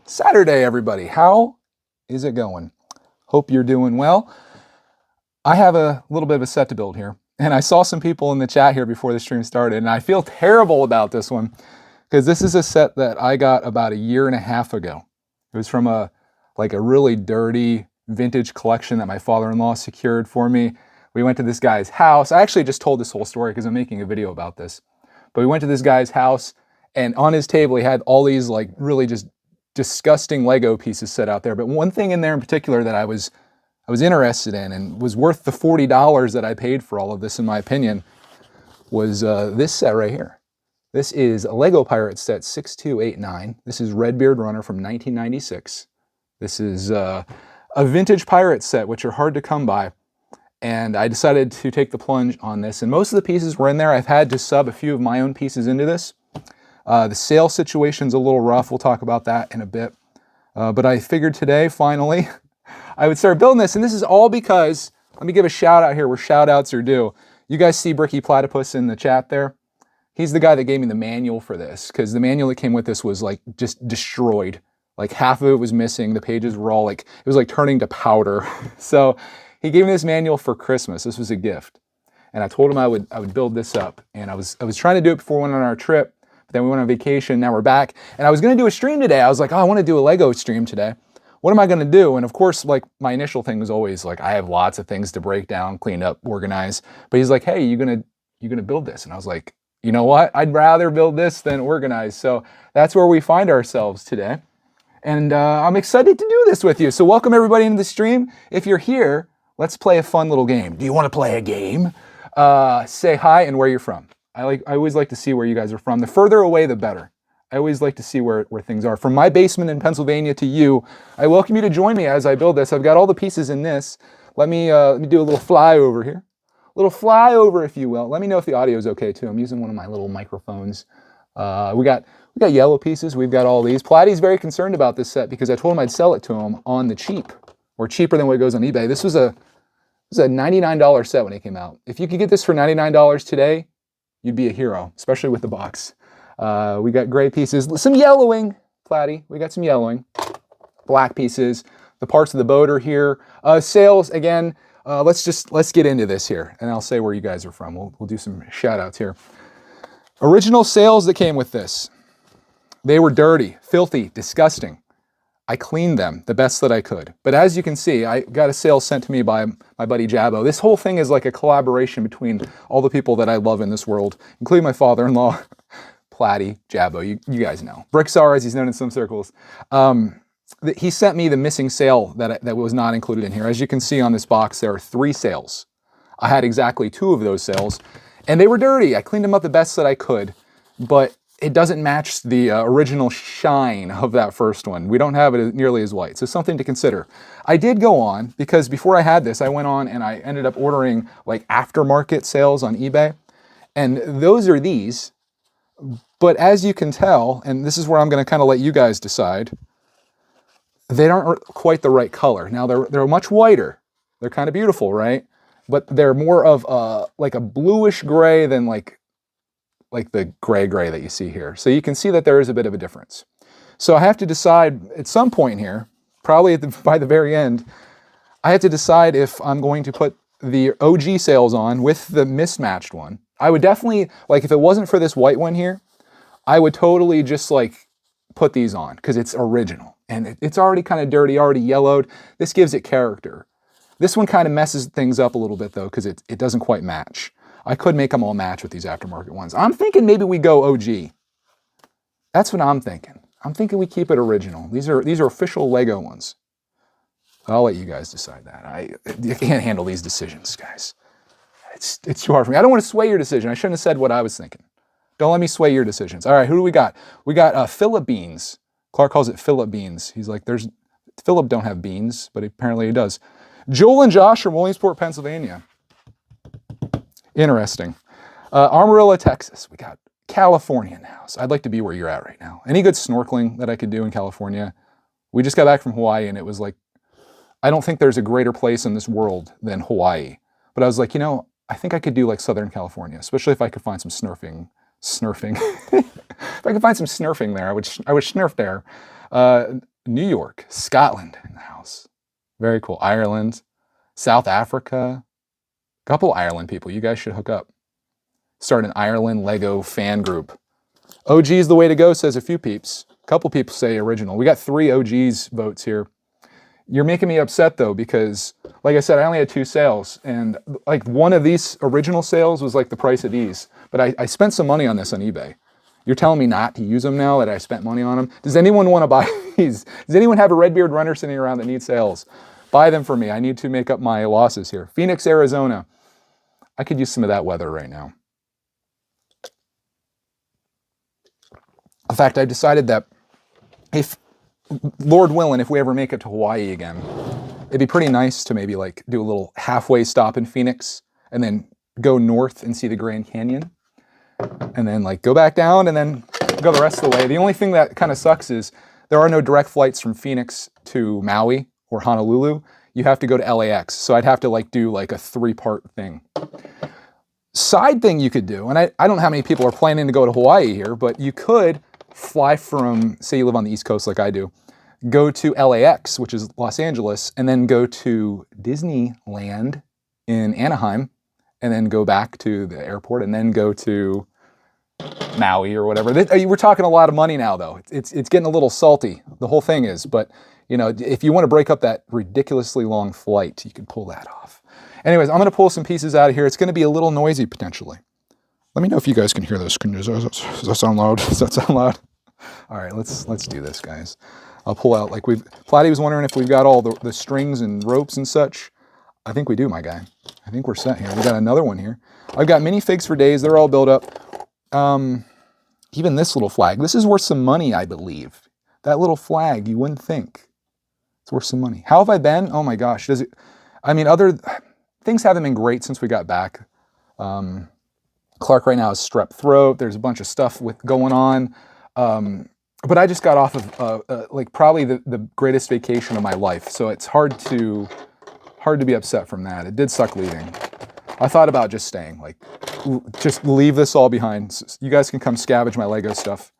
Saturday, everybody. How is it going? Hope you're doing well. I have a little bit of a set to build here, and I saw some people in the chat here before the stream started, and I feel terrible about this one because this is a set that I got about a year and a half ago. It was from a really dirty vintage collection that my father-in-law secured for me. We went to this guy's house. I actually just told this whole story because I'm making a video about this. But we went to this guy's house, and on his table he had all these really just disgusting Lego pieces set out there. But one thing in there in particular that I was interested in and was worth the $40 that I paid for all of this, in my opinion, was this set right here. This is a Lego Pirate set 6289. This is Redbeard Runner from 1996. This is a vintage pirate set, which are hard to come by. And I decided to take the plunge on this. And most of the pieces were in there. I've had to sub a few of my own pieces into this. The sale situation's a little rough. We'll talk about that in a bit. But I figured today, finally, I would start building this. And this is all because, let me give a shout out here where shout outs are due. You guys see Bricky Platypus in the chat there? He's the guy that gave me the manual for this, because the manual that came with this was just destroyed. Half of it was missing. The pages were all it was turning to powder. So he gave me this manual for Christmas. This was a gift. And I told him I would build this up. And I was trying to do it before we went on our trip. But then we went on vacation, now we're back. And I was gonna do a stream today. I was like, oh, I wanna do a Lego stream today. What am I gonna do? And of course, my initial thing was always I have lots of things to break down, clean up, organize. But he's like, hey, you gonna build this? And I was like, you know what? I'd rather build this than organize. So that's where we find ourselves today. And I'm excited to do this with you. So welcome everybody into the stream. If you're here, let's play a fun little game. Do you wanna play a game? Say hi and where you're from. I always like to see where you guys are from. The further away, the better. I always like to see where things are. From my basement in Pennsylvania to you, I welcome you to join me as I build this. I've got all the pieces in this. Let me do a little flyover here. A little flyover, if you will. Let me know if the audio is okay too. I'm using one of my little microphones. We got yellow pieces. We've got all these. Platty's very concerned about this set because I told him I'd sell it to him on the cheap, or cheaper than what it goes on eBay. This was a $99 set when it came out. If you could get this for $99 today, you'd be a hero, especially with the box. We got gray pieces, some yellowing, Platty. We got some yellowing, black pieces. The parts of the boat are here. Sales, again, let's get into this here, and I'll say where you guys are from. We'll do some shout outs here. Original sales that came with this. They were dirty, filthy, disgusting. I cleaned them the best that I could. But as you can see, I got a sale sent to me by my buddy Jabbo. This whole thing is like a collaboration between all the people that I love in this world, including my father-in-law, Platty, Jabbo, you guys know. Bricksar, as he's known in some circles. He sent me the missing sale that was not included in here. As you can see on this box, there are 3 sales. I had exactly 2 of those sales, and they were dirty. I cleaned them up the best that I could, but it doesn't match the original shine of that first one. We don't have it nearly as white, so something to consider. I did go on, because before I had this, I went on and I ended up ordering aftermarket sales on eBay, and those are these. But as you can tell, and this is where I'm gonna kind of let you guys decide, they aren't quite the right color. Now they're much whiter. They're kind of beautiful, right? But they're more of a bluish gray than like the gray that you see here. So you can see that there is a bit of a difference. So I have to decide at some point here, probably by the very end, I have to decide if I'm going to put the OG sales on with the mismatched one. I would definitely, if it wasn't for this white one here, I would totally just put these on because it's original. And it's already kind of dirty, already yellowed. This gives it character. This one kind of messes things up a little bit though because it doesn't quite match. I could make them all match with these aftermarket ones. I'm thinking maybe we go OG. That's what I'm thinking. I'm thinking we keep it original. These are official Lego ones. I'll let you guys decide that. I can't handle these decisions, guys. It's too hard for me. I don't want to sway your decision. I shouldn't have said what I was thinking. Don't let me sway your decisions. All right, who do we got? We got Philip Beans. Clark calls it Philip Beans. He's like, Philip don't have beans, but apparently he does. Joel and Josh from Williamsport, Pennsylvania. Interesting. Amarillo, Texas. We got California now. So I'd like to be where you're at right now. Any good snorkeling that I could do in California? We just got back from Hawaii and it was I don't think there's a greater place in this world than Hawaii. But I was like, I think I could do Southern California, especially if I could find some snurfing. If I could find some snurfing there, I would snurf there. New York, Scotland in the house. Very cool. Ireland, South Africa. A couple Ireland people. You guys should hook up. Start an Ireland Lego fan group. OG's the way to go, says a few peeps. A couple people say original. We got 3 OG's votes here. You're making me upset though, because like I said, I only had 2 sales, and like one of these original sales was like the price of these, but I spent some money on this on eBay. You're telling me not to use them now that I spent money on them? Does anyone want to buy these? Does anyone have a Redbeard runner sitting around that needs sales? Buy them for me. I need to make up my losses here. Phoenix, Arizona. I could use some of that weather right now. In fact, I decided that if, Lord willing, if we ever make it to Hawaii again, it'd be pretty nice to maybe like do a little halfway stop in Phoenix and then go north and see the Grand Canyon. And then like go back down and then go the rest of the way. The only thing that kind of sucks is there are no direct flights from Phoenix to Maui or Honolulu. You have to go to LAX. So I'd have to like do like a 3-part thing. Side thing you could do, and I don't know how many people are planning to go to Hawaii here, but you could fly from, say you live on the East Coast like I do, go to LAX, which is Los Angeles, and then go to Disneyland in Anaheim, and then go back to the airport, and then go to Maui or whatever. We're talking a lot of money now, though. It's getting a little salty. The whole thing is, but you know, if you want to break up that ridiculously long flight, you can pull that off. Anyways, I'm going to pull some pieces out of here. It's going to be a little noisy potentially. Let me know if you guys can hear this. Does that sound loud? Does that sound loud? All right, let's do this, guys. I'll pull out like Platty was wondering if we've got all the strings and ropes and such. I think we do, my guy. I think we're set here. We got another one here. I've got minifigs for days. They're all built up. Even this little flag. This is worth some money, I believe. That little flag, you wouldn't think. It's worth some money. How have I been? Oh my gosh. I mean, things haven't been great since we got back. Clark right now is strep throat. There's a bunch of stuff going on. But I just got off of like probably the greatest vacation of my life. So it's hard to be upset from that. It did suck leaving. I thought about just staying, like just leave this all behind. You guys can come scavenge my Lego stuff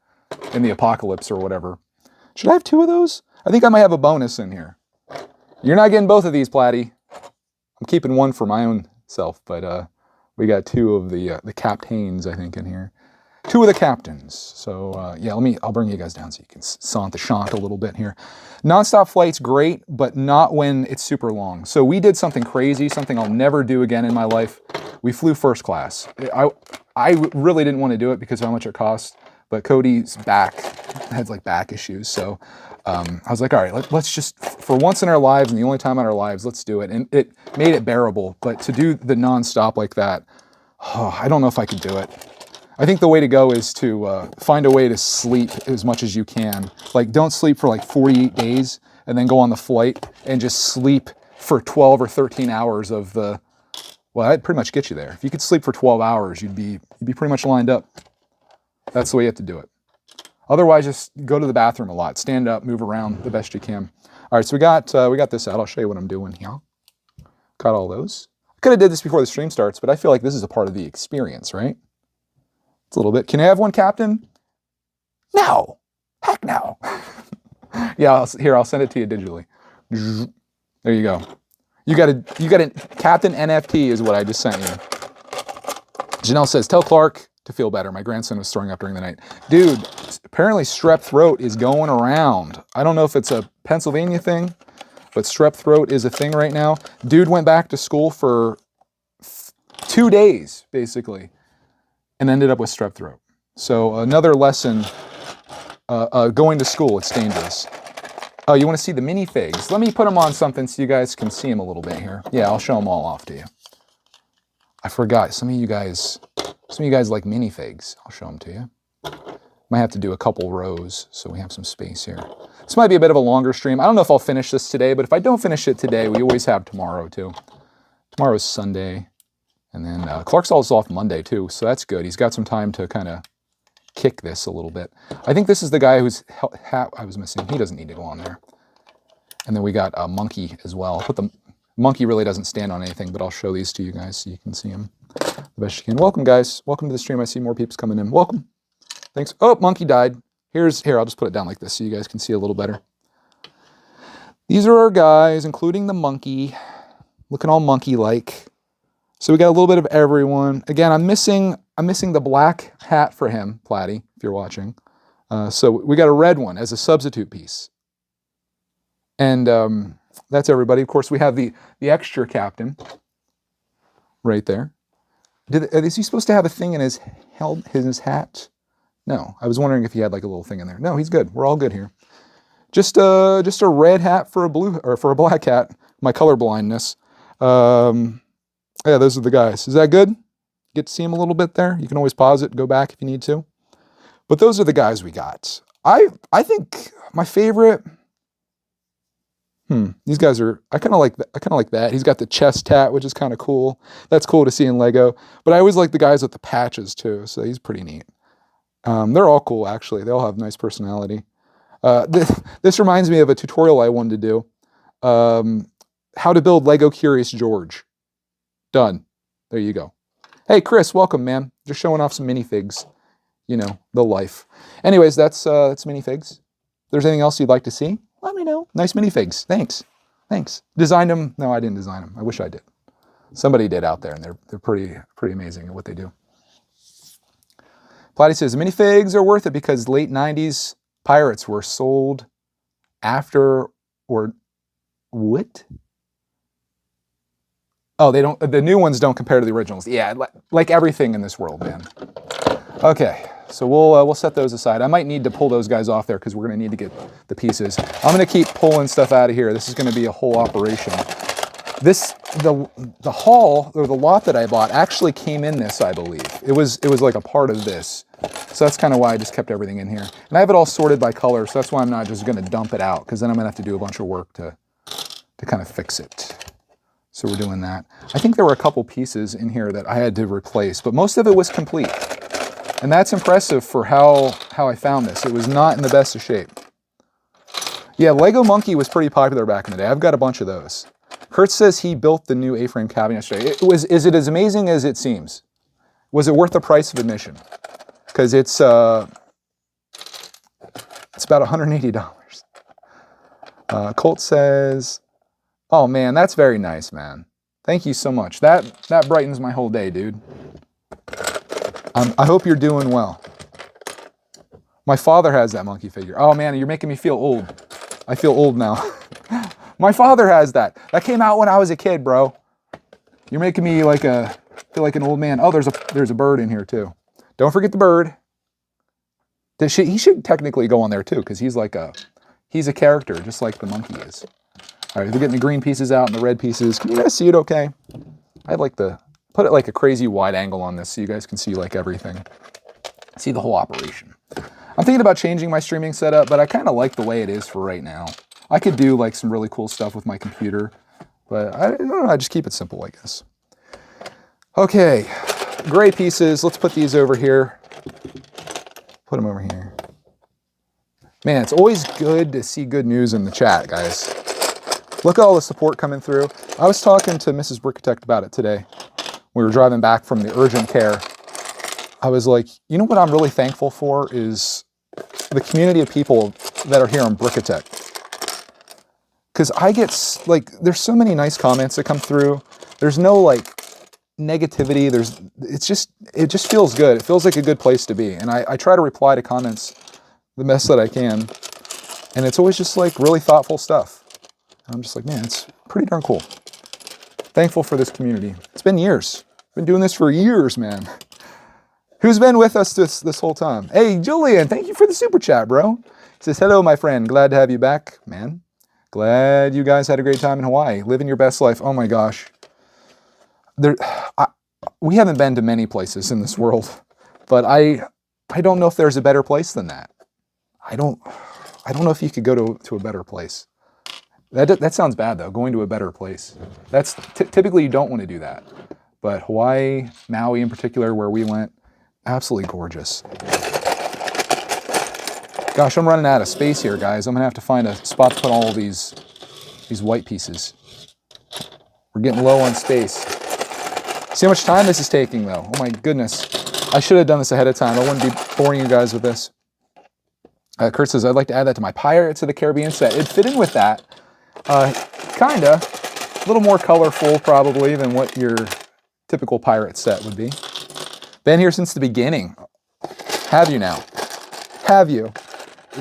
in the apocalypse or whatever. Should I have 2 of those? I think I might have a bonus in here. You're not getting both of these, Platty. I'm keeping one for my own self, but we got 2 of the captains, I think, in here. 2 of the captains. So yeah, I'll bring you guys down so you can sant the shant a little bit here. Nonstop flight's great, but not when it's super long. So we did something crazy, something I'll never do again in my life. We flew first class. I really didn't want to do it because of how much it cost, but Cody's back had like back issues. So I was like, all right, let's just, for once in our lives and the only time in our lives, let's do it. And it made it bearable. But to do the nonstop like that, I don't know if I could do it. I think the way to go is to find a way to sleep as much as you can. Like, don't sleep for like 48 days and then go on the flight and just sleep for 12 or 13 hours of the, well, that'd pretty much get you there. If you could sleep for 12 hours, you'd be pretty much lined up. That's the way you have to do it. Otherwise, just go to the bathroom a lot. Stand up, move around the best you can. All right, so we got this out. I'll show you what I'm doing here. Got all those. I could have did this before the stream starts, but I feel like this is a part of the experience, right? It's a little bit. Can I have one, Captain? No. Heck no. Yeah, I'll send it to you digitally. There you go. You got a Captain NFT is what I just sent you. Janelle says, tell Clark to feel better. My grandson was throwing up during the night. Dude, apparently strep throat is going around. I don't know if it's a Pennsylvania thing, but strep throat is a thing right now. Dude went back to school for 2 days, basically, and ended up with strep throat. So another lesson, going to school, it's dangerous. Oh, you want to see the minifigs? Let me put them on something so you guys can see them a little bit here. Yeah, I'll show them all off to you. I forgot, some of you guys like minifigs. I'll show them to you. Might have to do a couple rows so we have some space here. This might be a bit of a longer stream. I don't know if I'll finish this today, but if I don't finish it today, we always have tomorrow too. Tomorrow's Sunday. And then Clark's also off Monday too, so that's good. He's got some time to kind of kick this a little bit. I think this is the guy whose hat I was missing. He doesn't need to go on there. And then we got a monkey as well. The monkey really doesn't stand on anything, but I'll show these to you guys so you can see him the best you can. Welcome, guys. Welcome to the stream. I see more peeps coming in. Welcome. Thanks. Oh, monkey died. Here, I'll just put it down like this so you guys can see a little better. These are our guys, including the monkey, looking all monkey-like. So we got a little bit of everyone. Again, I'm missing the black hat for him, Platty, if you're watching. So we got a red one as a substitute piece. And that's everybody. Of course, we have the extra captain right there. Is he supposed to have a thing in his hat? No, I was wondering if he had like a little thing in there. No, he's good. We're all good here. Just a red hat for a blue or for a black hat. My color blindness. Yeah, those are the guys. Is that good? Get to see them a little bit there. You can always pause it, go back if you need to. But those are the guys we got. I think my favorite. These guys are. I kind of like that. He's got the chest tat, which is kind of cool. That's cool to see in Lego. But I always like the guys with the patches too. So he's pretty neat. They're all cool actually. They all have nice personality. This reminds me of a tutorial I wanted to do. How to build Lego Curious George. Done. There you go. Hey Chris, welcome man. Just showing off some minifigs. You know, the life. Anyways, that's minifigs. If there's anything else you'd like to see, let me know. Nice minifigs. Thanks. Designed them. No, I didn't design them. I wish I did. Somebody did out there, and they're pretty amazing at what they do. Platty says minifigs are worth it because late 90s pirates were sold after or what? Oh, they don't. The new ones don't compare to the originals. Yeah, like everything in this world, man. Okay, so we'll set those aside. I might need to pull those guys off there because we're going to need to get the pieces. I'm going to keep pulling stuff out of here. This is going to be a whole operation. The haul or the lot that I bought actually came in this, I believe. It was like a part of this. So that's kind of why I just kept everything in here. And I have it all sorted by color, so that's why I'm not just going to dump it out because then I'm going to have to do a bunch of work to kind of fix it. So we're doing that. I think there were a couple pieces in here that I had to replace, but most of it was complete. And that's impressive for how I found this. It was not in the best of shape. Yeah, Lego Monkey was pretty popular back in the day. I've got a bunch of those. Kurt says he built the new A-frame cabin yesterday. Is it as amazing as it seems? Was it worth the price of admission? Because it's about $180. Colt says, oh man, that's very nice, man. Thank you so much. That brightens my whole day, dude. I hope you're doing well. My father has that monkey figure. Oh man, you're making me feel old. I feel old now. My father has that. That came out when I was a kid, bro. You're making me feel like an old man. Oh, there's a bird in here too. Don't forget the bird. He should technically go on there too, because he's a character, just like the monkey is. All right, we're getting the green pieces out and the red pieces. Can you guys see it okay? I'd like to put it like a crazy wide angle on this so you guys can see like everything. See the whole operation. I'm thinking about changing my streaming setup, but I kind of like the way it is for right now. I could do like some really cool stuff with my computer, but I don't know, I just keep it simple, I guess. Okay, gray pieces. Let's put these over here. Put them over here. Man, it's always good to see good news in the chat, guys. Look at all the support coming through. I was talking to Mrs. Brickitect about it today. We were driving back from the urgent care. I was like, you know what I'm really thankful for is the community of people that are here on Brickitect. Because I get, there's so many nice comments that come through. There's no, negativity. It just feels good. It feels like a good place to be. And I try to reply to comments the best that I can. And it's always just, really thoughtful stuff. And I'm just like, man, it's pretty darn cool. Thankful for this community. It's been years. Been doing this for years, man. Who's been with us this whole time? Hey, Julian, thank you for the super chat, bro. He says, hello, my friend. Glad to have you back, man. Glad you guys had a great time in Hawaii. Living your best life. Oh my gosh. We haven't been to many places in this world, but I don't know if there's a better place than that. I don't know if you could go to a better place. That sounds bad though, going to a better place. That's typically you don't want to do that. But Hawaii, Maui in particular, where we went, absolutely gorgeous. Gosh, I'm running out of space here, guys. I'm gonna have to find a spot to put all of these white pieces. We're getting low on space. See how much time this is taking, though. Oh my goodness. I should have done this ahead of time. I wouldn't be boring you guys with this. Kurt says, I'd like to add that to my Pirates of the Caribbean set. It'd fit in with that. Kinda. A little more colorful probably than what your typical pirate set would be. Been here since the beginning. Have you now? Have you?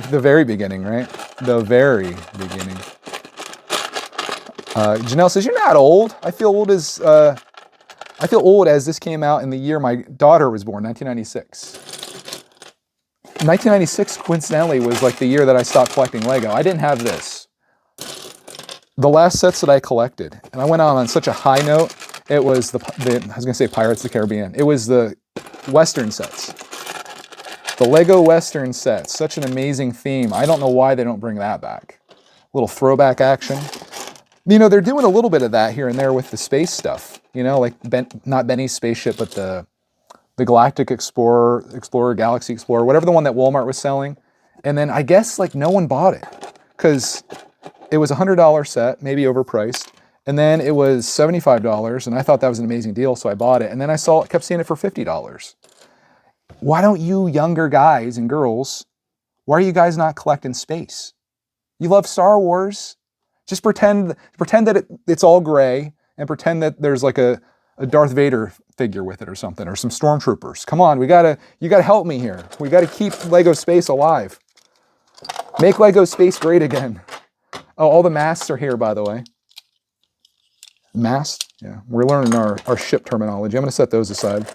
The very beginning, right? The very beginning. Janelle says, you're not old. I feel old as this came out in the year my daughter was born, 1996. 1996, coincidentally, was like the year that I stopped collecting Lego. I didn't have this. The last sets that I collected, and I went out on such a high note, it was I was going to say Pirates of the Caribbean. It was the Western sets. The Lego Western sets. Such an amazing theme. I don't know why they don't bring that back. A little throwback action. You know, they're doing a little bit of that here and there with the space stuff. You know, like not Benny's spaceship, but the Galactic Explorer, Galaxy Explorer, whatever the one that Walmart was selling. And then I guess like no one bought it because it was a $100 set, maybe overpriced. And then it was $75 and I thought that was an amazing deal. So I bought it. And then I kept seeing it for $50. Why don't you younger guys and girls, why are you guys not collecting space? You love Star Wars. Just pretend that it's all gray and pretend that there's like a Darth Vader figure with it or something, or some stormtroopers. Come on, you gotta help me here. We gotta keep Lego space alive. Make Lego space great again. Oh, all the masts are here, by the way. Mast? Yeah, we're learning our ship terminology. I'm gonna set those aside.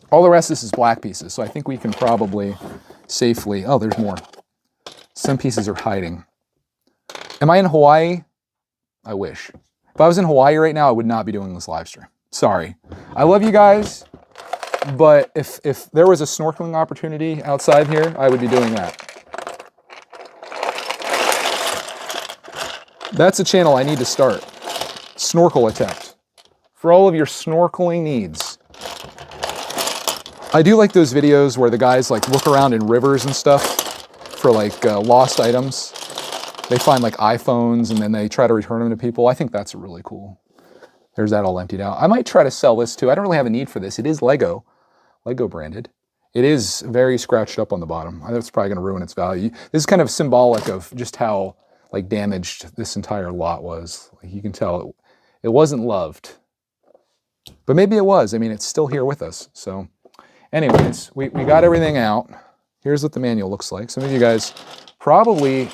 All the rest of this is black pieces, so I think we can probably safely, oh, there's more. Some pieces are hiding. Am I in Hawaii? I wish. If I was in Hawaii right now, I would not be doing this live stream. Sorry. I love you guys, but if there was a snorkeling opportunity outside here, I would be doing that. That's a channel I need to start. Snorkelitect. For all of your snorkeling needs. I do like those videos where the guys like look around in rivers and stuff for like lost items. They find like iPhones and then they try to return them to people. I think that's really cool. There's that all emptied out. I might try to sell this too. I don't really have a need for this. It is Lego branded. It is very scratched up on the bottom. That's probably going to ruin its value. This is kind of symbolic of just how like damaged this entire lot was. Like, you can tell it wasn't loved, but maybe it was. I mean, it's still here with us. So anyways, we got everything out. Here's what the manual looks like. Some of you guys probably,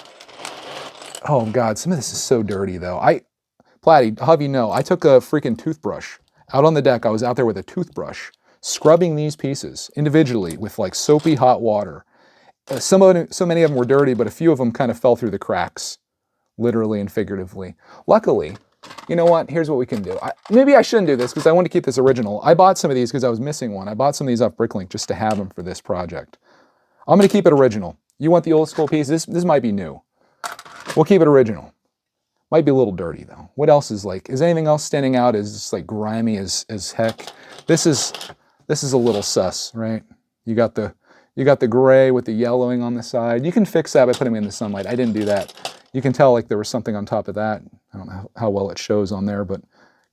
oh God, some of this is so dirty though. Platty, I'll have you know, I took a freaking toothbrush out on the deck. I was out there with a toothbrush, scrubbing these pieces individually with like soapy hot water. So many of them were dirty, but a few of them kind of fell through the cracks, literally and figuratively. Luckily, you know what? Here's what we can do. Maybe I shouldn't do this because I want to keep this original. I bought some of these because I was missing one. I bought some of these off Bricklink just to have them for this project. I'm going to keep it original. You want the old school piece? This might be new. We'll keep it original. Might be a little dirty though. What else is like? Is anything else standing out as like grimy as heck? This is a little sus, right? You got the gray with the yellowing on the side. You can fix that by putting them in the sunlight. I didn't do that. You can tell like there was something on top of that. I don't know how well it shows on there, but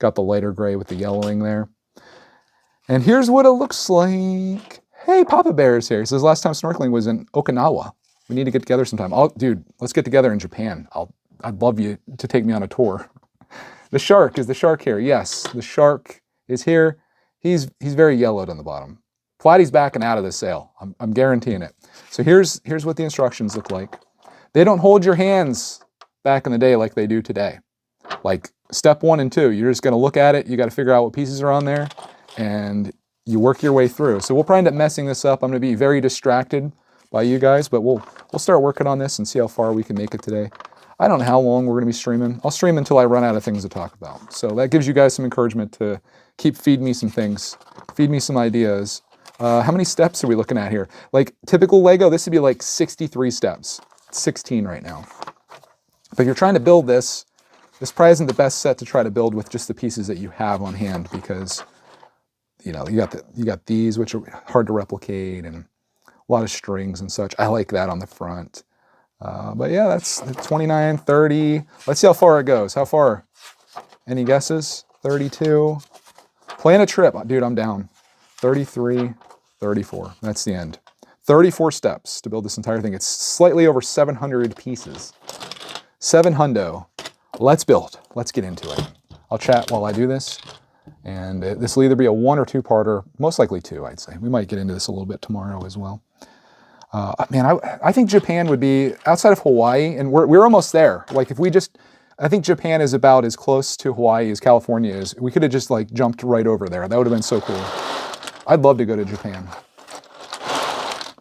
got the lighter gray with the yellowing there. And here's what it looks like. Hey, Papa Bear's here. He says last time snorkeling was in Okinawa. We need to get together sometime. Dude, let's get together in Japan. I'd love you to take me on a tour. The shark, is the shark here? Yes, the shark is here. He's very yellowed on the bottom. Platty's backing out of the sale. I'm guaranteeing it. So here's what the instructions look like. They don't hold your hands back in the day like they do today. Like step 1 and 2, you're just gonna look at it. You got to figure out what pieces are on there, and you work your way through. So we'll probably end up messing this up. I'm gonna be very distracted by you guys, but we'll start working on this and see how far we can make it today. I don't know how long we're going to be streaming. I'll stream until I run out of things to talk about. So that gives you guys some encouragement to keep feeding me some things, feed me some ideas. How many steps are we looking at here? Like typical Lego, this would be like 63 steps. It's 16 right now. But if you're trying to build this probably isn't the best set to try to build with just the pieces that you have on hand, because you know you got these which are hard to replicate and a lot of strings and such. I like that on the front. But yeah, that's 29, 30. Let's see how far it goes. How far? Any guesses? 32. Plan a trip. Dude, I'm down. 33, 34. That's the end. 34 steps to build this entire thing. It's slightly over 700 pieces. 700. let's build. Let's get into it. I'll chat while I do this. And this will either be a 1 or 2-parter, most likely 2, I'd say. We might get into this a little bit tomorrow as well. Man, I think Japan would be, outside of Hawaii, and we're almost there. Like if we just, I think Japan is about as close to Hawaii as California is. We could have just like jumped right over there. That would have been so cool. I'd love to go to Japan.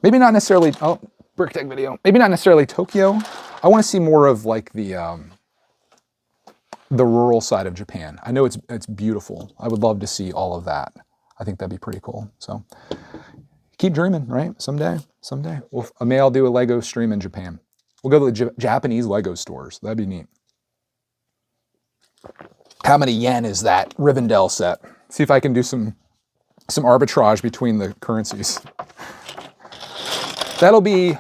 Maybe not necessarily, oh, Brickitect video. Maybe not necessarily Tokyo. I want to see more of like the rural side of Japan. I know it's beautiful. I would love to see all of that. I think that'd be pretty cool. So keep dreaming, right? Someday. Well, maybe I'll do a Lego stream in Japan. We'll go to the Japanese Lego stores. That'd be neat. How many yen is that Rivendell set? See if I can do some arbitrage between the currencies. That'll be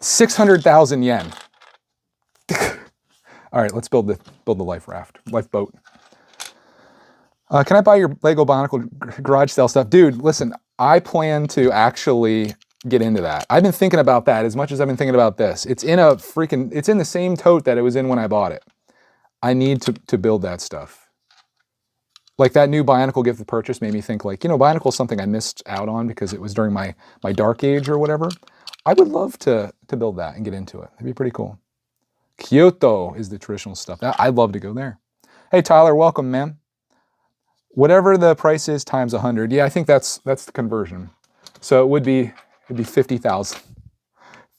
600,000 yen. All right, let's build the life raft, lifeboat. Can I buy your Lego Bionicle garage sale stuff? Dude, listen, I plan to actually get into that. I've been thinking about that as much as I've been thinking about this. It's in the same tote that it was in when I bought it. I need to build that stuff. Like that new Bionicle gift of purchase made me think like, you know, Bionicle is something I missed out on because it was during my dark age or whatever. I would love to build that and get into it. It'd be pretty cool. Kyoto is the traditional stuff. I'd love to go there. Hey, Tyler, welcome, man. Whatever the price is times 100. Yeah, I think that's the conversion. So it'd be 50,000.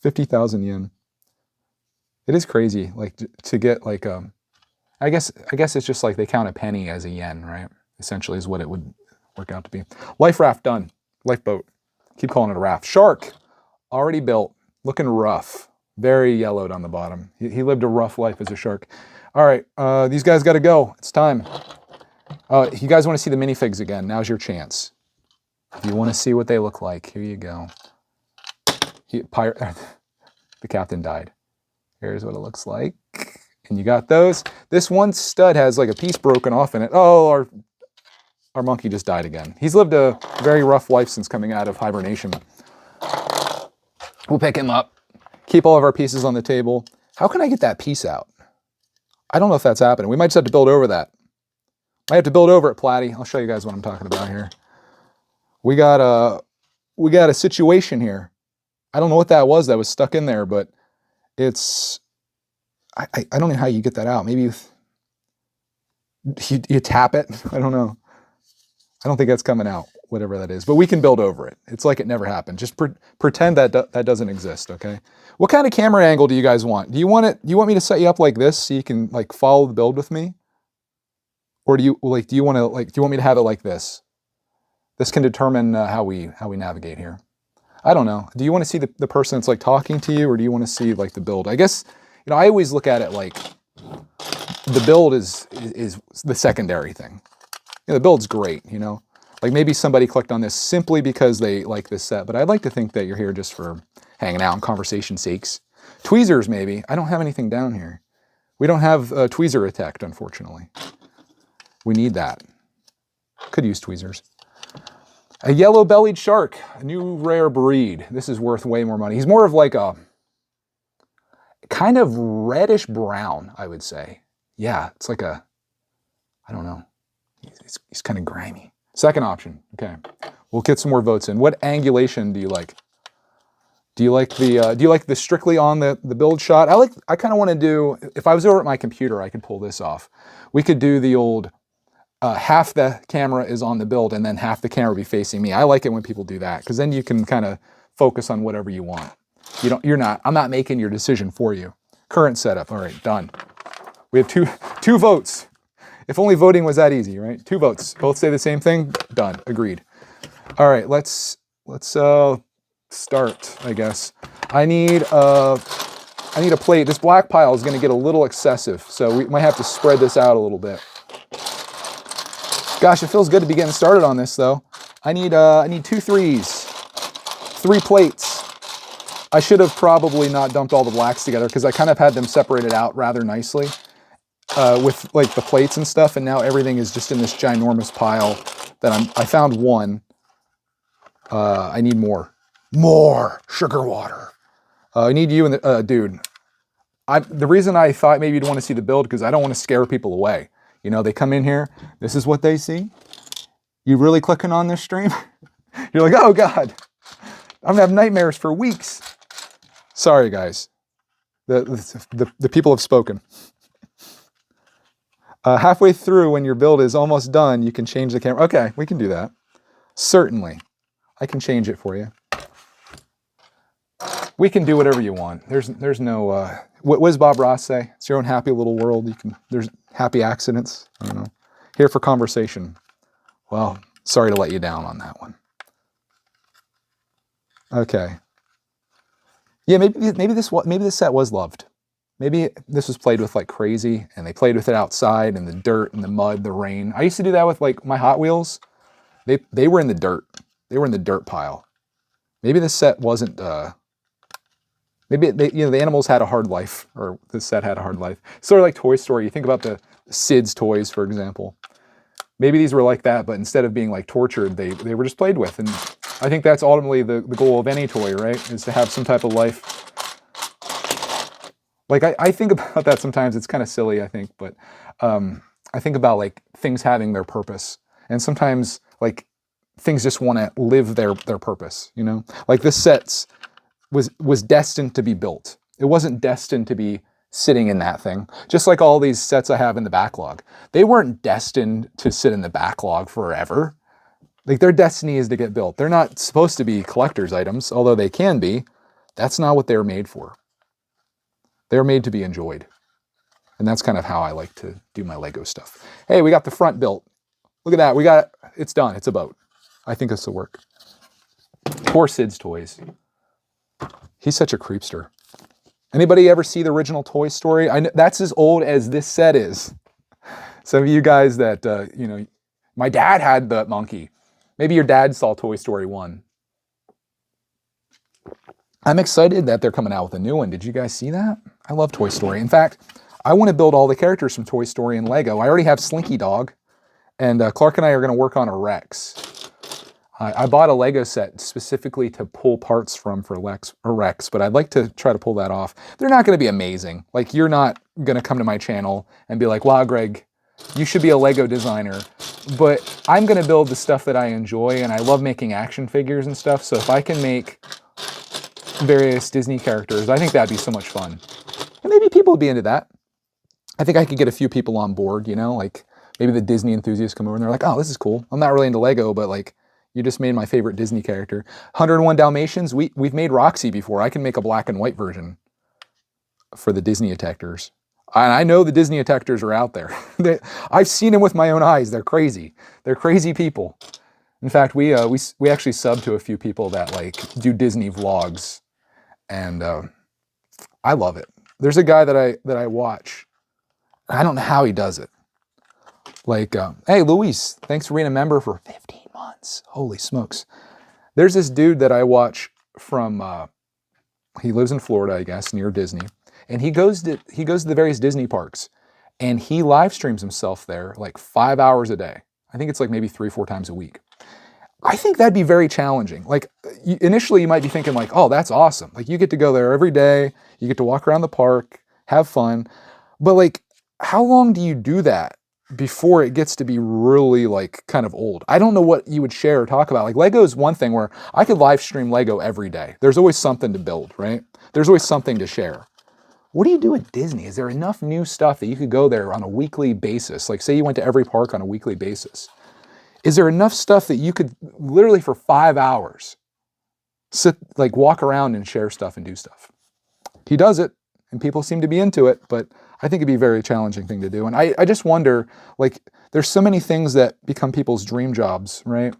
50,000 yen. It is crazy, like to get like I guess it's just like they count a penny as a yen, right? Essentially is what it would work out to be. Life raft done. Lifeboat. Keep calling it a raft. Shark already built. Looking rough. Very yellowed on the bottom. He lived a rough life as a shark. All right, these guys got to go. It's time. If you guys want to see the minifigs again, now's your chance. If you want to see what they look like, here you go. The captain died. Here's what it looks like. And you got those. This one stud has like a piece broken off in it. Oh, our monkey just died again. He's lived a very rough life since coming out of hibernation. We'll pick him up. Keep all of our pieces on the table. How can I get that piece out? I don't know if that's happening. We might just have to build over that. I have to build over it, Platty. I'll show you guys what I'm talking about here. We got a situation here. I don't know what that was stuck in there, but it's, I don't know how you get that out. Maybe you tap it. I don't know. I don't think that's coming out, whatever that is. But we can build over it. It's like it never happened. Just pretend that doesn't exist, okay? What kind of camera angle do you guys want? Do you want me to set you up like this so you can like follow the build with me? Or do you want me to have it like this? This can determine how we navigate here. I don't know. Do you want to see the person that's like talking to you, or do you want to see like the build? I guess, you know, I always look at it like the build is the secondary thing. You know, the build's great, you know. Like maybe somebody clicked on this simply because they like this set, but I'd like to think that you're here just for hanging out and conversation sakes. Tweezers, maybe. I don't have anything down here. We don't have tweezer attacked, unfortunately. We need that. Could use tweezers. A yellow-bellied shark, a new rare breed. This is worth way more money. He's more of like a kind of reddish brown, I would say. Yeah, it's like a, I don't know. He's kind of grimy. Second option. Okay, we'll get some more votes in. What angulation do you like? Do you like the strictly on the build shot? I kind of want to do, if I was over at my computer, I could pull this off. We could do the old half the camera is on the build and then half the camera be facing me. I like it when people do that because then you can kind of focus on whatever you want. I'm not making your decision for you. Current setup. All right, done. We have two votes. If only voting was that easy, right? 2 votes. Both say the same thing. Done. Agreed. All right, let's start, I guess. I need a plate. This black pile is going to get a little excessive, so we might have to spread this out a little bit. Gosh, it feels good to be getting started on this, though. I need 2 threes, 3 plates. I should have probably not dumped all the blacks together because I kind of had them separated out rather nicely with like the plates and stuff, and now everything is just in this ginormous pile that I found 1. I need more sugar water. I need you and the dude. the reason I thought maybe you'd want to see the build, because I don't want to scare people away. You know, they come in here, this is what they see. You really clicking on this stream? You're like, oh God, I'm gonna have nightmares for weeks. Sorry guys, the people have spoken. Halfway through, when your build is almost done, you can change the camera. Okay, we can do that. Certainly, I can change it for you. We can do whatever you want. There's no, what does Bob Ross say? It's your own happy little world. There's happy accidents. I don't know. Here for conversation. Well, sorry to let you down on that one. Okay. Yeah, maybe this set was loved. Maybe this was played with like crazy, and they played with it outside in the dirt and the mud, the rain. I used to do that with like my Hot Wheels. They were in the dirt. They were in the dirt pile. Maybe this set wasn't. Maybe the animals had a hard life, or the set had a hard life. Sort of like Toy Story. You think about the Sid's toys, for example. Maybe these were like that, but instead of being like tortured, they were just played with. And I think that's ultimately the goal of any toy, right? Is to have some type of life. Like I think about that sometimes. It's kind of silly, I think, but I think about like things having their purpose, and sometimes like things just want to live their purpose. You know, like this set was destined to be built. It wasn't destined to be sitting in that thing. Just like all these sets I have in the backlog, they weren't destined to sit in the backlog forever. Like their destiny is to get built. They're not supposed to be collector's items, although they can be. That's not what they're made for. They're made to be enjoyed. And that's kind of how I like to do my Lego stuff. Hey, we got the front built. Look at that. It's done. It's a boat. I think this will work. Poor Sid's toys. He's such a creepster. Anybody ever see the original Toy Story? I know that's as old as this set is. Some of you guys that, you know, my dad had the monkey. Maybe your dad saw Toy Story 1. I'm excited that they're coming out with a new one. Did you guys see that? I love Toy Story. In fact, I want to build all the characters from Toy Story in Lego. I already have Slinky Dog, and Clark and I are going to work on a Rex. I bought a Lego set specifically to pull parts from for Rex, but I'd like to try to pull that off. They're not going to be amazing. Like, you're not going to come to my channel and be like, wow, Greg, you should be a Lego designer. But I'm going to build the stuff that I enjoy, and I love making action figures and stuff. So if I can make various Disney characters, I think that'd be so much fun. And maybe people would be into that. I think I could get a few people on board, you know, like maybe the Disney enthusiasts come over and they're like, oh, this is cool. I'm not really into Lego, but like, you just made my favorite Disney character. 101 Dalmatians, we've made Roxy before. I can make a black and white version for the Disney detectors. And I know the Disney detectors are out there. I've seen them with my own eyes. They're crazy. They're crazy people. In fact, we actually sub to a few people that like do Disney vlogs, and I love it. There's a guy that I watch. I don't know how he does it. Like, hey, Luis, thanks for being a member for 15 months. Holy smokes. There's this dude that I watch from, he lives in Florida, I guess, near Disney. And he goes to the various Disney parks, and he live streams himself there like 5 hours a day. I think it's like maybe 3-4 times a week. I think that'd be very challenging. Like, initially you might be thinking like, oh, that's awesome. Like, you get to go there every day. You get to walk around the park, have fun. But like, how long do you do that before it gets to be really like kind of old? I don't know what you would share or talk about. Like, Lego is one thing where I could live stream Lego every day. There's always something to build, right? There's always something to share. What do you do at Disney? Is there enough new stuff that you could go there on a weekly basis? Like, say you went to every park on a weekly basis. Is there enough stuff that you could literally for 5 hours sit, like walk around and share stuff and do stuff? He does it, and people seem to be into it, but I think it'd be a very challenging thing to do. And I just wonder, like, there's so many things that become people's dream jobs, right?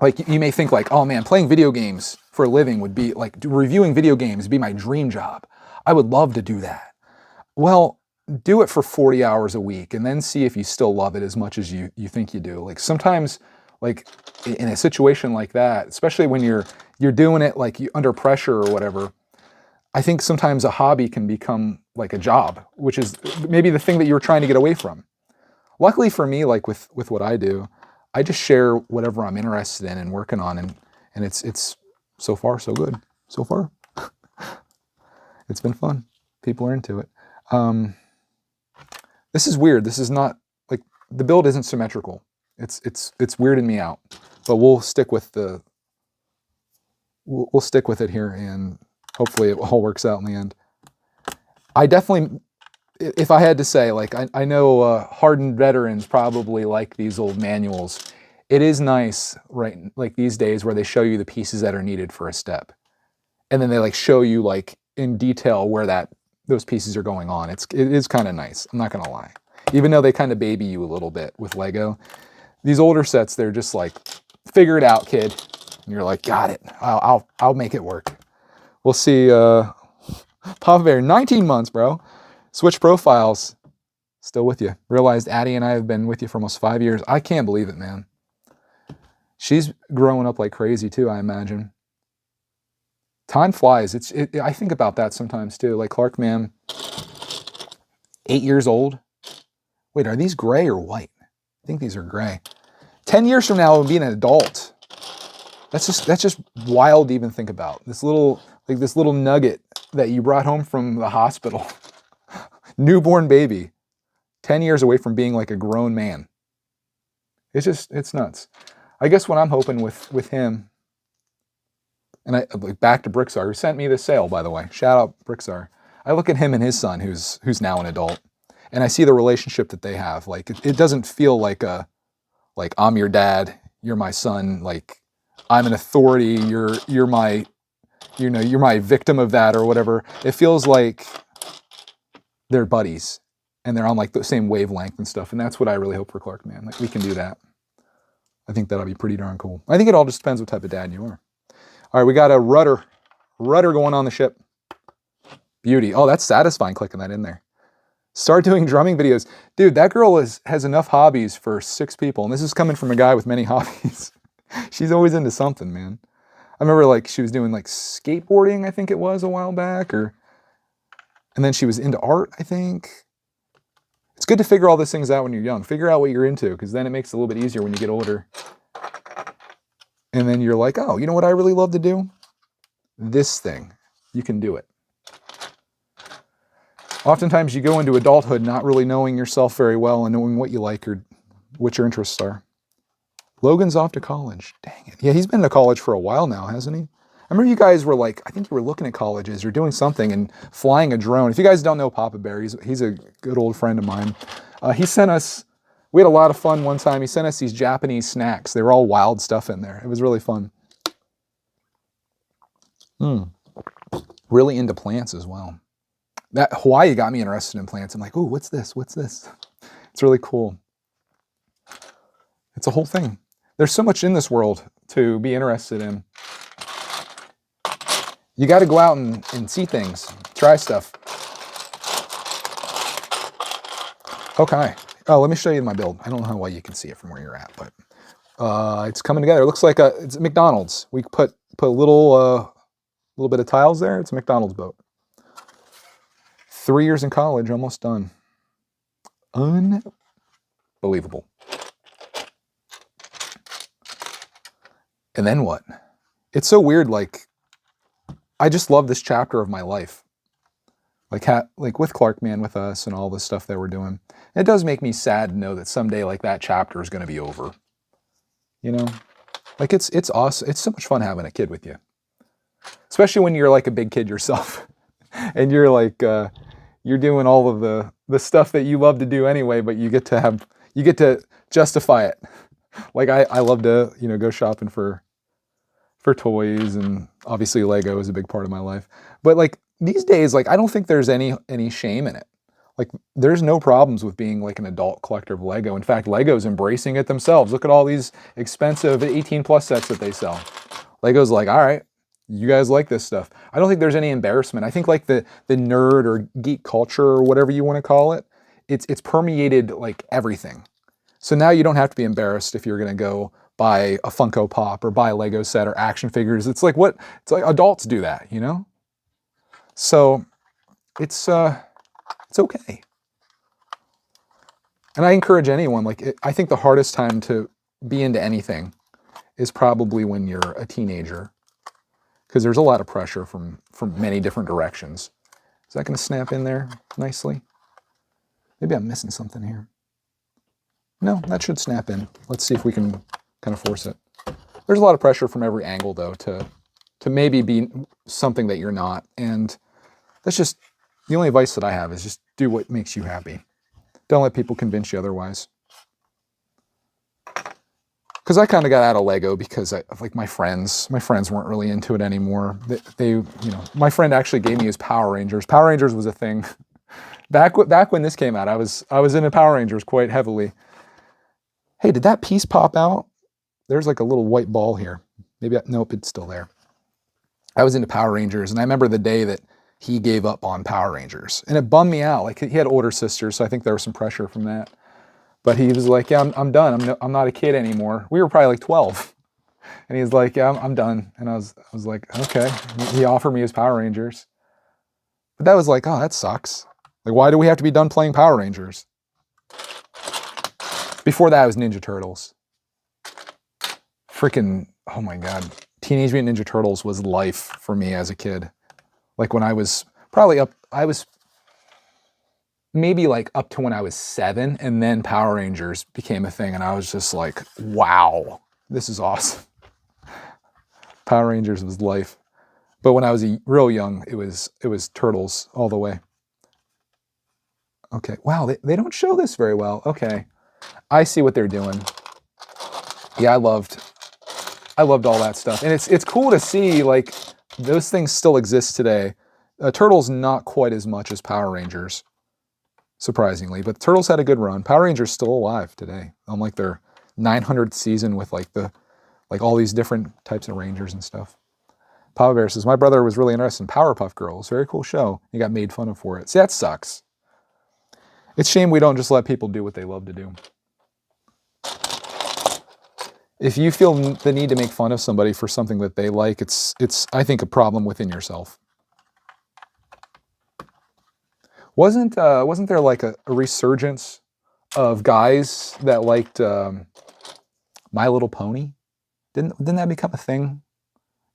Like, you may think like, oh man, playing video games for a living would be like, reviewing video games would be my dream job. I would love to do that. Well, do it for 40 hours a week and then see if you still love it as much as you think you do. Like, sometimes, like in a situation like that, especially when you're doing it like under pressure or whatever, I think sometimes a hobby can become like a job, which is maybe the thing that you're trying to get away from. Luckily for me, like with what I do, I just share whatever I'm interested in and working on, and it's so far so good. So far, it's been fun. People are into it. This is weird. This is not, like, the build isn't symmetrical. It's weirding me out. But we'll stick with the, we'll stick with it here, and hopefully it all works out in the end. I definitely, if I had to say, like, I know hardened veterans probably like these old manuals. It is nice, right, like these days, where they show you the pieces that are needed for a step. And then they like show you like in detail where those pieces are going on. It is kind of nice, I'm not gonna lie. Even though they kind of baby you a little bit with Lego. These older sets, they're just like, figure it out, kid. And you're like, got it, I'll make it work. We'll see, Papa Bear, 19 months, bro. Switch profiles, still with you. Realized Addie and I have been with you for almost 5 years. I can't believe it, man. She's growing up like crazy too, I imagine. Time flies. I think about that sometimes too. Like Clark, man, 8 years old. Wait, are these gray or white? I think these are gray. 10 years from now, I'll be an adult. That's just wild to even think about. This little nugget that you brought home from the hospital. Newborn baby. 10 years away from being like a grown man. It's nuts. I guess what I'm hoping with him, and like back to Brickstar, who sent me this sale, by the way. Shout out Brickstar. I look at him and his son, who's now an adult, and I see the relationship that they have. Like it doesn't feel like I'm your dad, you're my son, like I'm an authority, you're my victim of that or whatever. It feels like they're buddies and they're on like the same wavelength and stuff. And that's what I really hope for Clark, man. Like we can do that. I think that'll be pretty darn cool. I think it all just depends what type of dad you are. All right, we got a rudder going on the ship. Beauty. Oh, that's satisfying clicking that in there. Start doing drumming videos. Dude, that girl has enough hobbies for 6 people. And this is coming from a guy with many hobbies. She's always into something, man. I remember like she was doing like skateboarding, I think it was a while back, and then she was into art, I think. It's good to figure all these things out when you're young. Figure out what you're into, because then it makes it a little bit easier when you get older. And then you're like, oh, you know what I really love to do? This thing. You can do it. Oftentimes you go into adulthood not really knowing yourself very well and knowing what you like or what your interests are. Logan's off to college. Dang it. Yeah, he's been to college for a while now, hasn't he? I remember you guys were like, I think you were looking at colleges or doing something and flying a drone. If you guys don't know Papa Bear, he's a good old friend of mine. He sent us, we had a lot of fun one time. He sent us these Japanese snacks. They were all wild stuff in there. It was really fun. Really into plants as well. That Hawaii got me interested in plants. I'm like, ooh, what's this? What's this? It's really cool. It's a whole thing. There's so much in this world to be interested in. You got to go out and see things, try stuff. Okay. Oh, let me show you my build. I don't know how well you can see it from where you're at, but it's coming together. It looks like it's McDonald's. We put a little bit of tiles there. It's a McDonald's boat. 3 years in college, almost done. Unbelievable. And then what? It's so weird, like, I just love this chapter of my life. Like with Clark, man, with us and all the stuff that we're doing. It does make me sad to know that someday like that chapter is going to be over. You know? Like it's awesome. It's so much fun having a kid with you. Especially when you're like a big kid yourself. And you're like, you're doing all of the stuff that you love to do anyway, but you get to justify it. Like I love to, go shopping for toys, and obviously Lego is a big part of my life. But like these days, like I don't think there's any shame in it. Like there's no problems with being like an adult collector of Lego. In fact, Lego's embracing it themselves. Look at all these expensive 18+ sets that they sell. Lego's like, all right, you guys like this stuff. I don't think there's any embarrassment. I think like the nerd or geek culture or whatever you want to call it, it's permeated like everything. So now you don't have to be embarrassed if you're going to go buy a Funko Pop or buy a Lego set or action figures. It's like adults do that, So it's okay. And I encourage anyone, I think the hardest time to be into anything is probably when you're a teenager, because there's a lot of pressure from many different directions. Is that going to snap in there nicely? Maybe I'm missing something here. No, that should snap in. Let's see if we can kind of force it. There's a lot of pressure from every angle, though, to maybe be something that you're not. And that's just, the only advice that I have is just do what makes you happy. Don't let people convince you otherwise. Because I kind of got out of Lego because like my friends weren't really into it anymore. My friend actually gave me his Power Rangers. Power Rangers was a thing. Back when this came out, I was into Power Rangers quite heavily. Hey, did that piece pop out? There's like a little white ball here. Maybe, nope, it's still there. I was into Power Rangers, and I remember the day that he gave up on Power Rangers. And it bummed me out. Like, he had older sisters, so I think there was some pressure from that. But he was like, yeah, I'm done. I'm not a kid anymore. We were probably like 12. And he was like, yeah, I'm done. And I was like, okay. He offered me his Power Rangers. But that was like, oh, that sucks. Like, why do we have to be done playing Power Rangers? Before that, it was Ninja Turtles. Freaking, oh my God. Teenage Mutant Ninja Turtles was life for me as a kid. Like when I was maybe like up to when I was 7, and then Power Rangers became a thing, and I was just like, wow, this is awesome. Power Rangers was life. But when I was real young, it was Turtles all the way. Okay, wow, they don't show this very well. Okay, I see what they're doing. Yeah, I loved all that stuff. And it's cool to see, like, those things still exist today. Turtles not quite as much as Power Rangers, surprisingly, but Turtles had a good run. Power Rangers still alive today, on like their 900th season with like all these different types of Rangers and stuff. Papa Bear says, my brother was really interested in Powerpuff Girls. Very cool show. He got made fun of for it. See, that sucks. It's a shame we don't just let people do what they love to do. If you feel the need to make fun of somebody for something that they like, it's I think, a problem within yourself. Wasn't there like a resurgence of guys that liked My Little Pony? Didn't that become a thing?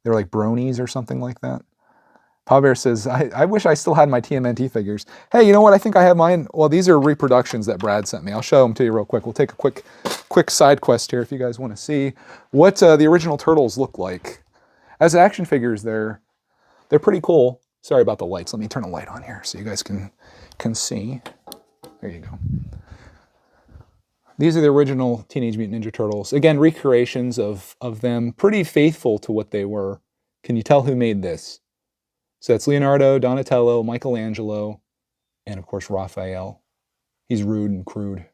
They were like bronies or something like that. Papa Bear says, I wish I still had my TMNT figures. Hey, you know what? I think I have mine. Well, these are reproductions that Brad sent me. I'll show them to you real quick. We'll take a quick side quest here if you guys want to see what the original Turtles look like. As action figures, they're pretty cool. Sorry about the lights. Let me turn a light on here so you guys can see. There you go. These are the original Teenage Mutant Ninja Turtles. Again, recreations of them, pretty faithful to what they were. Can you tell who made this? So that's Leonardo, Donatello, Michelangelo, and of course Raphael. He's rude and crude.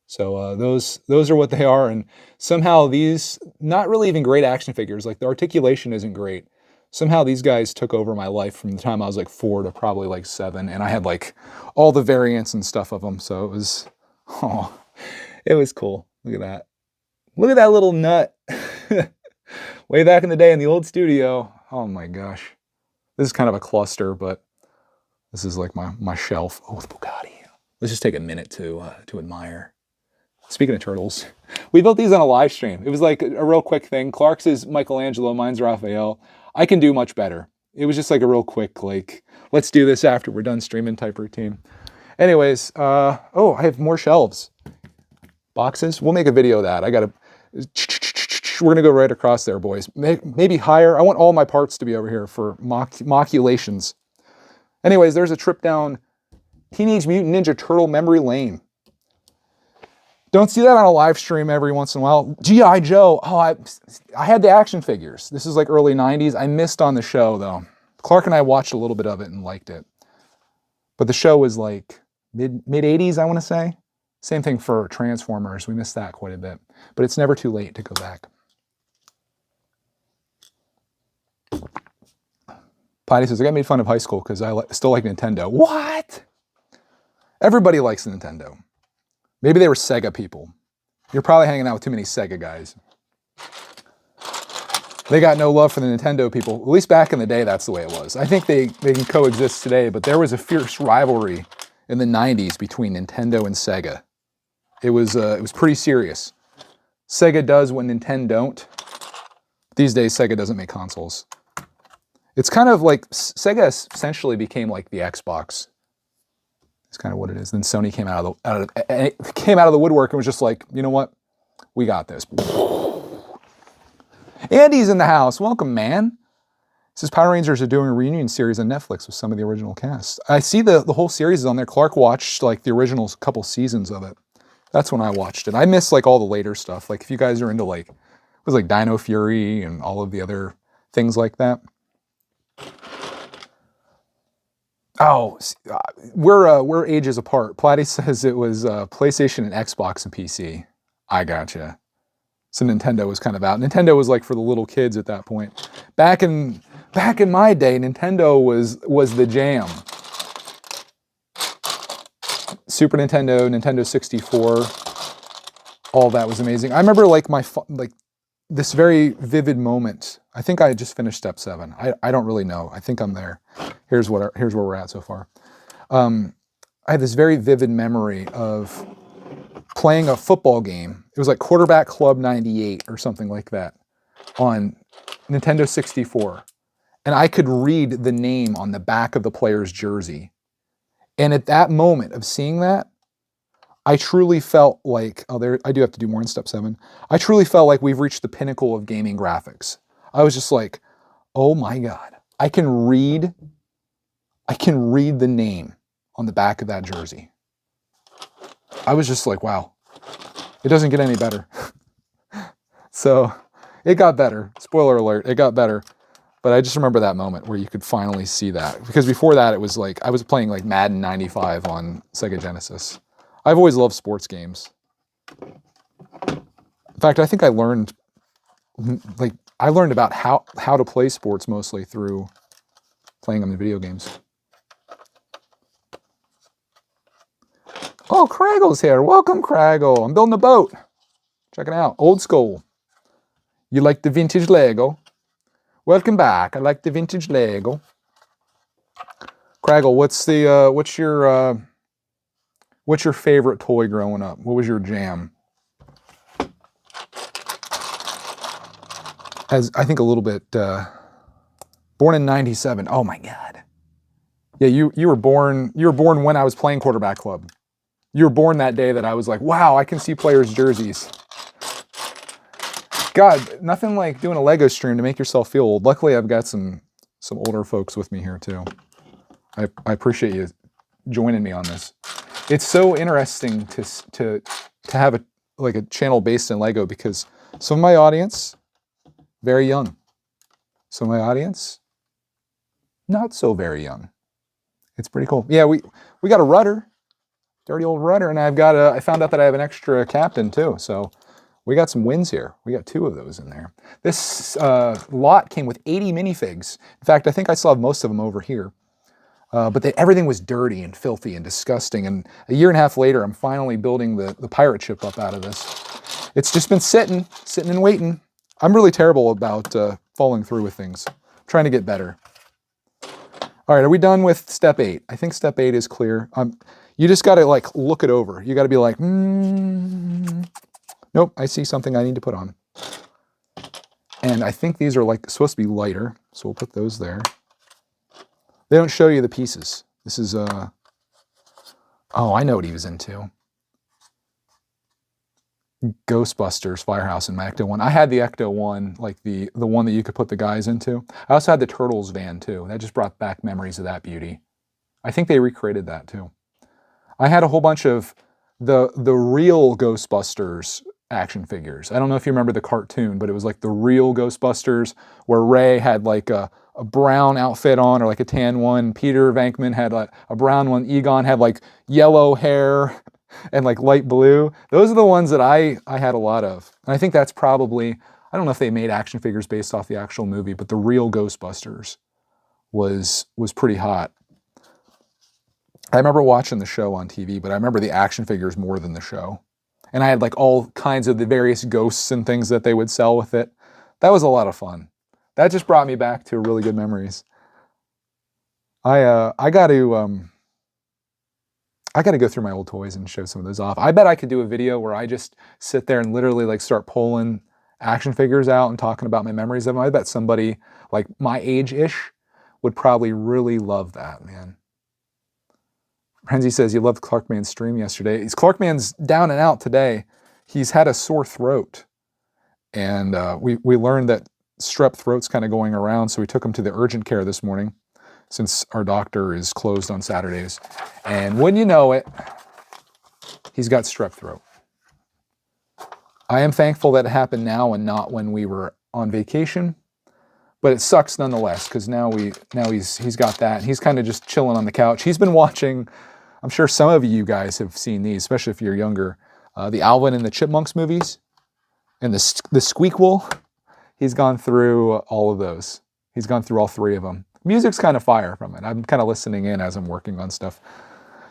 So those are what they are, and somehow these, not really even great action figures, like the articulation isn't great. Somehow these guys took over my life from the time I was like 4 to probably like 7, and I had like all the variants and stuff of them, so it was, it was cool. Look at that. Look at that little nut. Way back in the day in the old studio. Oh my gosh. This is kind of a cluster, but this is like my shelf. Oh, the Bugatti. Let's just take a minute to admire. Speaking of turtles, we built these on a live stream. It was like a real quick thing. Clark's is Michelangelo, mine's Raphael. I can do much better. It was just like a real quick, like, let's do this after we're done streaming type routine. Anyways, oh, I have more shelves. Boxes? We'll make a video of that. We're gonna go right across there, boys. Maybe higher. I want all my parts to be over here for mockulations. Anyways, there's a trip down Teenage Mutant Ninja Turtle memory lane. Don't see that on a live stream every once in a while. G.I. Joe. Oh, I had the action figures. This is like early 90s. I missed on the show, though. Clark and I watched a little bit of it and liked it. But the show was like mid-80s, I want to say. Same thing for Transformers. We missed that quite a bit. But it's never too late to go back. Potty says, I got made fun of high school because I still like Nintendo. What? Everybody likes Nintendo. Maybe they were Sega people. You're probably hanging out with too many Sega guys. They got no love for the Nintendo people. At least back in the day, that's the way it was. I think they can coexist today, but there was a fierce rivalry in the 90s between Nintendo and Sega. It was pretty serious. Sega does what Nintendo don't. These days, Sega doesn't make consoles. It's kind of like Sega essentially became like the Xbox. It's kind of what it is. Then Sony came out of the woodwork and was just like, you know what? We got this. Andy's in the house. Welcome, man. It says Power Rangers are doing a reunion series on Netflix with some of the original cast. I see the whole series is on there. Clark watched like the original couple seasons of it. That's when I watched it. I miss like all the later stuff. Like if you guys are into like, it was like Dino Fury and all of the other things like that. Oh, we're ages apart. Platty says it was PlayStation and Xbox and PC. I gotcha. So Nintendo was kind of out. Nintendo was like for the little kids at that point. Back in my day, Nintendo was the jam. Super Nintendo, Nintendo 64, all that was amazing. I remember like this very vivid moment. I think I just finished step 7. I don't really know. I think I'm there. Here's where we're at so far. I had this very vivid memory of playing a football game. It was like Quarterback Club 98 or something like that on Nintendo 64. And I could read the name on the back of the player's jersey. And at that moment of seeing that, I truly felt like, I do have to do more in step 7. I truly felt like we've reached the pinnacle of gaming graphics. I was just like, oh my God, I can read the name on the back of that jersey. I was just like, wow, it doesn't get any better. So it got better. Spoiler alert, it got better. But I just remember that moment where you could finally see that. Because before that, it was like, I was playing like Madden 95 on Sega Genesis. I've always loved sports games. In fact, I think I learned about how to play sports mostly through playing them in video games. Oh, Craggle's here. Welcome, Craggle. I'm building a boat. Check it out. Old school. You like the vintage Lego? Welcome back. I like the vintage Lego. Craggle, what's your favorite toy growing up? What was your jam? As I think a little bit born in 97. Oh my God. Yeah, you were born when I was playing Quarterback Club. You were born that day that I was like, wow, I can see players' jerseys. God, nothing like doing a Lego stream to make yourself feel old. Luckily, I've got some older folks with me here too. I appreciate you joining me on this. It's so interesting to have a channel based in Lego because some of my audience, very young. Some of my audience, not so very young. It's pretty cool. Yeah, we got a rudder. Dirty old rudder, and I found out that I have an extra captain too, so we got some wins here. We got 2 of those in there. This lot came with 80 minifigs. In fact, I think I still have most of them over here. But everything was dirty and filthy and disgusting, and a year and a half later, I'm finally building the pirate ship up out of this. It's just been sitting and waiting. I'm really terrible about following through with things. I'm trying to get better. All right, are we done with step 8? I think step 8 is clear. You just got to like look it over. You got to be like, nope, I see something I need to put on. And I think these are like supposed to be lighter, so we'll put those there. They don't show you the pieces. This is, oh, I know what he was into. Ghostbusters Firehouse in my Ecto 1. I had the Ecto 1, like the one that you could put the guys into. I also had the Turtles van too. That just brought back memories of that beauty. I think they recreated that too. I had a whole bunch of the real Ghostbusters action figures. I don't know if you remember the cartoon, but it was like the real Ghostbusters where Ray had like a brown outfit on or like a tan one. Peter Venkman had a brown one. Egon had like yellow hair and like light blue. Those are the ones that I had a lot of. And I think that's probably, I don't know if they made action figures based off the actual movie, but the real Ghostbusters was pretty hot. I remember watching the show on TV, but I remember the action figures more than the show. And I had like all kinds of the various ghosts and things that they would sell with it. That was a lot of fun. That just brought me back to really good memories. I got to go through my old toys and show some of those off. I bet I could do a video where I just sit there and literally like start pulling action figures out and talking about my memories of them. I bet somebody like my age-ish would probably really love that, man. Renzi says you loved Clarkman's stream yesterday. Clarkman's down and out today. He's had a sore throat. And we learned that strep throat's kind of going around, so we took him to the urgent care this morning since our doctor is closed on Saturdays. And when you know it, he's got strep throat. I am thankful that it happened now and not when we were on vacation, but it sucks nonetheless because now he's got that. And he's kind of just chilling on the couch. He's been watching, I'm sure some of you guys have seen these, especially if you're younger, the Alvin and the Chipmunks movies. And the Squeakquel, he's gone through all of those. He's gone through all 3 of them. Music's kind of fire from it. I'm kind of listening in as I'm working on stuff.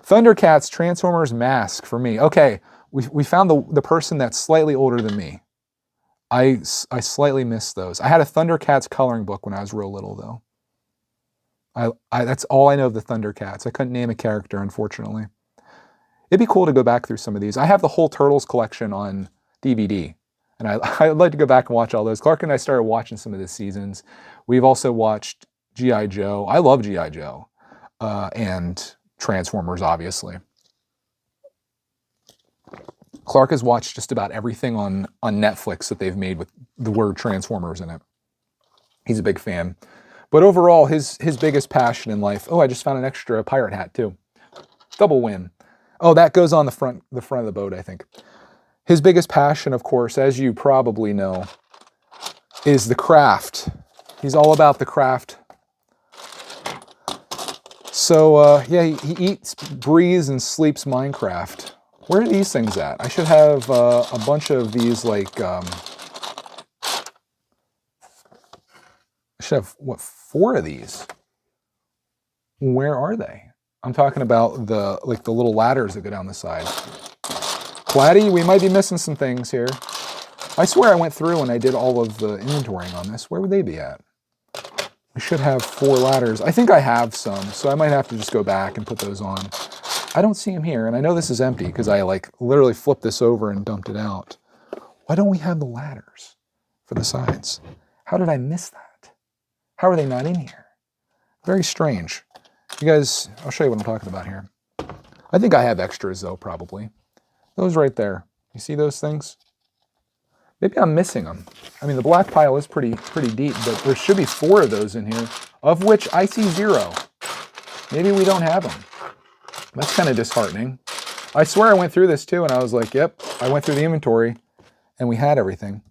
Thundercats, Transformers, Mask for me. Okay, we found the person that's slightly older than me. I slightly missed those. I had a Thundercats coloring book when I was real little, though. That's all I know of the Thundercats. I couldn't name a character, unfortunately. It'd be cool to go back through some of these. I have the whole Turtles collection on DVD. And I'd like to go back and watch all those. Clark and I started watching some of the seasons. We've also watched G.I. Joe. I love G.I. Joe. And Transformers, obviously. Clark has watched just about everything on Netflix that they've made with the word Transformers in it. He's a big fan. But overall, his biggest passion in life... Oh, I just found an extra pirate hat, too. Double win. Oh, that goes on the front of the boat, I think. His biggest passion, of course, as you probably know, is the craft. He's all about the craft. So, yeah, he eats, breathes, and sleeps Minecraft. Where are these things at? I should have a bunch of these, like, I should have, what, 4 of these? Where are they? I'm talking about the little ladders that go down the side. Platy, we might be missing some things here. I swear I went through and I did all of the inventorying on this. Where would they be at? I should have 4 ladders. I think I have some, so I might have to just go back and put those on. I don't see them here, and I know this is empty because I literally flipped this over and dumped it out. Why don't we have the ladders for the sides? How did I miss that? How are they not in here? Very strange. You guys, I'll show you what I'm talking about here. I think I have extras though, probably. Those right there. You see those things? Maybe I'm missing them. I mean, the black pile is pretty deep, but there should be 4 of those in here, of which I see 0. Maybe we don't have them. That's kind of disheartening. I swear I went through this too, and I was like, yep, I went through the inventory, and we had everything.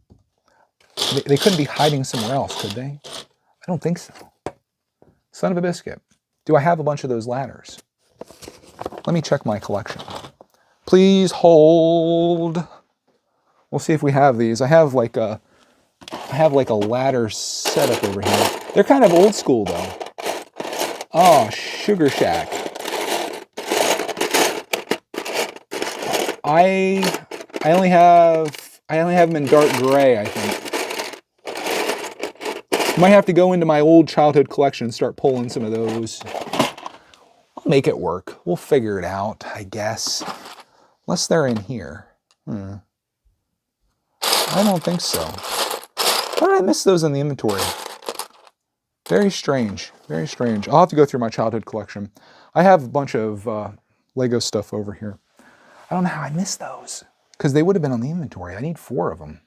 They couldn't be hiding somewhere else, could they? I don't think so. Son of a biscuit. Do I have a bunch of those ladders? Let me check my collection. Please hold. We'll see if we have these. I have like a ladder setup over here. They're kind of old school though. Oh, Sugar Shack. I only have them in dark gray, I think. Might have to go into my old childhood collection and start pulling some of those. I'll make it work. We'll figure it out, I guess. Unless they're in here. I don't think so. How did I miss those in the inventory? Very strange. Very strange. I'll have to go through my childhood collection. I have a bunch of Lego stuff over here. I don't know how I missed those. Because they would have been on the inventory. I need 4 of them.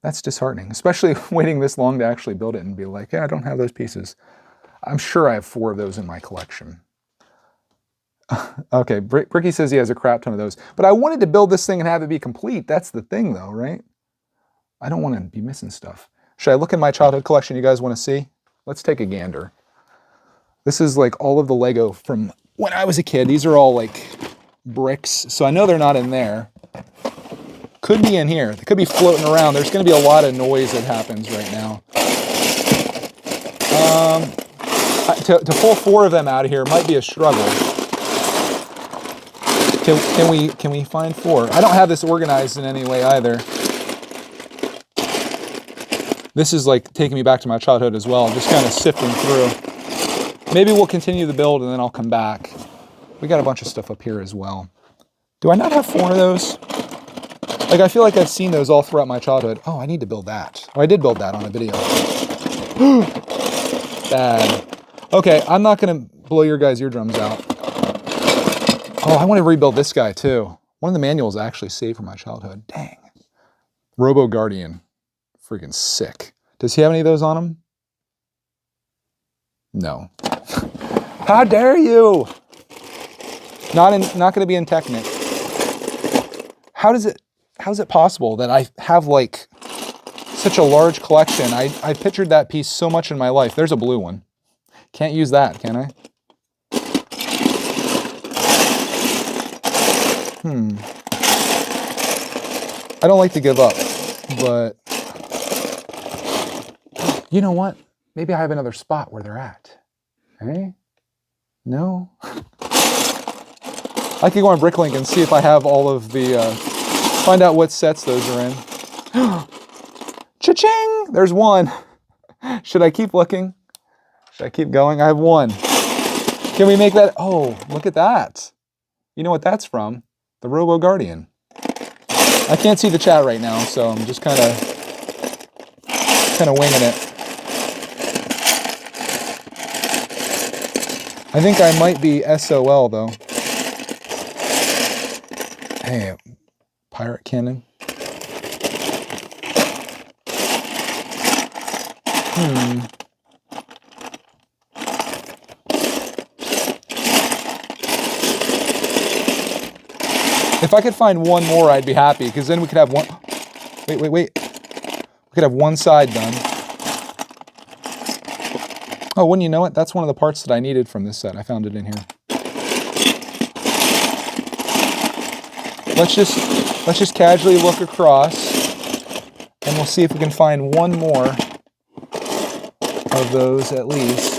That's disheartening. Especially waiting this long to actually build it and be like, yeah, I don't have those pieces. I'm sure I have 4 of those in my collection. Okay, Bricky says he has a crap ton of those. But I wanted to build this thing and have it be complete. That's the thing though, right? I don't want to be missing stuff. Should I look in my childhood collection you guys want to see? Let's take a gander. This is like all of the Lego from when I was a kid. These are all like bricks. So I know they're not in there. Could be in here. They could be floating around. There's going to be a lot of noise that happens right now. To pull 4 of them out of here might be a struggle. Can we find 4? I don't have this organized in any way either. This is like taking me back to my childhood as well. Just kind of sifting through. Maybe we'll continue the build and then I'll come back. We got a bunch of stuff up here as well. Do I not have 4 of those? Like, I feel like I've seen those all throughout my childhood. Oh, I need to build that. Oh, I did build that on a video. Bad. Okay, I'm not going to blow your guys' eardrums out. Oh, I want to rebuild this guy too. One of the manuals I actually saved from my childhood. Dang. Robo Guardian. Freaking sick. Does he have any of those on him? No. How dare you? Not going to be in Technic. How's it possible that I have like such a large collection? I pictured that piece so much in my life. There's a blue one. Can't use that, can I? I don't like to give up, but you know what? Maybe I have another spot where they're at. Hey? No? I could go on Bricklink and see if I have all of the, find out what sets those are in. Cha-ching! There's one. Should I keep looking? Should I keep going? I have one. Can we make that? Oh, look at that. You know what that's from? The Robo Guardian. I can't see the chat right now, so I'm just kind of winging it. I think I might be SOL though. Hey, pirate cannon. If I could find one more, I'd be happy, because then we could have one... Wait. We could have one side done. Oh, wouldn't you know it? That's one of the parts that I needed from this set. I found it in here. Let's just casually look across, and we'll see if we can find one more of those at least.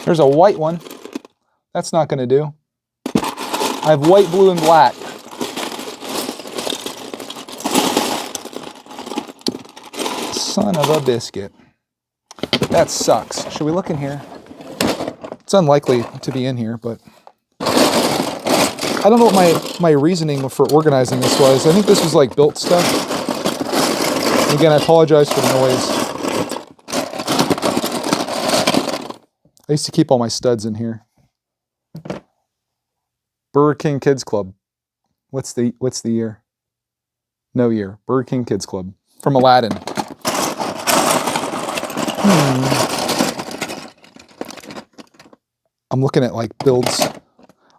There's a white one. That's not going to do. I have white, blue, and black. Son of a biscuit. That sucks. Should we look in here? It's unlikely to be in here, but I don't know what my reasoning for organizing this was. I think this was like built stuff. Again, I apologize for the noise. I used to keep all my studs in here. Burger King Kids Club. What's the year? No year. Burger King Kids Club from Aladdin. I'm looking at like builds.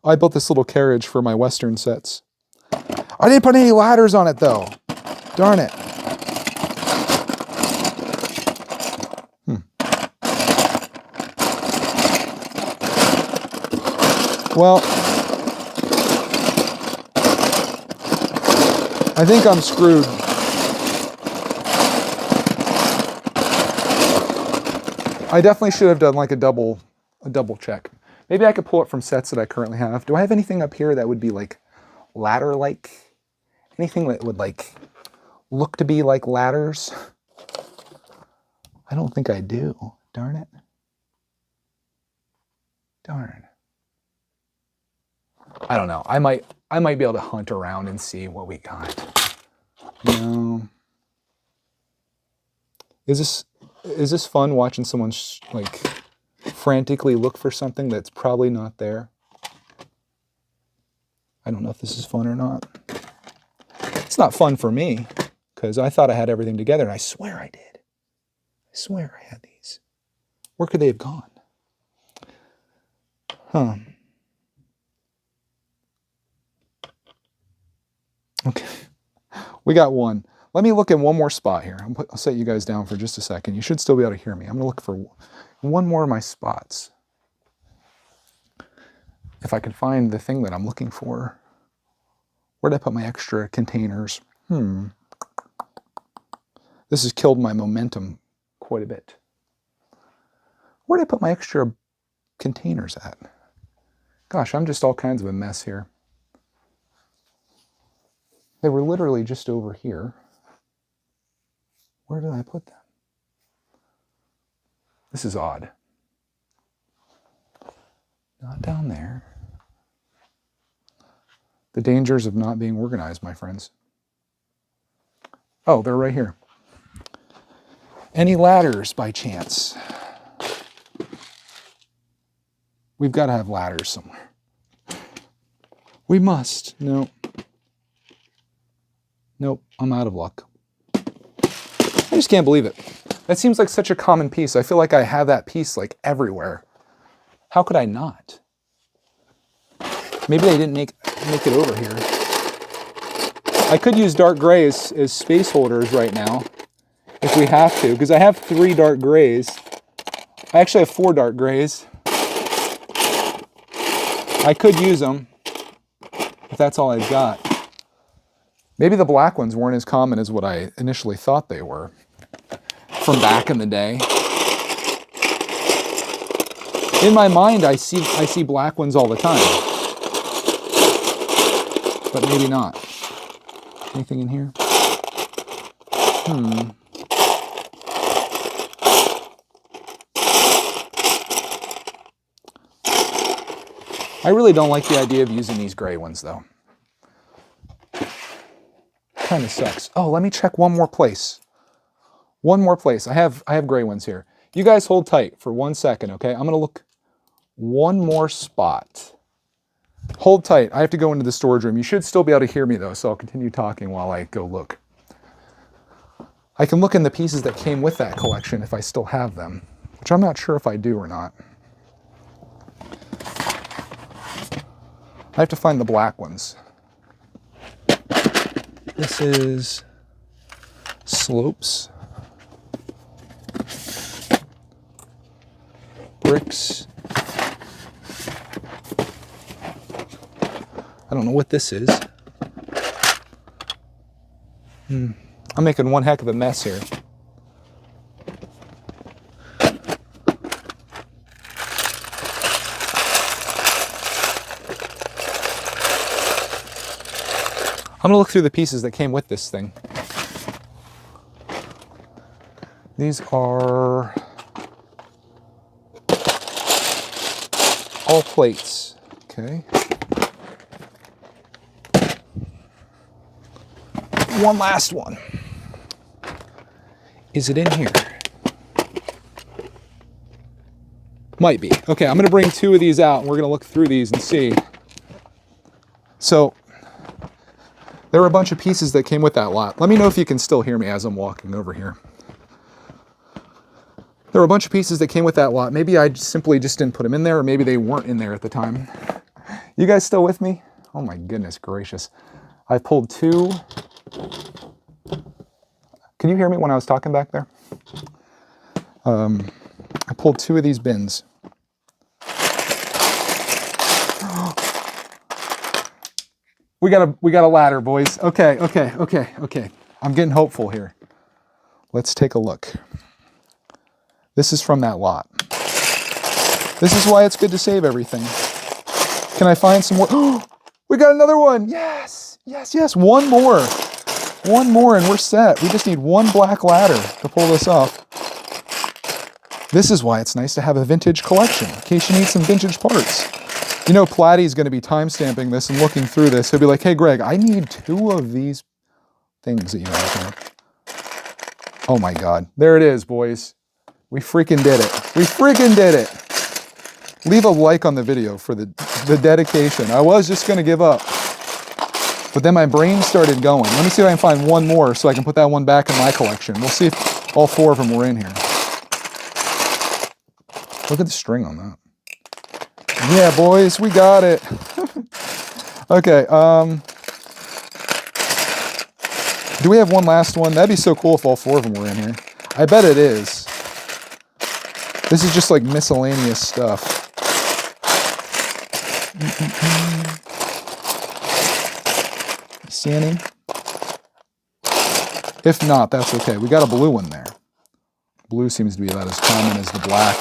I built this little carriage for my Western sets. I didn't put any ladders on it though. Darn it. Well, I think I'm screwed. I definitely should have done like a double check. Maybe I could pull it from sets that I currently have. Do I have anything up here that would be like ladder-like? Anything that would like look to be like ladders? I don't think I do. Darn it. Darn. I don't know. I might be able to hunt around and see what we got. No. Is this fun watching someone like frantically look for something that's probably not there? I don't know if this is fun or not. It's not fun for me because I thought I had everything together, and I swear I did. I swear I had these. Where could they have gone? Huh. Okay, we got one. Let me look in one more spot here. I'll set you guys down for just a second. You should still be able to hear me. I'm going to look for one more of my spots. If I can find the thing that I'm looking for. Where did I put my extra containers? This has killed my momentum quite a bit. Where did I put my extra containers at? Gosh, I'm just all kinds of a mess here. They were literally just over here. Where did I put them? This is odd. Not down there. The dangers of not being organized, my friends. Oh, they're right here. Any ladders by chance? We've got to have ladders somewhere. We must. No. Nope, I'm out of luck. I just can't believe it. That seems like such a common piece. I feel like I have that piece like everywhere. How could I not? Maybe they didn't make it over here. I could use dark gray as space holders right now, if we have to, because I have 3 dark grays. I actually have 4 dark grays. I could use them, if that's all I've got. Maybe the black ones weren't as common as what I initially thought they were from back in the day. In my mind, I see black ones all the time, but maybe not. Anything in here? I really don't like the idea of using these gray ones, though. Kind of sucks. Oh, let me check one more place. One more place. I have gray ones here. You guys hold tight for 1 second, okay? I'm going to look one more spot. Hold tight. I have to go into the storage room. You should still be able to hear me, though, so I'll continue talking while I go look. I can look in the pieces that came with that collection if I still have them, which I'm not sure if I do or not. I have to find the black ones. This is slopes, bricks. I don't know what this is. I'm making one heck of a mess here. I'm going to look through the pieces that came with this thing. These are all plates. Okay. One last one. Is it in here? Might be. Okay, I'm going to bring 2 of these out and we're going to look through these and see. So, there were a bunch of pieces that came with that lot. Let me know if you can still hear me as I'm walking over here. There were a bunch of pieces that came with that lot. Maybe I simply just didn't put them in there, or maybe they weren't in there at the time. You guys still with me? Oh my goodness gracious. I pulled 2. Can you hear me when I was talking back there? I pulled 2 of these bins. We got a ladder, boys. Okay. I'm getting hopeful here. Let's take a look. This is from that lot. This is why it's good to save everything. Can I find some more? Oh, we got another one. Yes. One more and we're set. We just need 1 black ladder to pull this off. This is why it's nice to have a vintage collection in case you need some vintage parts. You know, Platty's going to be timestamping this and looking through this. He'll be like, hey, Greg, I need 2 of these things that you have here. Oh my God. There it is, boys. We freaking did it. We freaking did it. Leave a like on the video for the dedication. I was just going to give up. But then my brain started going. Let me see if I can find 1 more so I can put that one back in my collection. We'll see if all 4 of them were in here. Look at the string on that. Yeah, boys, we got it. Okay, do we have one last one? That'd be so cool if all 4 of them were in here. I bet it is. This is just like miscellaneous stuff. See any? If not, that's okay. We got a blue one there. Blue seems to be about as common as the black.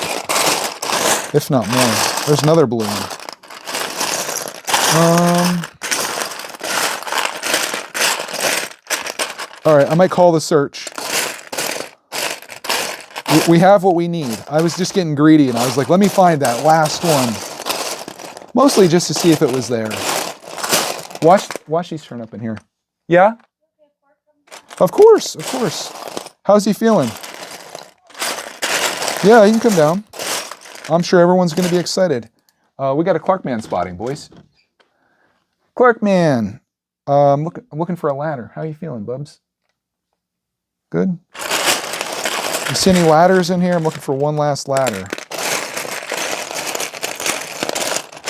If not more. There's another blue one. All right, I might call the search. We have what we need. I was just getting greedy and I was like, let me find that last one. Mostly just to see if it was there. Watch these turn up in here. Yeah? Of course, of course. How's he feeling? Yeah, you can come down. I'm sure everyone's going to be excited. We got a Clarkman spotting, boys. Clarkman. I'm looking for a ladder. How are you feeling, Bubs? Good? You see any ladders in here? I'm looking for one last ladder.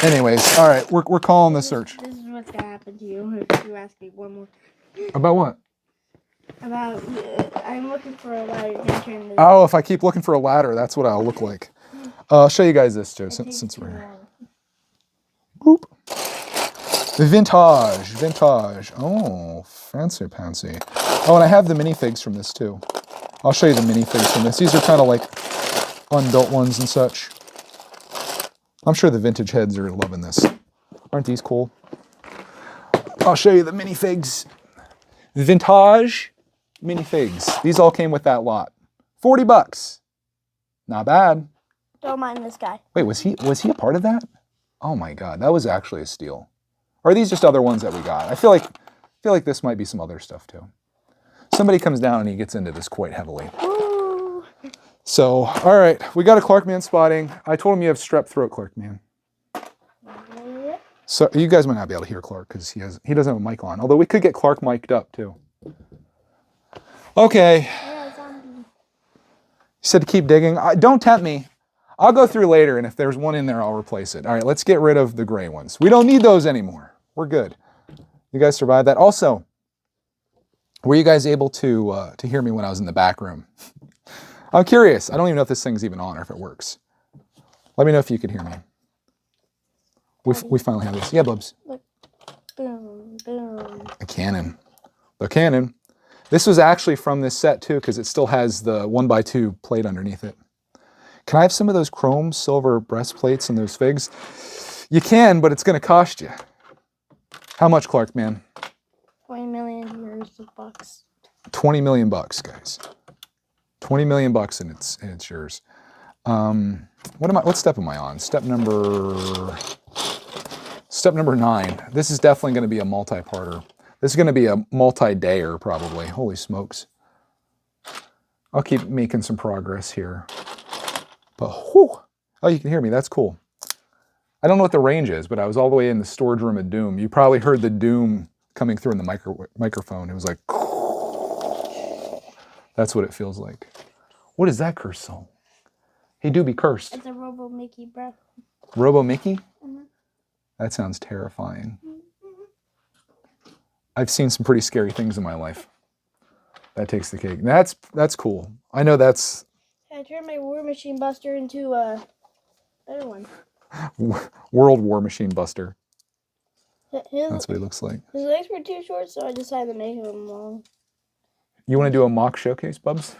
Anyways, all right, we're calling the search. This is what's going to happen to you if you ask me one more. About what? About, I'm looking for a ladder. Oh, if I keep looking for a ladder, that's what I'll look like. I'll show you guys this, too, since we're here. Boop. The vintage. Oh, fancy pantsy. Oh, and I have the minifigs from this, too. I'll show you the minifigs from this. These are kind of like unbuilt ones and such. I'm sure the vintage heads are loving this. Aren't these cool? I'll show you the minifigs. Vintage minifigs. These all came with that lot. $40. Not bad. Don't mind this guy. Wait, was he a part of that? Oh my God, that was actually a steal. Or are these just other ones that we got? I feel like this might be some other stuff too. Somebody comes down and he gets into this quite heavily. Ooh. So, all right, we got a Clarkman spotting. I told him you have strep throat, Clarkman. So you guys might not be able to hear Clark because he doesn't have a mic on. Although we could get Clark mic'd up too. Okay. You said to keep digging. Don't tempt me. I'll go through later, and if there's one in there, I'll replace it. All right, let's get rid of the gray ones. We don't need those anymore. We're good. You guys survived that. Also, were you guys able to hear me when I was in the back room? I'm curious. I don't even know if this thing's even on or if it works. Let me know if you could hear me. We finally have this. Yeah, Bubs. Look. Boom, boom. A cannon. The cannon. This was actually from this set too, because it still has the 1x2 plate underneath it. Can I have some of those chrome silver breastplates and those figs? You can, but it's going to cost you. How much, Clark, man? 20 million bucks. 20 million bucks, guys. 20 million bucks, and it's yours. What step am I on? Step number 9. This is definitely going to be a multi-parter. This is going to be a multi-dayer, probably. Holy smokes. I'll keep making some progress here. But, whew. Oh, you can hear me. That's cool. I don't know what the range is, but I was all the way in the storage room of doom. You probably heard the doom coming through in the microphone. It was like, that's what it feels like. What is that curse song? Hey, do be cursed. It's a Robo Mickey, bro. Robo Mickey? Mm-hmm. That sounds terrifying. I've seen some pretty scary things in my life. That takes the cake. That's cool. I know that's... I turned my War Machine Buster into a better one. World War Machine Buster. That's what he looks like. His legs were too short, so I decided to make him long. You want to do a mock showcase, Bubs?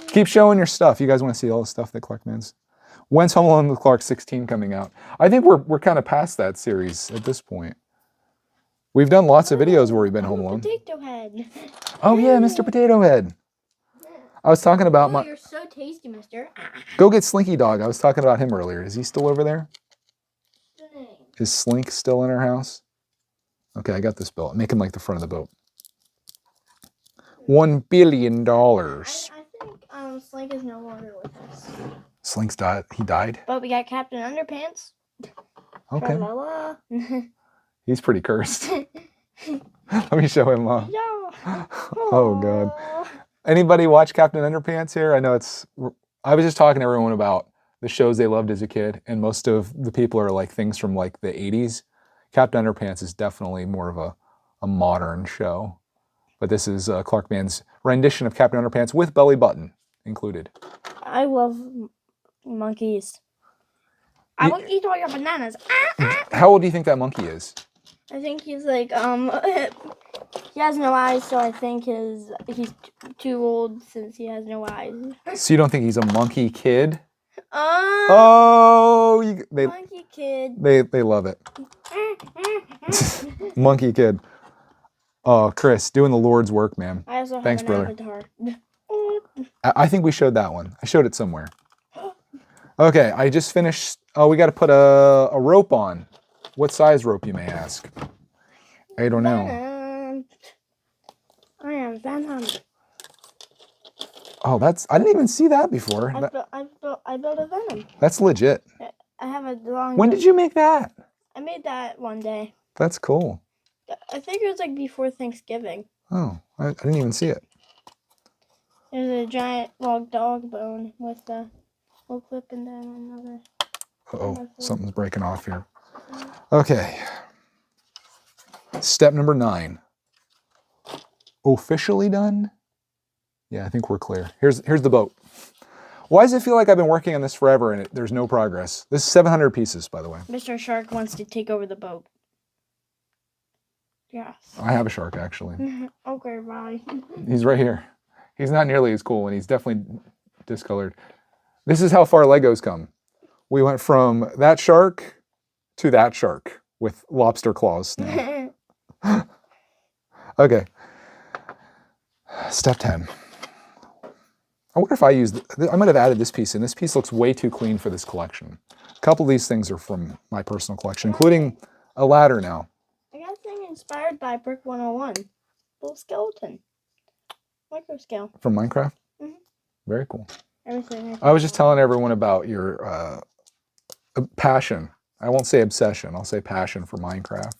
Keep showing your stuff. You guys want to see all the stuff that Clarkman's. When's Home Alone with Clark 16 coming out? I think we're kind of past that series at this point. We've done lots of videos where we've been home alone. Potato Head. Oh yeah, Mr. Potato Head. I was talking about my... You're so tasty, mister. Go get Slinky Dog. I was talking about him earlier. Is he still over there? Dang. Is Slink still in our house? Okay, I got this boat. Make him like the front of the boat. $1 billion. I think Slink is no longer with us. Slink's died. He died? But we got Captain Underpants. Okay. La-la-la. He's pretty cursed. Let me show him. Oh, God. Anybody watch Captain Underpants here? I know I was just talking to everyone about the shows they loved as a kid, and most of the people are like things from like the 80s. Captain Underpants is definitely more of a modern show. But this is Clarkman's rendition of Captain Underpants with belly button included. I love monkeys. I will eat all your bananas. How old do you think that monkey is? I think he's like, he has no eyes, so I think he's too old since he has no eyes. So you don't think he's a monkey kid? Monkey kid. They love it. Monkey kid. Oh, Chris, doing the Lord's work, man. I also Thanks, have an brother. avatar. I think we showed that one. I showed it somewhere. Okay, I just finished. Oh, we got to put a rope on. What size rope, you may ask? I don't know. Venom. I am Venom. Oh, I didn't even see that before. I built a Venom. That's legit. I have a long. When did you make that? I made that one day. That's cool. I think it was like before Thanksgiving. Oh, I didn't even see it. There's a giant log dog bone with the little clip and then another. Uh-oh, something's breaking off here. Okay. Step number 9. Officially done? Yeah, I think we're clear. Here's the boat. Why does it feel like I've been working on this forever and there's no progress? This is 700 pieces, by the way. Mr. Shark wants to take over the boat. Yes. I have a shark, actually. Okay, bye. He's right here. He's not nearly as cool, and he's definitely discolored. This is how far Legos come. We went from that shark to that shark with lobster claws now. Okay. Step 10. I wonder if I might have added this piece in. This piece looks way too clean for this collection. A couple of these things are from my personal collection, including a ladder now. I got a thing inspired by Brick 101. Little skeleton. Micro scale. From Minecraft? Mm-hmm. Very cool. Everything. I was just telling everyone about your passion. I won't say obsession. I'll say passion for Minecraft.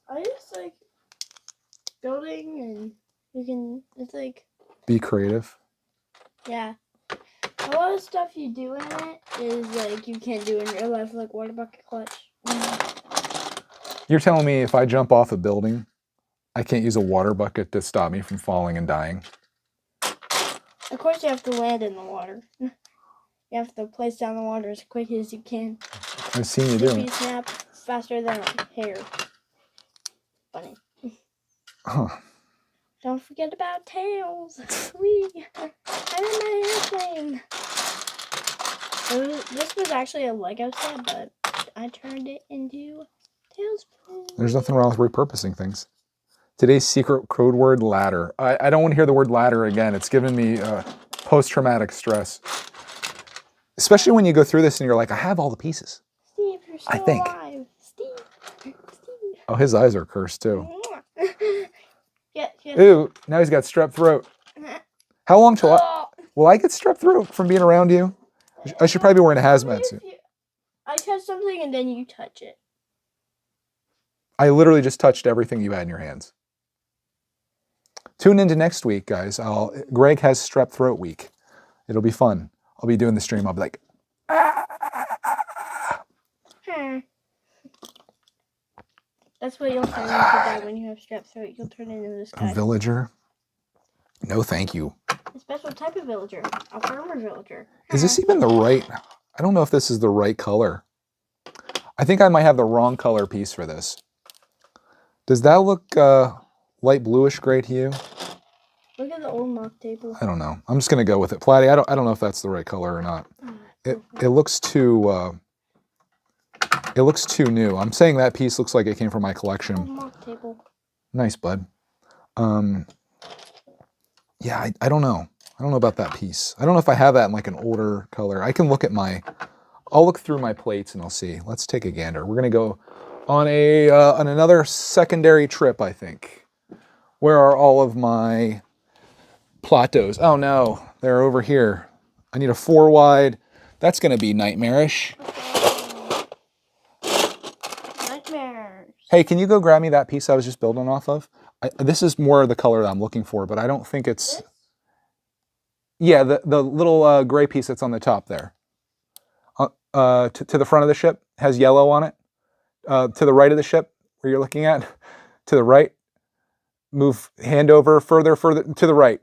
I just like building and it's like... Be creative. Yeah. A lot of stuff you do in it is like you can't do in real life, like water bucket clutch. You're telling me if I jump off a building, I can't use a water bucket to stop me from falling and dying? Of course you have to land in the water. You have to place down the water as quick as you can. I've seen you doing it. Snap faster than a hair. Funny. Huh. Don't forget about tails. Wee! I'm in my airplane. This was actually a Lego set, but I turned it into Tailspin. There's nothing wrong with repurposing things. Today's secret code word, ladder. I don't want to hear the word ladder again. It's given me post-traumatic stress. Especially when you go through this and you're like, I have all the pieces. Steve, you're still alive. Steve. Oh, his eyes are cursed too. Yeah. Ew, now he's got strep throat. How long till will I get strep throat from being around you? I should probably be wearing a hazmat suit. I touch something and then you touch it. I literally just touched everything you had in your hands. Tune into next week, guys. Greg has strep throat week. It'll be fun. I'll be doing the stream. I'll be like, That's what you'll turn into, Dad, when you have strep throat. You'll turn into this guy. A villager? No, thank you. A special type of villager. A farmer villager. Is this even the right... I don't know if this is the right color. I think I might have the wrong color piece for this. Does that look light bluish gray to you? Look at the old mock table. I don't know. I'm just going to go with it. Platy, I don't know if that's the right color or not. It looks too... it looks too new. I'm saying that piece looks like it came from my collection. Old mock table. Nice, bud. Yeah, I don't know. I don't know about that piece. I don't know if I have that in like an older color. I can look at I'll look through my plates and I'll see. Let's take a gander. We're gonna go on on another secondary trip, I think. Where are all of my plateaus? Oh no, they're over here. I need a 4 wide. That's gonna be nightmarish. Nightmares. Hey, can you go grab me that piece I was just building off of? This is more of the color that I'm looking for, but I don't think it's... This? Yeah, the little gray piece that's on the top there. To the front of the ship, has yellow on it. To the right of the ship, where you're looking at, to the right. Move hand over further to the right.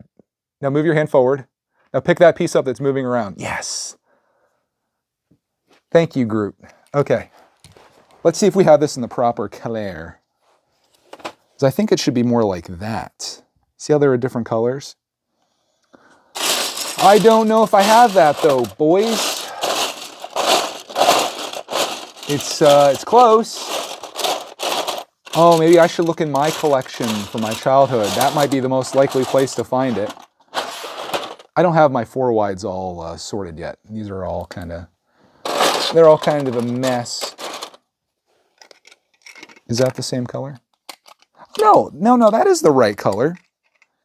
Now move your hand forward. Now pick that piece up that's moving around. Yes. Thank you, Groot. Okay. Let's see if we have this in the proper color. Because I think it should be more like that. See how there are different colors? I don't know if I have that though, boys. It's close. Oh, maybe I should look in my collection from my childhood. That might be the most likely place to find it. I don't have my 4 wides all sorted yet. These are all they're all kind of a mess. Is that the same color? No, that is the right color.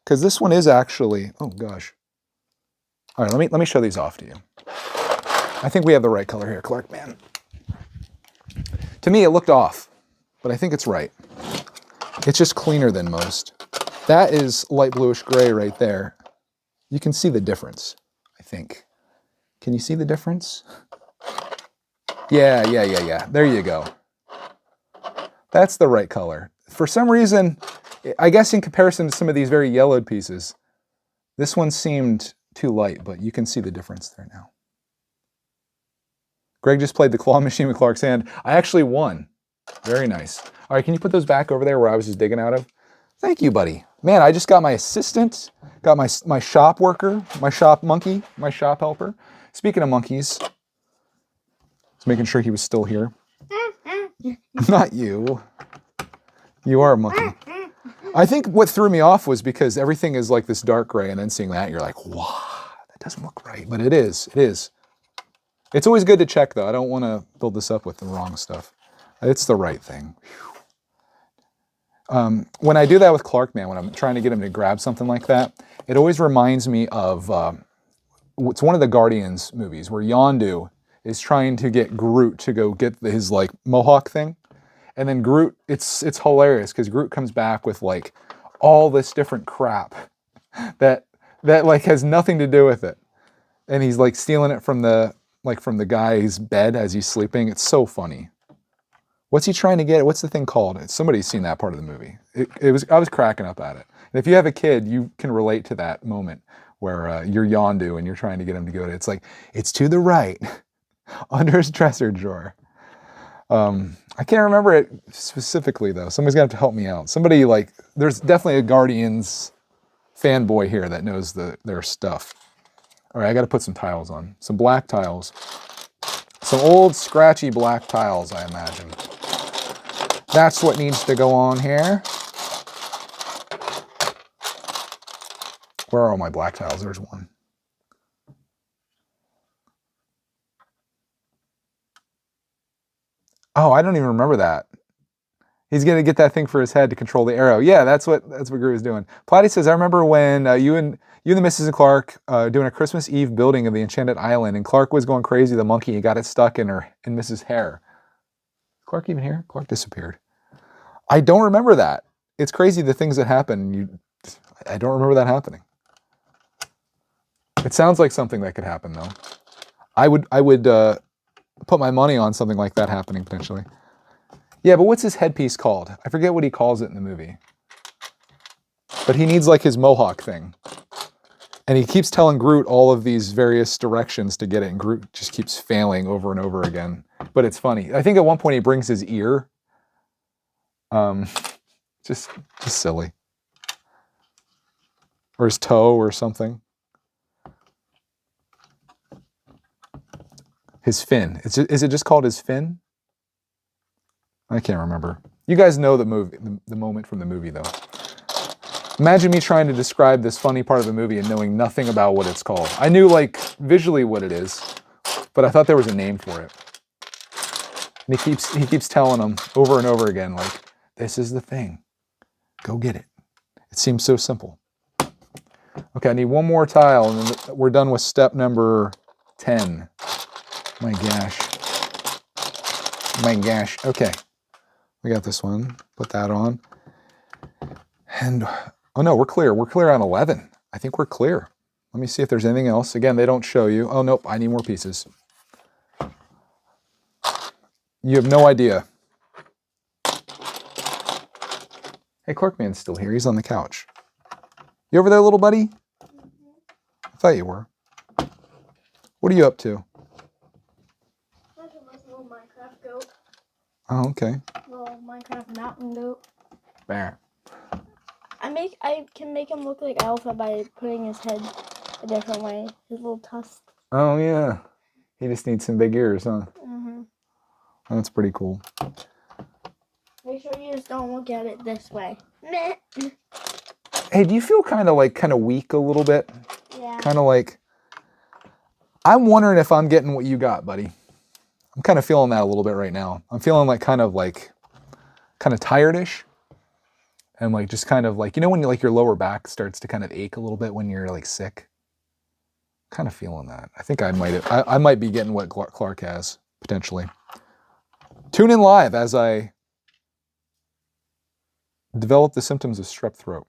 Because this one is actually, oh gosh. All right, let me show these off to you. I think we have the right color here, Clark, man. To me, it looked off, but I think it's right. It's just cleaner than most. That is light bluish gray right there. You can see the difference, I think. Can you see the difference? Yeah. There you go. That's the right color. For some reason, I guess in comparison to some of these very yellowed pieces, this one seemed too light, but you can see the difference there now. Greg just played the claw machine with Clark's hand. I actually won. Very nice. All right, can you put those back over there where I was just digging out of? Thank you, buddy. Man, I just got my assistant, got my shop worker, my shop monkey, my shop helper. Speaking of monkeys, just making sure he was still here. Not you. You are a monkey. I think what threw me off was because everything is like this dark gray, and then seeing that, you're like, wow, that doesn't look right. But it is. It is. It's always good to check, though. I don't want to build this up with the wrong stuff. It's the right thing. When I do that with Clark, man, when I'm trying to get him to grab something like that, it always reminds me of, it's one of the Guardians movies where Yondu is trying to get Groot to go get his like mohawk thing. And then Groot, it's hilarious because Groot comes back with like all this different crap that like has nothing to do with it. And he's like stealing it from the guy's bed as he's sleeping. It's so funny. What's he trying to get? What's the thing called? Somebody's seen that part of the movie. I was cracking up at it. And if you have a kid, you can relate to that moment where you're Yondu and you're trying to get him to go to, it's like, it's to the right, under his dresser drawer. I can't remember it specifically though. Somebody's gonna have to help me out. Somebody like, there's definitely a Guardians fanboy here that knows their stuff. All right, I gotta put some tiles on. Some black tiles. Some old scratchy black tiles, I imagine. That's what needs to go on here. Where are all my black tiles? There's one. Oh, I don't even remember that. He's gonna get that thing for his head to control the arrow. Yeah, that's what Gru was doing. Platty says, I remember when you and the Mrs. and Clark doing a Christmas Eve building of the Enchanted Island, and Clark was going crazy. The monkey, he got it stuck in Mrs. hair. Clark even here? Clark disappeared. I don't remember that. It's crazy the things that happen. I don't remember that happening. It sounds like something that could happen though. I would put my money on something like that happening potentially. Yeah, but what's his headpiece called? I forget what he calls it in the movie. But he needs like his mohawk thing. And he keeps telling Groot all of these various directions to get it, and Groot just keeps failing over and over again. But it's funny. I think at one point he brings his ear. Just silly. Or his toe or something. His fin. Is it just called his fin? I can't remember. You guys know the movie, the moment from the movie though. Imagine me trying to describe this funny part of the movie and knowing nothing about what it's called. I knew like visually what it is, but I thought there was a name for it. And he keeps telling them over and over again, like, this is the thing. Go get it. It seems so simple. Okay, I need one more tile and then we're done with step number 10. My gosh. My gosh. Okay. We got this one. Put that on. And, oh no, we're clear. We're clear on 11. I think we're clear. Let me see if there's anything else. Again, they don't show you. Oh, nope, I need more pieces. You have no idea. Hey, Clarkman's still here. He's on the couch. You over there, little buddy? I thought you were. What are you up to? Little Minecraft goat. Oh, okay. Little Minecraft mountain goat. There. I can make him look like Alpha by putting his head a different way. His little tusk. Oh, yeah. He just needs some big ears, huh? Mm-hmm. That's pretty cool. Make sure you just don't look at it this way. Hey, do you feel kind of weak a little bit? Yeah. Kind of like, I'm wondering if I'm getting what you got, buddy. I'm kind of feeling that a little bit right now. I'm feeling kind of tired-ish. and like just kind of like, you know, when you, like your lower back starts to kind of ache a little bit when you're like sick. Kind of feeling that. I think I might be getting what Clark has potentially. Tune in live as I develop the symptoms of strep throat.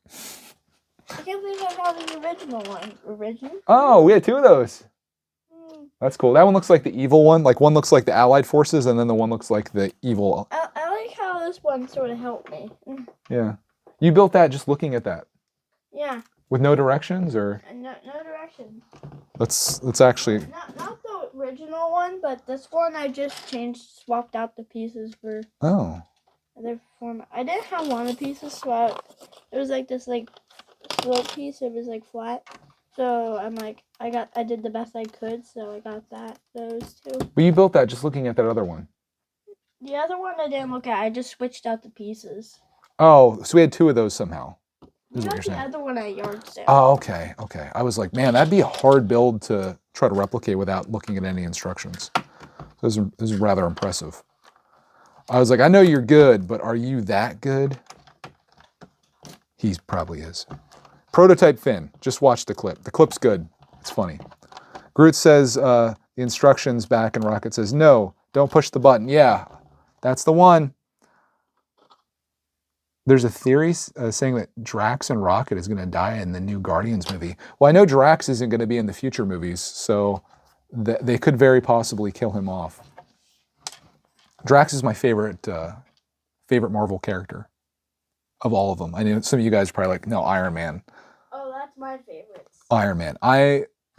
I can't believe I got the original one. Original? Oh, we had 2 of those. That's cool. That one looks like the evil one. Like one looks like the Allied forces, and then the one looks like the evil. I like how this one sort of helped me. Yeah. You built that just looking at that. Yeah. With no directions, or? No direction. Let's actually. Not the original one, but this one I just swapped out the pieces for. Oh. Other format. I didn't have one of the pieces swapped. It was like this like slope piece. It was like flat. So I'm like, I did the best I could. So I got those 2. But you built that just looking at that other one. The other one I didn't look at. I just switched out the pieces. Oh, so we had 2 of those somehow. You got the other one at yard sale. Oh, okay. I was like, man, that'd be a hard build to try to replicate without looking at any instructions. Those are rather impressive. I was like, I know you're good, but are you that good? He probably is. Prototype Finn. Just watch the clip. The clip's good. It's funny. Groot says the instructions back, and Rocket says, no, don't push the button. Yeah, that's the one. There's a theory saying that Drax and Rocket is going to die in the new Guardians movie. Well, I know Drax isn't going to be in the future movies, so they could very possibly kill him off. Drax is my favorite Marvel character of all of them. I know some of you guys are probably like, no, Iron Man. Oh, that's my favorite. Iron Man.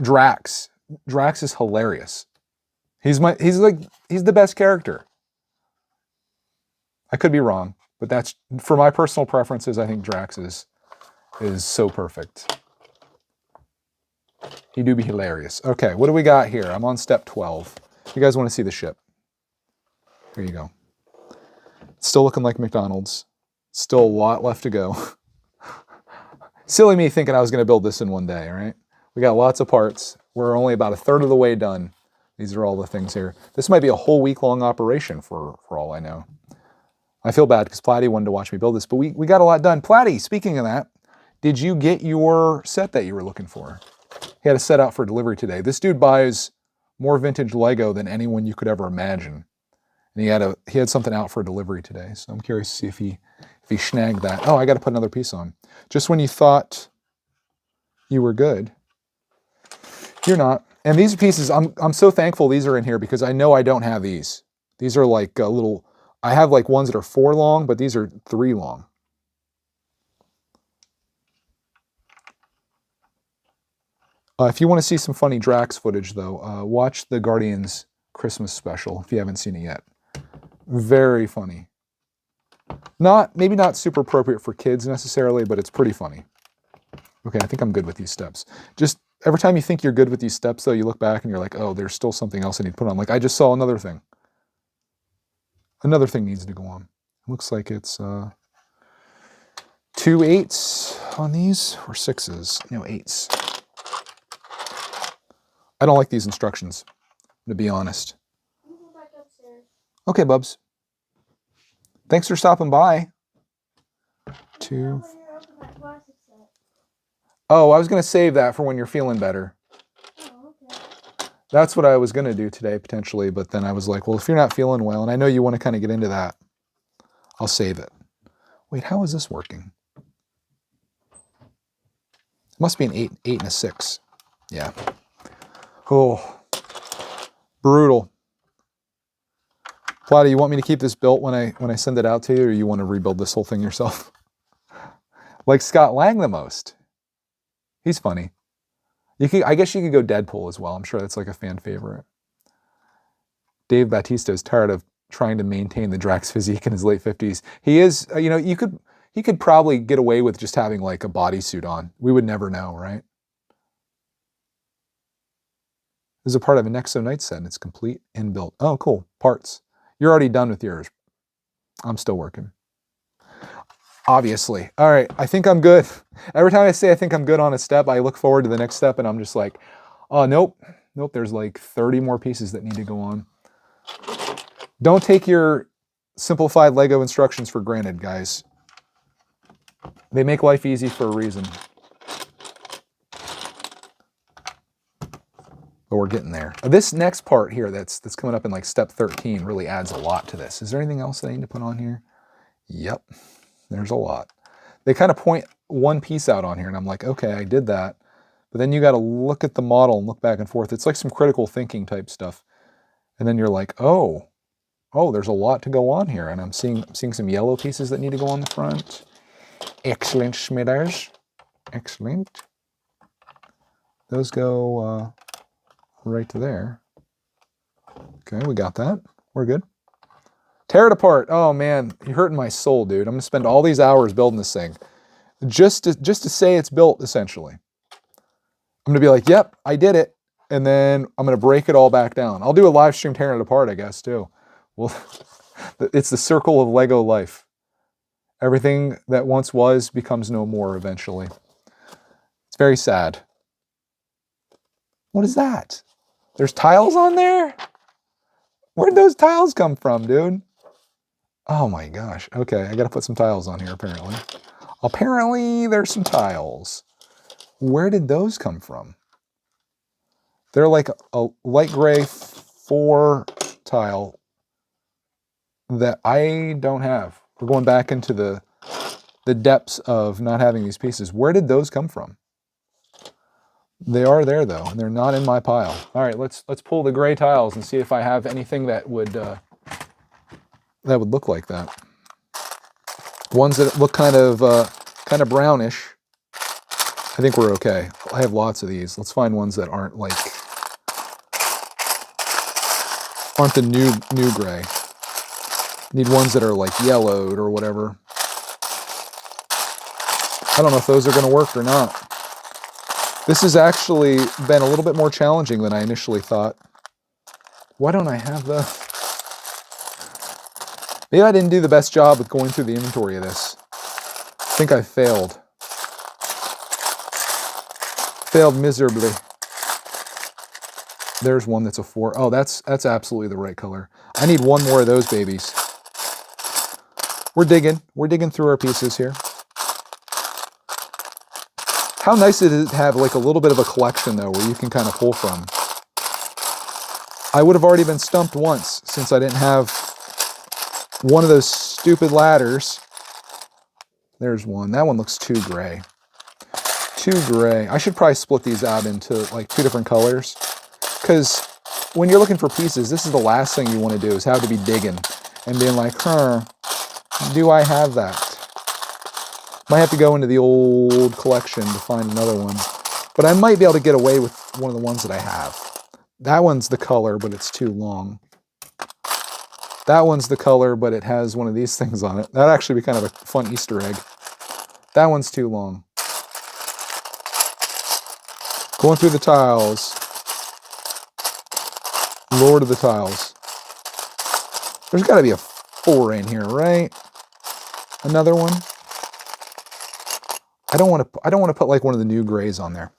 Drax is hilarious. He's the best character. I could be wrong. But that's, for my personal preferences, I think Drax is so perfect. He do be hilarious. Okay, what do we got here? I'm on step 12. You guys want to see the ship? Here you go. It's still looking like McDonald's. Still a lot left to go. Silly me thinking I was going to build this in one day, right? We got lots of parts. We're only about 1/3 of the way done. These are all the things here. This might be a whole week-long operation for all I know. I feel bad because Platty wanted to watch me build this, but we got a lot done. Platty, speaking of that, did you get your set that you were looking for? He had a set out for delivery today. This dude buys more vintage Lego than anyone you could ever imagine. And he had something out for delivery today, so I'm curious to see if he snagged that. Oh, I got to put another piece on. Just when you thought you were good, you're not. And these pieces, I'm so thankful these are in here because I know I don't have these. These are like a little. I have like ones that are 4 long, but these are 3 long. If you want to see some funny Drax footage, though, watch the Guardians Christmas special if you haven't seen it yet. Very funny. Maybe not super appropriate for kids necessarily, but it's pretty funny. Okay, I think I'm good with these steps. Just every time you think you're good with these steps, though, you look back and you're like, oh, there's still something else I need to put on. Like I just saw another thing. Another thing needs to go on. Looks like it's 2 8s on these, or 6s. No, 8s. I don't like these instructions, to be honest. Okay, Bubs. Thanks for stopping by. 2. Oh, I was going to save that for when you're feeling better. That's what I was going to do today, potentially, but then I was like, well, if you're not feeling well, and I know you want to kind of get into that, I'll save it. Wait, how is this working? It must be an 8 and a 6. Yeah. Oh, brutal. Platty, you want me to keep this built when I send it out to you, or you want to rebuild this whole thing yourself? Like Scott Lang the most. He's funny. I guess you could go Deadpool as well. I'm sure that's like a fan favorite. Dave Bautista is tired of trying to maintain the Drax physique in his late 50s. He is, he could probably get away with just having like a bodysuit on. We would never know, right? This is a part of a Nexo Night set and it's complete and built. Oh, cool. Parts. You're already done with yours. I'm still working. Obviously. All right, I think I'm good. Every time I say I think I'm good on a step, I look forward to the next step and I'm just like, oh, nope. Nope, there's like 30 more pieces that need to go on. Don't take your simplified Lego instructions for granted, guys. They make life easy for a reason. But we're getting there. This next part here that's coming up in like step 13 really adds a lot to this. Is there anything else that I need to put on here? Yep, there's a lot. They kind of point one piece out on here, and I'm like, okay, I did that. But then you got to look at the model and look back and forth. It's like some critical thinking type stuff. And then you're like, oh, there's a lot to go on here. And I'm seeing some yellow pieces that need to go on the front. Excellent, Schmitters. Excellent. Those go right to there. Okay, we got that. We're good. Tear it apart. Oh man, you're hurting my soul, dude. I'm gonna spend all these hours building this thing just to say it's built, essentially. I'm gonna be like, yep, I did it, and then I'm gonna break it all back down. I'll do a live stream tearing it apart, I guess, too. Well, it's the circle of Lego life. Everything that once was becomes no more eventually. It's very sad. What is that? There's tiles on there? Where'd those tiles come from, dude? Oh my gosh. Okay, I gotta put some tiles on here, apparently. Apparently, there's some tiles. Where did those come from? They're like a light gray 4 tile that I don't have. We're going back into the depths of not having these pieces. Where did those come from? They are there though, and they're not in my pile. All right, let's pull the gray tiles and see if I have anything that would look like that. Ones that look kind of brownish. I think we're okay. I have lots of these. Let's find ones that aren't the new gray. Need ones that are like yellowed or whatever. I don't know if those are going to work or not. This has actually been a little bit more challenging than I initially thought. Why don't I have the... Maybe I didn't do the best job with going through the inventory of this. I think I failed. Failed miserably. There's one that's a 4. Oh, that's absolutely the right color. I need one more of those babies. We're digging through our pieces here. How nice it is to have like a little bit of a collection though, where you can kind of pull from. I would have already been stumped once since I didn't have one of those stupid ladders. There's one. That one looks too gray. Too gray. I should probably split these out into like 2 different colors. Because when you're looking for pieces, this is the last thing you want to do is have to be digging and being like, do I have that? Might have to go into the old collection to find another one. But I might be able to get away with one of the ones that I have. That one's the color, but it's too long. That one's the color, but it has one of these things on it. That'd actually be kind of a fun Easter egg. That one's too long. Going through the tiles. Lord of the tiles. There's got to be a 4 in here, right? Another one. I don't want to put like one of the new grays on there.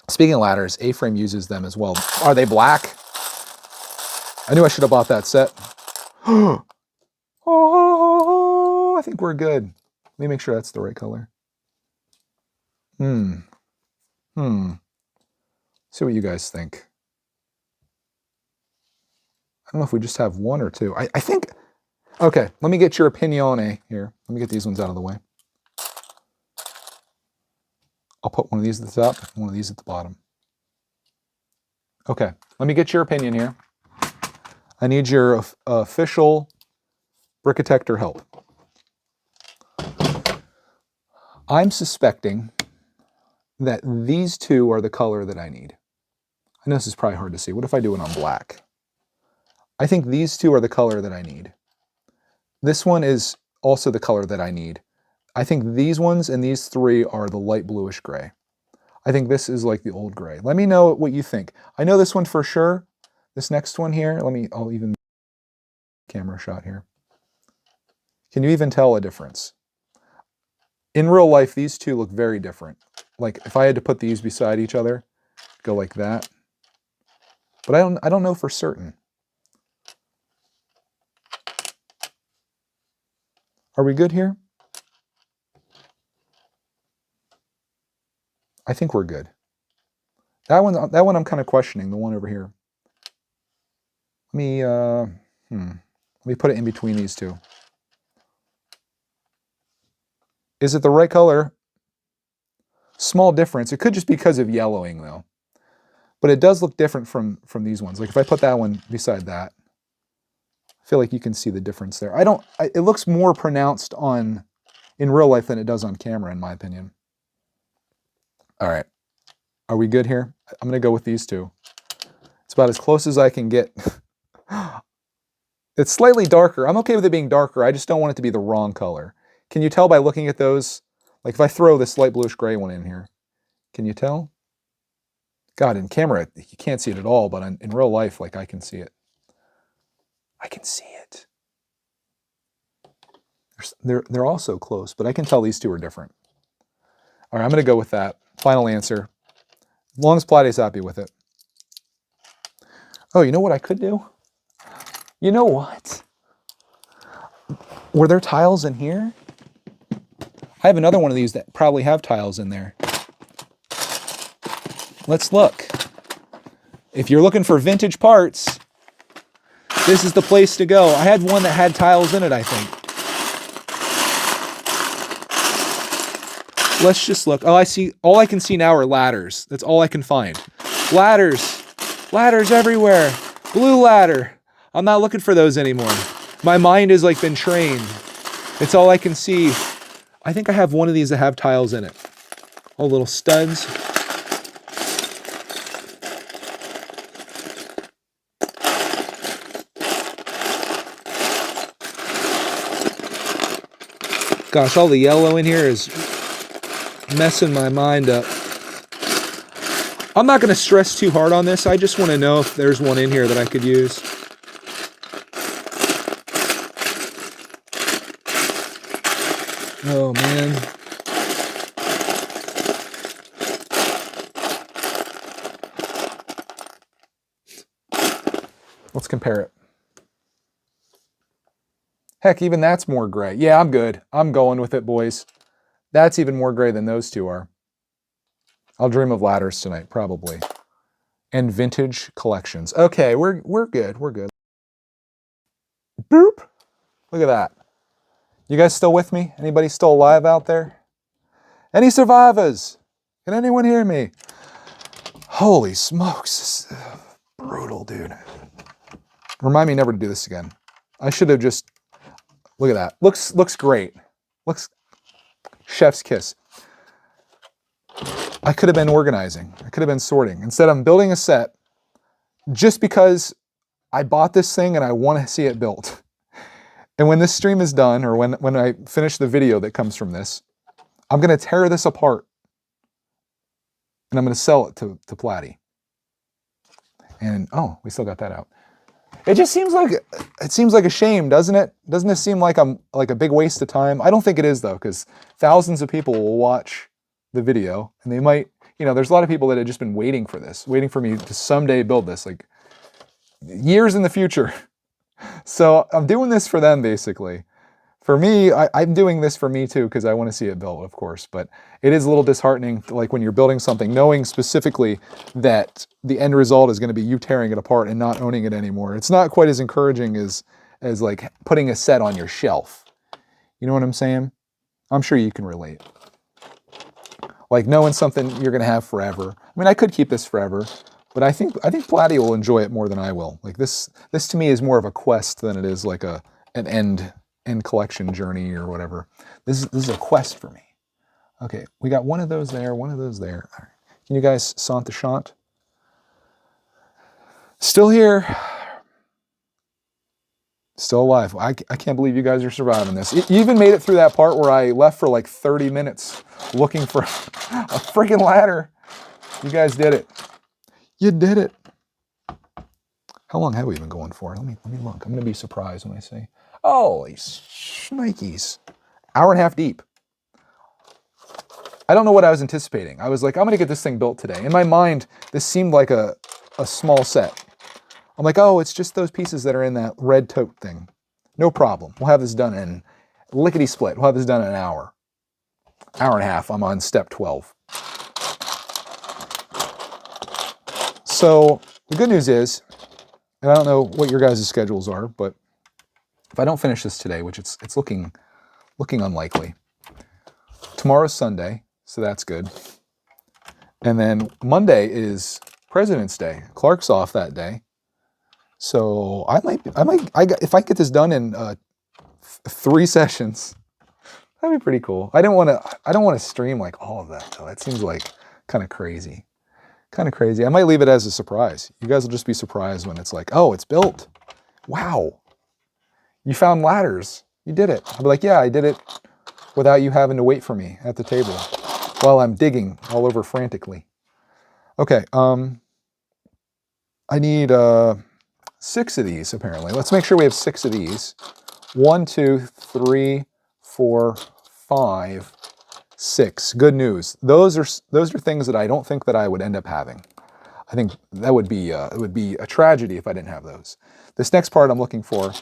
Speaking of ladders, A-Frame uses them as well. Are they black? I knew I should have bought that set. Oh, I think we're good. Let me make sure that's the right color. See what you guys think. I don't know if we just have 1 or 2. I think... Okay, let me get your opinion here. Let me get these ones out of the way. I'll put one of these at the top and one of these at the bottom. Okay, let me get your opinion here. I need your official Brickitector help. I'm suspecting that these 2 are the color that I need. I know this is probably hard to see. What if I do it on black? I think these 2 are the color that I need. This one is also the color that I need. I think these ones and these 3 are the light bluish gray. I think this is like the old gray. Let me know what you think. I know this one for sure. This next one here, I'll even camera shot here. Can you even tell a difference? In real life, these 2 look very different. Like if I had to put these beside each other, go like that. But I don't know for certain. Are we good here? I think we're good. That one I'm kind of questioning, the one over here. Let me put it in between these two. Is it the right color? Small difference. It could just be because of yellowing though. But it does look different from these ones. Like if I put that one beside that, I feel like you can see the difference there. It looks more pronounced in real life than it does on camera, in my opinion. All right. Are we good here? I'm going to go with these two. It's about as close as I can get. It's slightly darker. I'm okay with it being darker. I just don't want it to be the wrong color. Can you tell by looking at those? Like if I throw this light bluish gray one in here, can you tell? God, in camera, you can't see it at all, but in real life, like I can see it. I can see it. They're all so close, but I can tell these two are different. All right, I'm going to go with that. Final answer. As long as Platty's happy with it. Oh, you know what I could do? You know what? Were there tiles in here? I have another one of these that probably have tiles in there. Let's look. If you're looking for vintage parts, this is the place to go. I had one that had tiles in it, I think. Let's just look. Oh, I see. All I can see now are ladders. That's all I can find. Ladders. Ladders everywhere. Blue ladder. I'm not looking for those anymore. My mind has like been trained. It's all I can see. I think I have one of these that have tiles in it. All little studs. Gosh, all the yellow in here is messing my mind up. I'm not going to stress too hard on this. I just want to know if there's one in here that I could use. Oh, man. Let's compare it. Heck, even that's more gray. Yeah, I'm good. I'm going with it, boys. That's even more gray than those two are. I'll dream of ladders tonight, probably. And vintage collections. Okay, we're good. We're good. Boop. Look at that. You guys still with me? Anybody still alive out there? Any survivors? Can anyone hear me? Holy smokes. This is brutal, dude. Remind me never to do this again. I should have just... Look at that. Looks great. Looks... Chef's kiss. I could have been organizing. I could have been sorting. Instead, I'm building a set just because I bought this thing and I want to see it built. And when this stream is done, or when I finish the video that comes from this, I'm going to tear this apart and I'm going to sell it to Platty. And, oh, we still got that out. It just seems like a shame, doesn't it? Doesn't it seem like I'm like a big waste of time? I don't think it is though, because thousands of people will watch the video and they might, there's a lot of people that have just been waiting for this, waiting for me to someday build this, like years in the future. So I'm doing this for them, basically. For me, I'm doing this for me too, because I want to see it built, of course. But it is a little disheartening, like when you're building something, knowing specifically that the end result is going to be you tearing it apart and not owning it anymore. It's not quite as encouraging as like putting a set on your shelf. You know what I'm saying? I'm sure you can relate. Like knowing something you're going to have forever. I mean, I could keep this forever. But I think Platty will enjoy it more than I will. Like this to me is more of a quest than it is like an end collection journey or whatever. This is a quest for me. Okay, we got one of those there, one of those there. All right. Can you guys sant the shant? Still here. Still alive. I can't believe you guys are surviving this. You even made it through that part where I left for like 30 minutes looking for a freaking ladder. You guys did it. You did it. How long have we been going for? Let me look. I'm going to be surprised when I say, holy shnikes. Hour and a half deep. I don't know what I was anticipating. I was like, I'm going to get this thing built today. In my mind, this seemed like a small set. I'm like, oh, it's just those pieces that are in that red tote thing. No problem. We'll have this done in lickety split. We'll have this done in an hour. Hour and a half. I'm on step 12. So the good news is, and I don't know what your guys' schedules are, but if I don't finish this today, which it's looking unlikely, tomorrow's Sunday, so that's good. And then Monday is President's Day. Clark's off that day, so if I get this done in 3 sessions, that'd be pretty cool. I don't want to stream like all of that though. That seems like kind of crazy. I might leave it as a surprise. You guys will just be surprised when it's like, oh, it's built. Wow. You found ladders. You did it. I'll be like, yeah, I did it without you having to wait for me at the table while I'm digging all over frantically. Okay, I need 6 of these apparently. Let's make sure we have 6 of these. 1, 2, 3, 4, 5, 6. Good news. Those are things that I don't think that I would end up having. I think that would be it would be a tragedy if I didn't have those. This next part I'm looking for,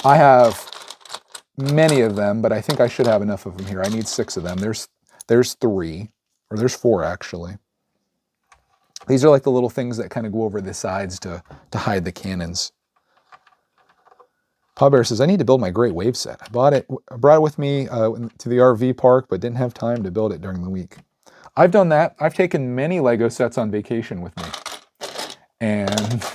I have many of them, but I think I should have enough of them here. I need 6 of them. There's 3, or there's 4 actually. These are like the little things that kind of go over the sides to hide the cannons. Paw Bear says, I need to build my Great Wave set. I brought it with me to the RV park, but didn't have time to build it during the week. I've done that. I've taken many Lego sets on vacation with me. And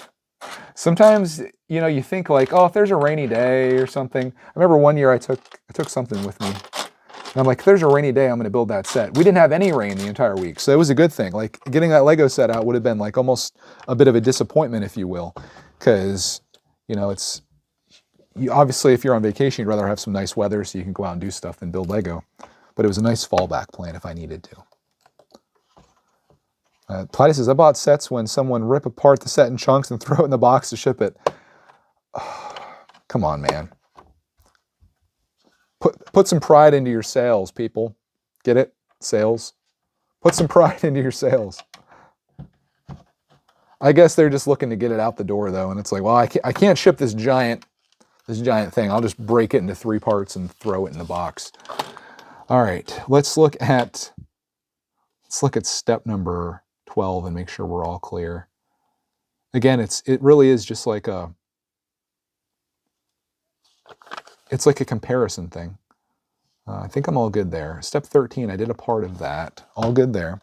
sometimes, you know, you think like, oh, if there's a rainy day or something. I remember one year I took something with me. And I'm like, if there's a rainy day, I'm going to build that set. We didn't have any rain the entire week, so it was a good thing. Like, getting that Lego set out would have been like almost a bit of a disappointment, if you will. Because, you know, obviously, if you're on vacation, you'd rather have some nice weather so you can go out and do stuff than build Lego. But it was a nice fallback plan if I needed to. Plotty says, I bought sets when someone rip apart the set in chunks and throw it in the box to ship it. Oh, come on, man. Put some pride into your sales, people. Get it? Sales. Put some pride into your sales. I guess they're just looking to get it out the door, though. And it's like, well, I can't ship this giant thing. I'll just break it into 3 parts and throw it in the box. All right, let's look at step number 12 and make sure we're all clear. Again, it really is just like it's like a comparison thing. I think I'm all good there. Step 13, I did a part of that. All good there.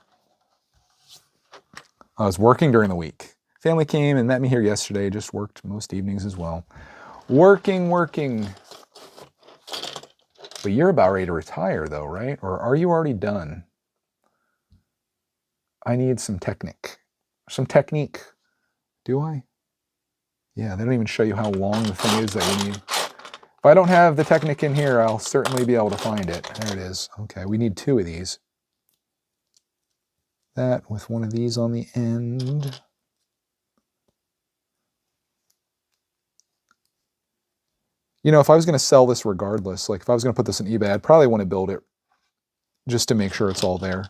I was working during the week. Family came and met me here yesterday. Just worked most evenings as well. Working. But you're about ready to retire though, right? Or are you already done? I need some technique. Do I? Yeah, they don't even show you how long the thing is that you need. If I don't have the Technic in here, I'll certainly be able to find it. There it is. Okay, we need 2 of these. That with one of these on the end. You know, if I was going to sell this regardless, like if I was going to put this on eBay, I'd probably want to build it just to make sure it's all there.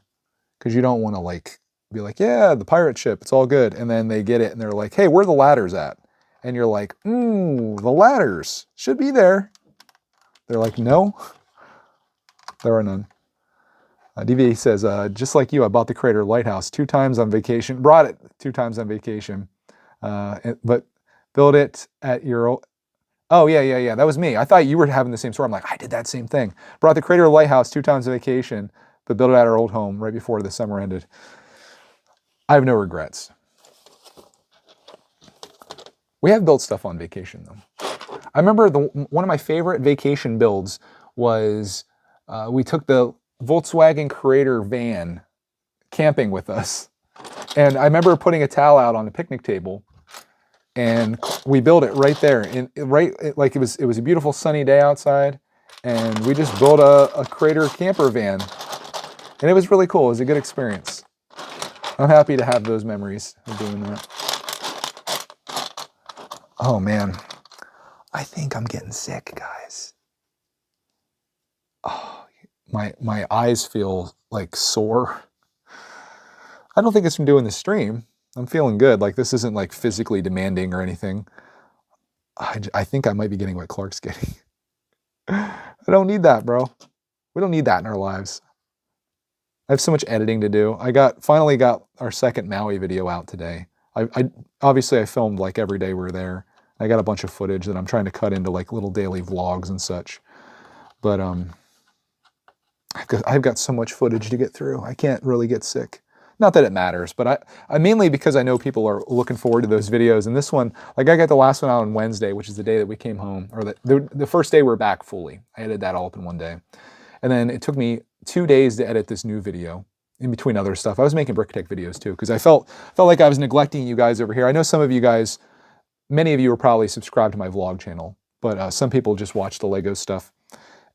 Because you don't want to like be like, yeah, the pirate ship, it's all good. And then they get it and they're like, hey, where are the ladders at? And you're like, the ladders should be there. They're like, no, there are none. DVA says, just like you, I bought the Crater Lighthouse 2 times on vacation, brought it 2 times on vacation, but build it at your, oh yeah, that was me. I thought you were having the same story. I'm like, I did that same thing. Brought the Crater Lighthouse 2 times on vacation, but built it at our old home right before the summer ended. I have no regrets. We have built stuff on vacation though. I remember one of my favorite vacation builds was we took the Volkswagen Crater van camping with us. And I remember putting a towel out on the picnic table and we built it right there. Like it was a beautiful sunny day outside and we just built a Crater camper van. And it was really cool. It was a good experience. I'm happy to have those memories of doing that. Oh man, I think I'm getting sick, guys. Oh, my eyes feel like sore. I don't think it's from doing the stream. I'm feeling good. Like this isn't like physically demanding or anything. I think I might be getting what Clark's getting. I don't need that, bro. We don't need that in our lives. I have so much editing to do. I finally got our second Maui video out today. I obviously I filmed like every day we were there. I got a bunch of footage that I'm trying to cut into like little daily vlogs and such. But I've got so much footage to get through. I can't really get sick. Not that it matters, but I mainly because I know people are looking forward to those videos. And this one, like I got the last one out on Wednesday, which is the day that we came home, or the first day we're back fully. I edited that all up in one day. And then it took me 2 days to edit this new video in between other stuff. I was making Brickitect videos too, because I felt like I was neglecting you guys over here. I know some of you guys, many of you are probably subscribed to my vlog channel, but some people just watch the Lego stuff.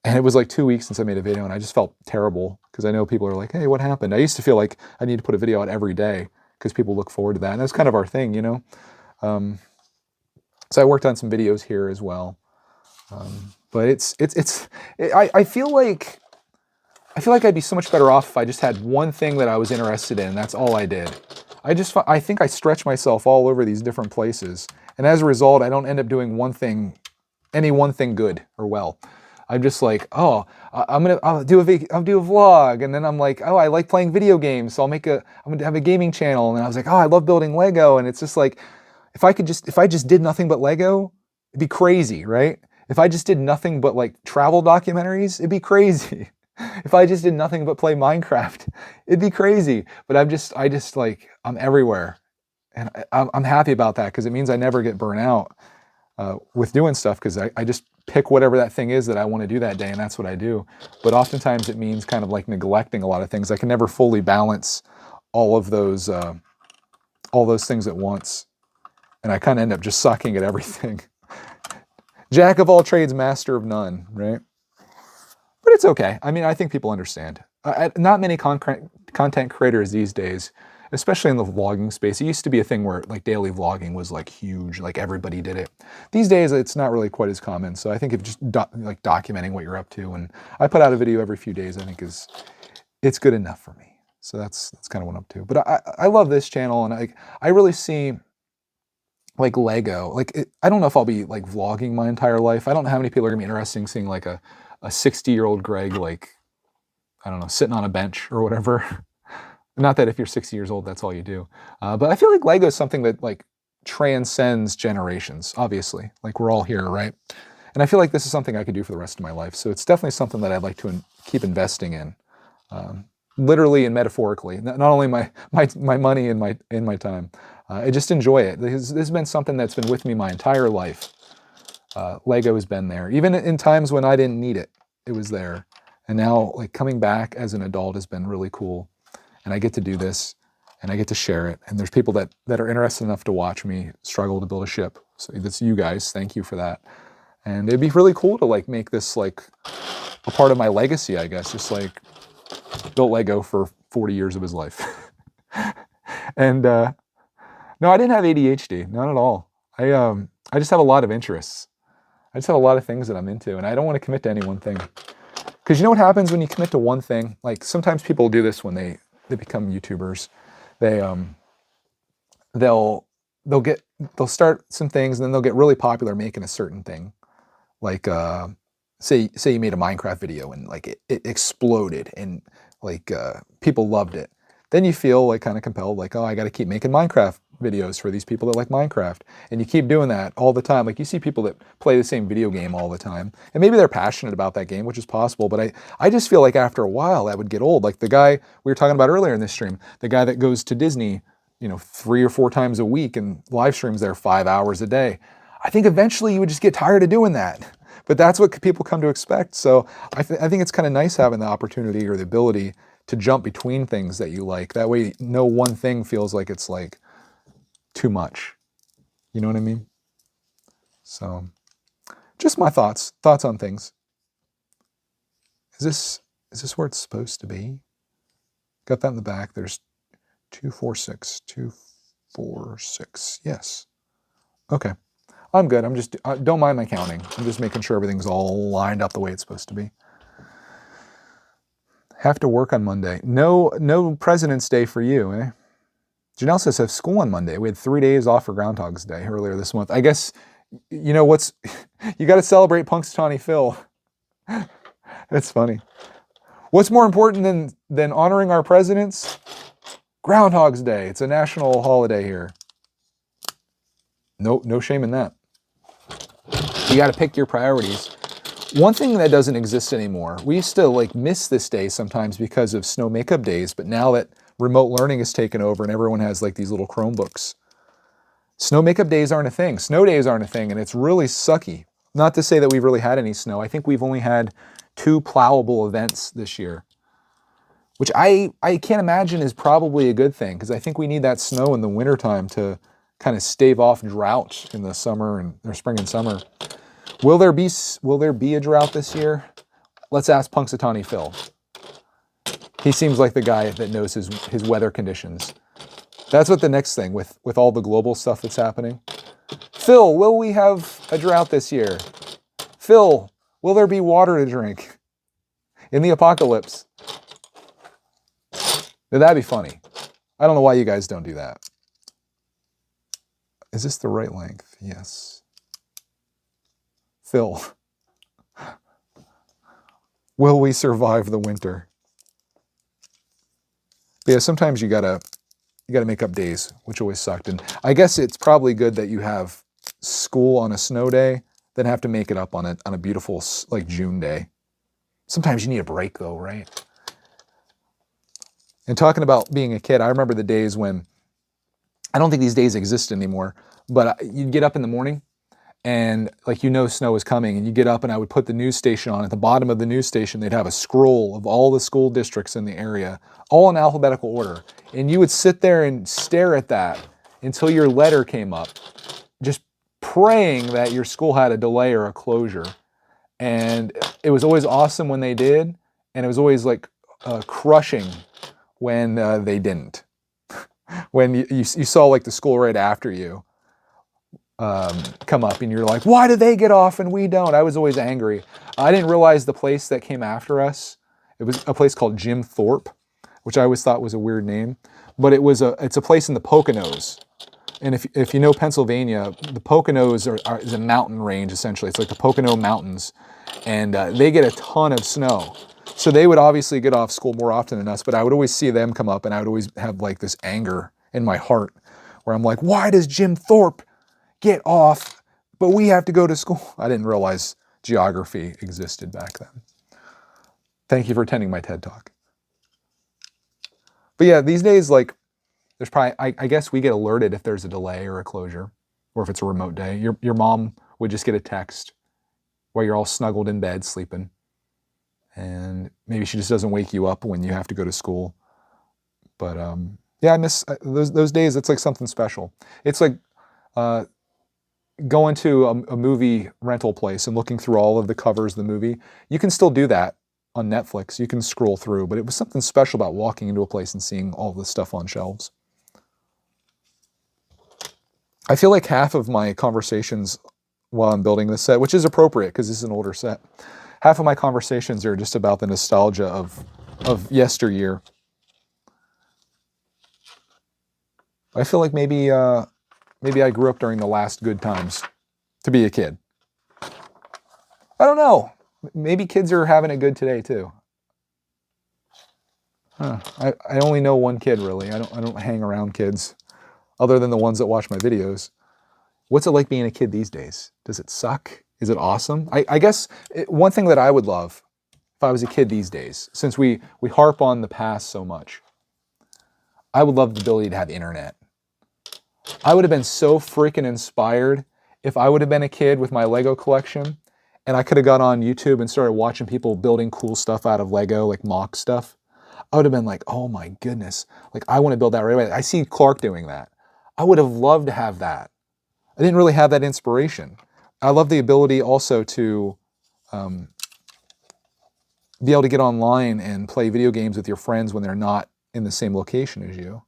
And it was like 2 weeks since I made a video, and I just felt terrible because I know people are like, hey, what happened? I used to feel like I need to put a video out every day because people look forward to that. And that's kind of our thing, you know? So I worked on some videos here as well. But I feel like I'd be so much better off if I just had one thing that I was interested in. And that's all I did. I think I stretch myself all over these different places. And as a result, I don't end up doing any one thing good or well. I'm just like, oh, I'll do a vlog, and then I'm like, oh, I like playing video games, so I'm gonna have a gaming channel, and I was like, oh, I love building Lego, and it's just like, if I just did nothing but Lego, it'd be crazy, right? If I just did nothing but like travel documentaries, it'd be crazy. If I just did nothing but play Minecraft, it'd be crazy. But I'm everywhere, and I'm happy about that because it means I never get burnt out with doing stuff because I just pick whatever that thing is that I want to do that day, and that's what I do. But oftentimes it means kind of like neglecting a lot of things. I can never fully balance all those things at once, and I kind of end up just sucking at everything. Jack of all trades, master of none, right? But it's okay. I mean, I think people understand. Not many content creators these days, especially in the vlogging space. It used to be a thing where like daily vlogging was like huge, like everybody did it. These days, it's not really quite as common. So I think if just like documenting what you're up to, and I put out a video every few days, I think it's good enough for me. So that's kind of what I'm up to. But I love this channel, and I really see like Lego. Like I don't know if I'll be like vlogging my entire life. I don't know how many people are gonna be interested in seeing like a 60-year-old Greg, like, I don't know, sitting on a bench or whatever. Not that if you're 60 years old, that's all you do. But I feel like Lego is something that like transcends generations, obviously. Like we're all here, right? And I feel like this is something I could do for the rest of my life. So it's definitely something that I'd like to keep investing in, literally and metaphorically. Not only my money and my time. I just enjoy it. This has been something that's been with me my entire life. Lego has been there. Even in times when I didn't need it, it was there. And now like coming back as an adult has been really cool. And I get to do this, and I get to share it. And there's people that are interested enough to watch me struggle to build a ship. So that's you guys. Thank you for that. And it'd be really cool to like make this like a part of my legacy, I guess. Just like built Lego for 40 years of his life. And no, I didn't have ADHD, not at all. I just have a lot of interests. I just have a lot of things that I'm into, and I don't want to commit to any one thing. Because you know what happens when you commit to one thing? Like sometimes people do this when they become YouTubers. They'll start some things, and then they'll get really popular making a certain thing. Like say you made a Minecraft video and like it exploded, and like people loved it. Then you feel like kind of compelled, like, oh, I got to keep making Minecraft videos for these people that like Minecraft. And you keep doing that all the time. Like you see people that play the same video game all the time, and maybe they're passionate about that game, which is possible. But I just feel like after a while that would get old. Like the guy we were talking about earlier in this stream, the guy that goes to Disney, 3 or 4 times a week and live streams there 5 hours a day. I think eventually you would just get tired of doing that. But that's what people come to expect. So I think it's kind of nice having the opportunity or the ability to jump between things that you like. That way no one thing feels like it's like too much. You know what I mean? So just my thoughts on things. Is this where it's supposed to be? Got that in the back. There's 246, 246. Yes. Okay. I'm good. Don't mind my counting. I'm just making sure everything's all lined up the way it's supposed to be. Have to work on Monday. No President's Day for you, eh? Janelle says have school on Monday. We had 3 days off for Groundhog's Day earlier this month. I guess, you know what's, you got to celebrate Punxsutawney Phil. That's funny. What's more important than honoring our presidents? Groundhog's Day. It's a national holiday here. No shame in that. You got to pick your priorities. One thing that doesn't exist anymore, we used to like miss this day sometimes because of snow makeup days, but now that remote learning has taken over and everyone has like these little Chromebooks, snow makeup days aren't a thing. Snow days aren't a thing, and it's really sucky. Not to say that we've really had any snow. I think we've only had 2 plowable events this year, which I can't imagine is probably a good thing, because I think we need that snow in the wintertime to kind of stave off drought in the summer and or spring and summer. Will there be a drought this year? Let's ask Punxsutawney Phil. He seems like the guy that knows his weather conditions. That's what the next thing with all the global stuff that's happening. Phil, will we have a drought this year? Phil, will there be water to drink in the apocalypse? Now, that'd be funny. I don't know why you guys don't do that. Is this the right length? Yes. Phil, will we survive the winter? But yeah, sometimes you gotta make up days, which always sucked. And I guess it's probably good that you have school on a snow day, then have to make it up on a beautiful like June day. Sometimes you need a break though, right? And talking about being a kid, I remember the days when, I don't think these days exist anymore, but you'd get up in the morning and like snow is coming, and you get up and I would put the news station on. At the bottom of the news station, they'd have a scroll of all the school districts in the area, all in alphabetical order. And you would sit there and stare at that until your letter came up, just praying that your school had a delay or a closure. And it was always awesome when they did, and it was always like crushing when they didn't. When you saw like the school right after you come up, and you're like, why do they get off and we don't? I was always angry. I didn't realize the place that came after us, it was a place called Jim Thorpe, which I always thought was a weird name, but it's a place in the Poconos. And if you know Pennsylvania, the Poconos is a mountain range essentially. It's like the Pocono Mountains, and they get a ton of snow. So they would obviously get off school more often than us, but I would always see them come up, and I would always have like this anger in my heart where I'm like, why does Jim Thorpe get off, but we have to go to school? I didn't realize geography existed back then. Thank you for attending my TED Talk. But yeah, these days, like, there's probably, I guess we get alerted if there's a delay or a closure, or if it's a remote day. Your mom would just get a text while you're all snuggled in bed sleeping. And maybe she just doesn't wake you up when you have to go to school. But yeah, I miss those days. It's like something special. It's like going to a movie rental place and looking through all of the covers of the movie. You can still do that on Netflix. You can scroll through, but it was something special about walking into a place and seeing all the stuff on shelves. I feel like half of my conversations while I'm building this set, which is appropriate because this is an older set, half of my conversations are just about the nostalgia of yesteryear. I feel like maybe I grew up during the last good times to be a kid. I don't know. Maybe kids are having it good today too. I only know one kid really. I don't hang around kids other than the ones that watch my videos. What's it like being a kid these days? Does it suck? Is it awesome? I guess one thing that I would love if I was a kid these days, since we harp on the past so much, I would love the ability to have internet. I would have been so freaking inspired if I would have been a kid with my Lego collection and I could have got on YouTube and started watching people building cool stuff out of Lego, like MOC stuff. I would have been like, oh my goodness, like I want to build that right away. I see Clark doing that. I would have loved to have that. I didn't really have that inspiration. I love the ability also to be able to get online and play video games with your friends when they're not in the same location as you.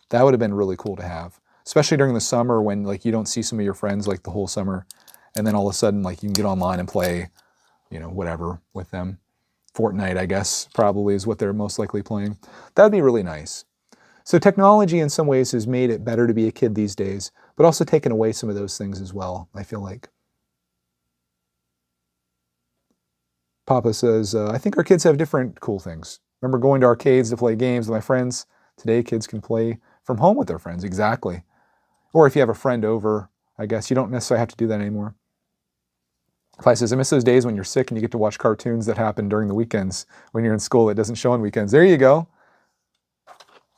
That would have been really cool to have, especially during the summer when like you don't see some of your friends like the whole summer, and then all of a sudden like you can get online and play, whatever with them. Fortnite, I guess, probably is what they're most likely playing. That would be really nice. So technology in some ways has made it better to be a kid these days, but also taken away some of those things as well, I feel like. Papa says, I think our kids have different cool things. Remember going to arcades to play games with my friends? Today kids can play from home with their friends, exactly. Or if you have a friend over, I guess. You don't necessarily have to do that anymore. Clay says, I miss those days when you're sick and you get to watch cartoons that happen during the weekends when you're in school that doesn't show on weekends. There you go.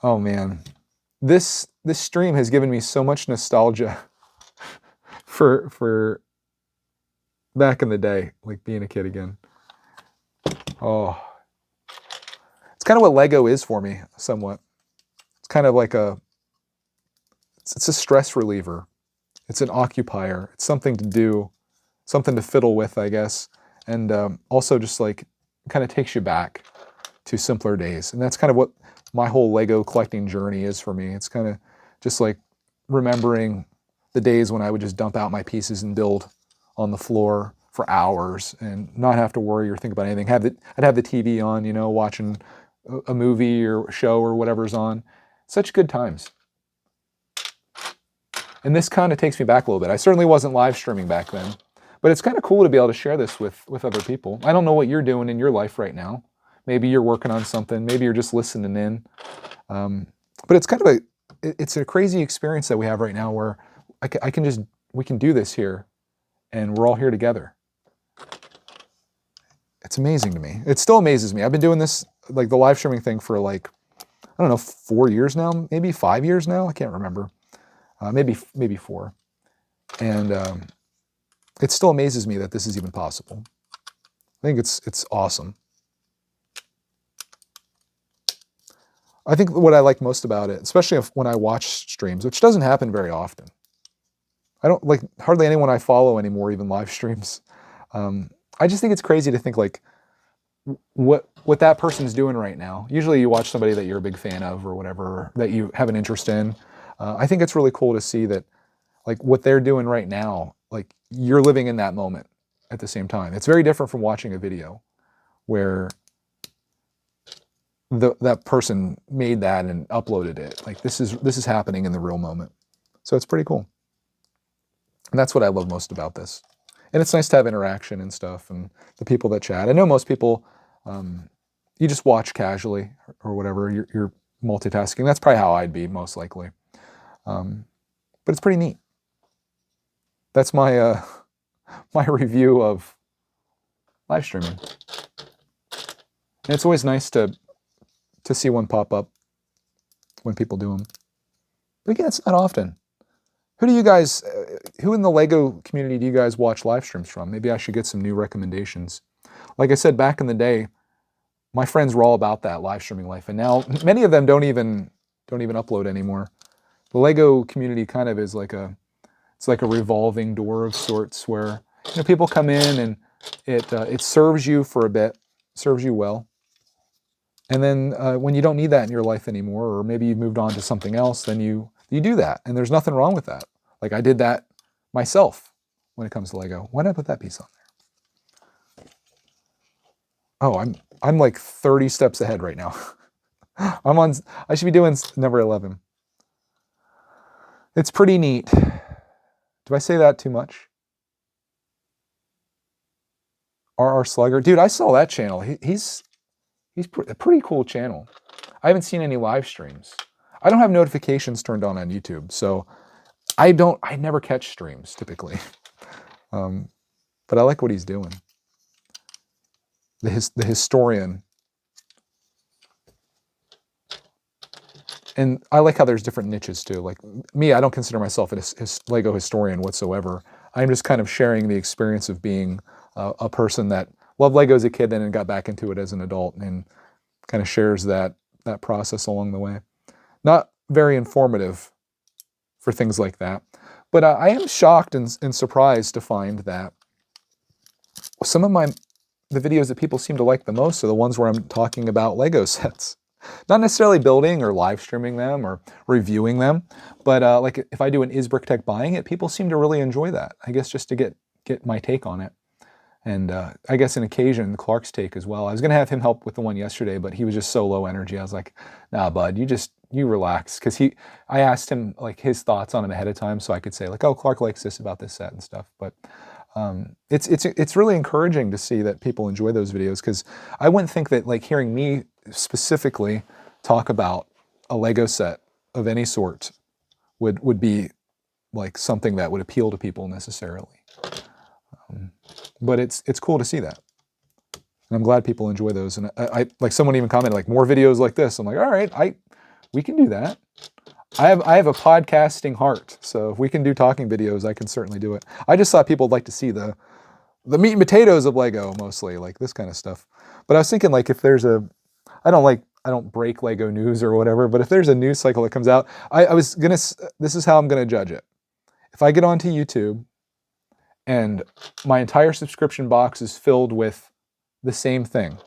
Oh man. This stream has given me so much nostalgia for back in the day, like being a kid again. Oh. It's kind of what Lego is for me, somewhat. It's kind of like it's a stress reliever. It's an occupier. It's something to do, something to fiddle with, I guess. And also just like, kind of takes you back to simpler days. And that's kind of what my whole Lego collecting journey is for me. It's kind of just like remembering the days when I would just dump out my pieces and build on the floor for hours and not have to worry or think about anything. I'd have the TV on, you know, watching a movie or show or whatever's on. Such good times. And this kind of takes me back a little bit. I certainly wasn't live streaming back then, but it's kind of cool to be able to share this with other people. I don't know what you're doing in your life right now. Maybe you're working on something. Maybe you're just listening in. But it's kind of it's a crazy experience that we have right now where we can do this here and we're all here together. It's amazing to me. It still amazes me. I've been doing this, like the live streaming thing for like, I don't know, 4 years now, maybe 5 years now. I can't remember. Maybe 4. And it still amazes me that this is even possible. I think it's awesome. I think what I like most about it, especially when I watch streams, which doesn't happen very often. I don't like hardly anyone I follow anymore, even live streams. I just think it's crazy to think like what that person's doing right now. Usually you watch somebody that you're a big fan of or whatever, that you have an interest in. I think it's really cool to see that like what they're doing right now, like you're living in that moment at the same time. It's very different from watching a video where that person made that and uploaded it. Like this is happening in the real moment. So it's pretty cool. And that's what I love most about this. And it's nice to have interaction and stuff and the people that chat. I know most people, you just watch casually or whatever. You're multitasking. That's probably how I'd be most likely. But it's pretty neat. That's my my review of live streaming. And it's always nice to see one pop up when people do them. But again, it's not often. Who in the Lego community do you guys watch live streams from? Maybe I should get some new recommendations. Like I said, back in the day, my friends were all about that live streaming life, and now many of them don't even upload anymore. The Lego community kind of is like it's like a revolving door of sorts where people come in and it serves you for a bit, serves you well. And then when you don't need that in your life anymore, or maybe you've moved on to something else, then you do that. And there's nothing wrong with that. Like I did that myself when it comes to Lego. Why did I put that piece on there? Oh, I'm like 30 steps ahead right now. I should be doing number 11. It's pretty neat. Do I say that too much? RR Slugger. Dude, I saw that channel. He's a pretty cool channel. I haven't seen any live streams. I don't have notifications turned on YouTube, so I never catch streams typically. But I like what he's doing. The historian. And I like how there's different niches too. Like me, I don't consider myself a Lego historian whatsoever. I'm just kind of sharing the experience of being a person that loved Lego as a kid and then got back into it as an adult and kind of shares that process along the way. Not very informative for things like that. But I am shocked and surprised to find that some of the videos that people seem to like the most are the ones where I'm talking about Lego sets. Not necessarily building or live streaming them or reviewing them, but like if I do an Is Brickitect buying it, people seem to really enjoy that. I guess just to get my take on it. And I guess an occasion, Clark's take as well. I was going to have him help with the one yesterday, but he was just so low energy. I was like, nah, bud, you relax. Because I asked him like his thoughts on him ahead of time so I could say like, oh, Clark likes this about this set and stuff. But it's really encouraging to see that people enjoy those videos, because I wouldn't think that like hearing me specifically talk about a Lego set of any sort would be like something that would appeal to people necessarily. But it's cool to see that. And I'm glad people enjoy those. And I like someone even commented like more videos like this. I'm like, all right, we can do that. I have a podcasting heart. So if we can do talking videos, I can certainly do it. I just thought people would like to see the meat and potatoes of Lego mostly, like this kind of stuff. But I was thinking like if there's I don't break Lego news or whatever, but if there's a news cycle that comes out, this is how I'm gonna judge it. If I get onto YouTube and my entire subscription box is filled with the same thing,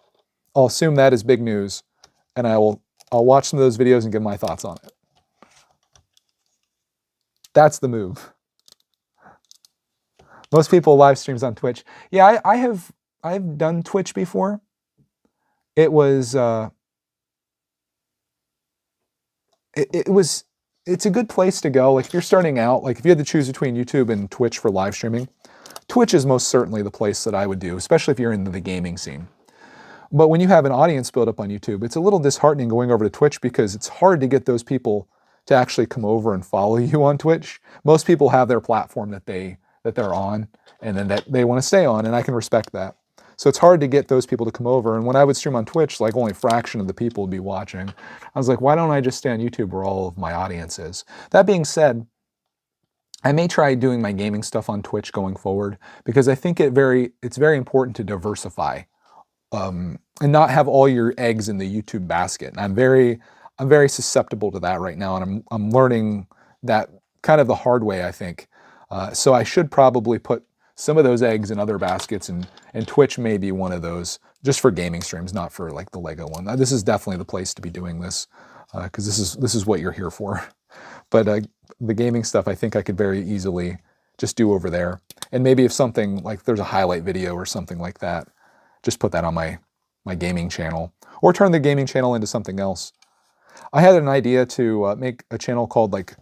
I'll assume that is big news, and I'll watch some of those videos and give my thoughts on it. That's the move. Most people live streams on Twitch. Yeah, I've done Twitch before. It was it's a good place to go. Like if you're starting out, like if you had to choose between YouTube and Twitch for live streaming, Twitch is most certainly the place that I would do, especially if you're into the gaming scene. But when you have an audience built up on YouTube, it's a little disheartening going over to Twitch because it's hard to get those people to actually come over and follow you on Twitch. Most people have their platform that they're on and then that they want to stay on, and I can respect that. So it's hard to get those people to come over. And when I would stream on Twitch, like only a fraction of the people would be watching. I was like, why don't I just stay on YouTube where all of my audience is? That being said, I may try doing my gaming stuff on Twitch going forward because I think it's very important to diversify and not have all your eggs in the YouTube basket. And I'm very susceptible to that right now, and I'm learning that kind of the hard way, I think. So I should probably put some of those eggs in other baskets, and Twitch may be one of those, just for gaming streams, not for like the Lego one. This is definitely the place to be doing this because this is what you're here for. But the gaming stuff, I think I could very easily just do over there. And maybe if something like there's a highlight video or something like that, just put that on my gaming channel, or turn the gaming channel into something else. I had an idea to make a channel called like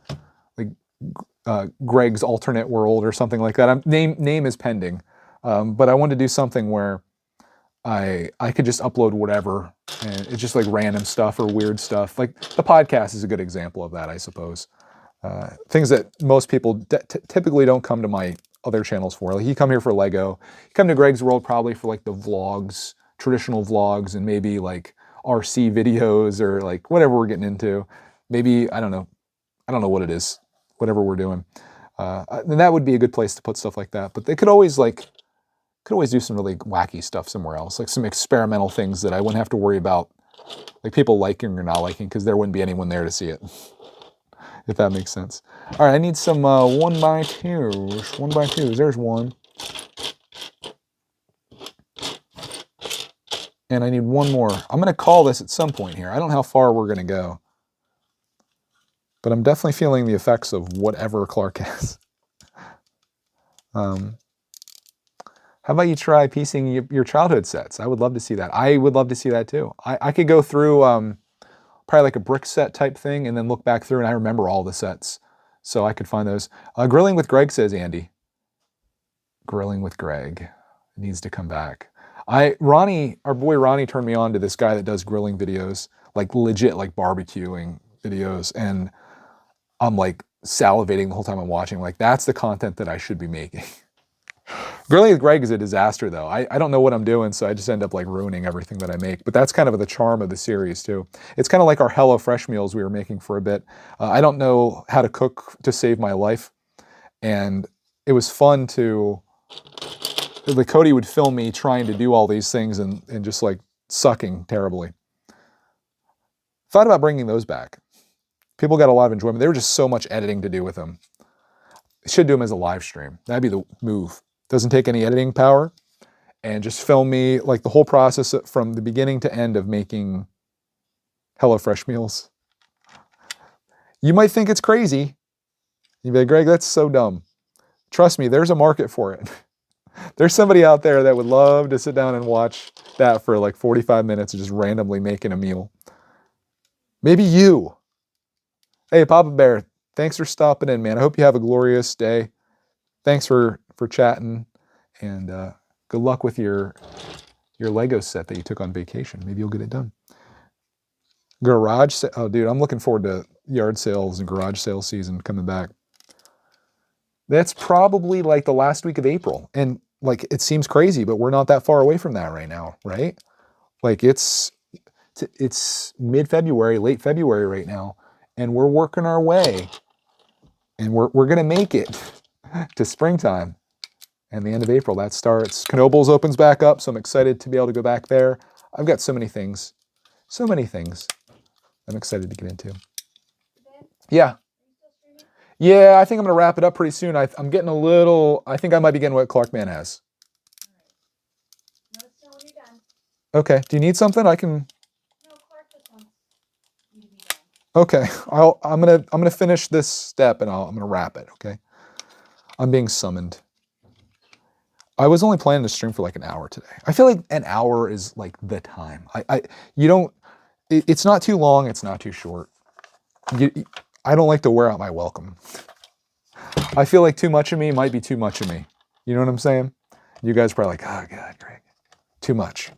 Greg's Alternate World or something like that. Name is pending, but I wanted to do something where I could just upload whatever, and it's just like random stuff or weird stuff. Like the podcast is a good example of that, I suppose. Things that most people typically don't come to my other channels for. Like you come here for Lego, you come to Greg's World probably for like the vlogs, traditional vlogs, and maybe like RC videos or like whatever we're getting into. Maybe, I don't know what it is, whatever we're doing. And that would be a good place to put stuff like that. But they could always do some really wacky stuff somewhere else, like some experimental things that I wouldn't have to worry about like people liking or not liking, because there wouldn't be anyone there to see it. If that makes sense. All right, I need some 1x2s. 1x2s, there's one. And I need one more. I'm going to call this at some point here. I don't know how far we're going to go. But I'm definitely feeling the effects of whatever Clark has. How about you try piecing your childhood sets? I would love to see that. I would love to see that too. I could go through probably like a brick set type thing and then look back through and I remember all the sets. So I could find those. Grilling with Greg, says Andy. Grilling with Greg needs to come back. Our boy Ronnie turned me on to this guy that does grilling videos, like legit like barbecuing videos, and I'm like salivating the whole time I'm watching. Like that's the content that I should be making. Grilling with Greg is a disaster though. I don't know what I'm doing, so I just end up like ruining everything that I make. But that's kind of the charm of the series too. It's kind of like our HelloFresh meals we were making for a bit. I don't know how to cook to save my life. And it was fun to, like Cody would film me trying to do all these things and just like sucking terribly. Thought about bringing those back. People got a lot of enjoyment. There was just so much editing to do with them. Should do them as a live stream. That'd be the move. Doesn't take any editing power, and just film me like the whole process from the beginning to end of making HelloFresh meals. You might think it's crazy. You'd be like, Greg, that's so dumb. Trust me, there's a market for it. There's somebody out there that would love to sit down and watch that for like 45 minutes and just randomly making a meal. Maybe you. Hey, Papa Bear, thanks for stopping in, man. I hope you have a glorious day. Thanks for chatting, and good luck with your Lego set that you took on vacation. Maybe you'll get it done. Oh, dude, I'm looking forward to yard sales and garage sale season coming back. That's probably like the last week of April. And like, it seems crazy, but we're not that far away from that right now, right? Like it's mid-February, late February right now, and we're working our way, and we're gonna make it to springtime. And the end of April, that starts. Knoebels opens back up, so I'm excited to be able to go back there. I've got so many things I'm excited to get into. Yeah. Yeah, I think I'm going to wrap it up pretty soon. I'm getting a little, I think I might be getting what Clarkman has. Okay, do you need something? I can. Okay, I'm gonna finish this step and I'm gonna wrap it. Okay, I'm being summoned. I was only planning to stream for like an hour today. I feel like an hour is like the time. You don't. It's not too long. It's not too short. I don't like to wear out my welcome. I feel like too much of me might be too much of me. You know what I'm saying? You guys are probably like, oh God, Greg, too much.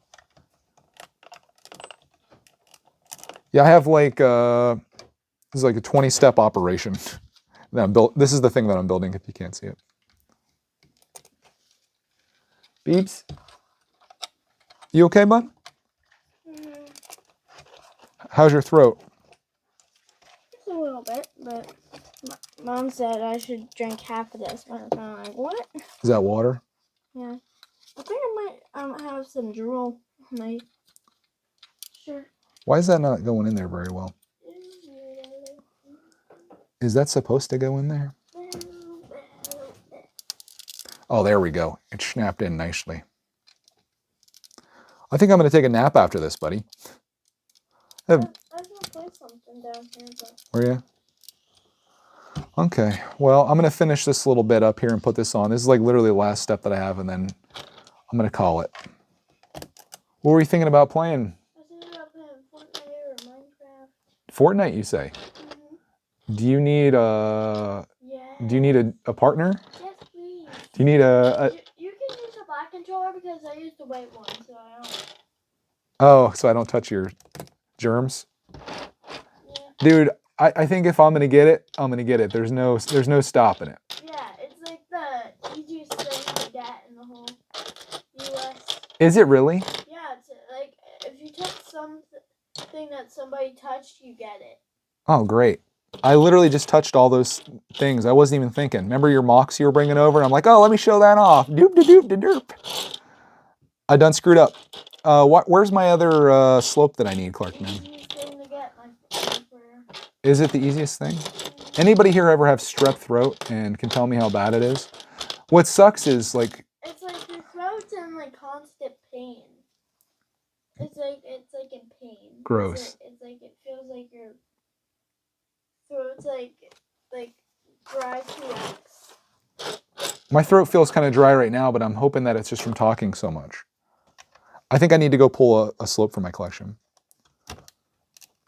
Yeah, I have like this is like a 20-step operation that I'm built. This is the thing that I'm building. If you can't see it, Beeps, you okay, bud? How's your throat? Just a little bit, but Mom said I should drink half of this. But I'm like, what? Is that water? Yeah. I think I might have some drool on my shirt. Why is that not going in there very well? Is that supposed to go in there? Oh, there we go. It snapped in nicely. I think I'm going to take a nap after this, buddy. I was going to play something down here, but... Were you? Okay. Well, I'm going to finish this little bit up here and put this on. This is like literally the last step that I have, and then I'm going to call it. What were you thinking about playing? I was thinking about playing Fortnite or Minecraft. Fortnite, you say? Mm-hmm. Do you need Do you need a partner? Yes, please. Do you need a... You can use the black controller because I use the white one, so I don't... Oh, so I don't touch your germs? Yeah. Dude, I think if I'm gonna get it, I'm gonna get it. There's no stopping it. Yeah, it's like the easiest thing to get in the whole US. Is it really? Yeah, it's like if you touch something that somebody touched, you get it. Oh, great. I literally just touched all those things. I wasn't even thinking. Remember your MOCs you were bringing over? And I'm like, oh, let me show that off. Doop, doop, doop, doop. I done screwed up. Where's my other slope that I need, Clark, man? Is it the easiest thing? Anybody here ever have strep throat and can tell me how bad it is? What sucks is like... It's like your throat's in like constant pain. It's like in pain. Gross. It's like it feels like your throat's like dry to X. My throat feels kind of dry right now, but I'm hoping that it's just from talking so much. I think I need to go pull a slope from my collection.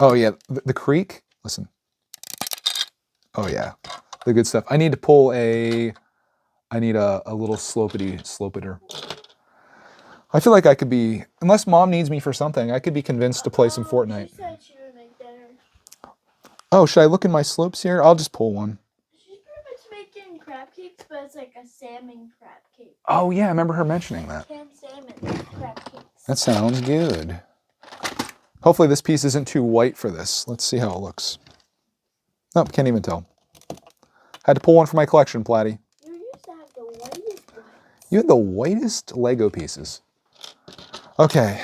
Oh yeah, the creek. Listen. Oh yeah, the good stuff. I need to pull a little slopeter. I feel like I could be, unless Mom needs me for something, I could be convinced to play some Fortnite. She said she would make dinner. Oh, should I look in my slopes here? I'll just pull one. She's pretty much making crab cakes, but it's like a salmon crab cake. Oh yeah, I remember her mentioning that. Canned salmon crab cakes. That sounds good. Hopefully this piece isn't too white for this. Let's see how it looks. Nope, can't even tell. Had to pull one for my collection, Platty. You used to have the whitest ones. You had the whitest Lego pieces. Okay.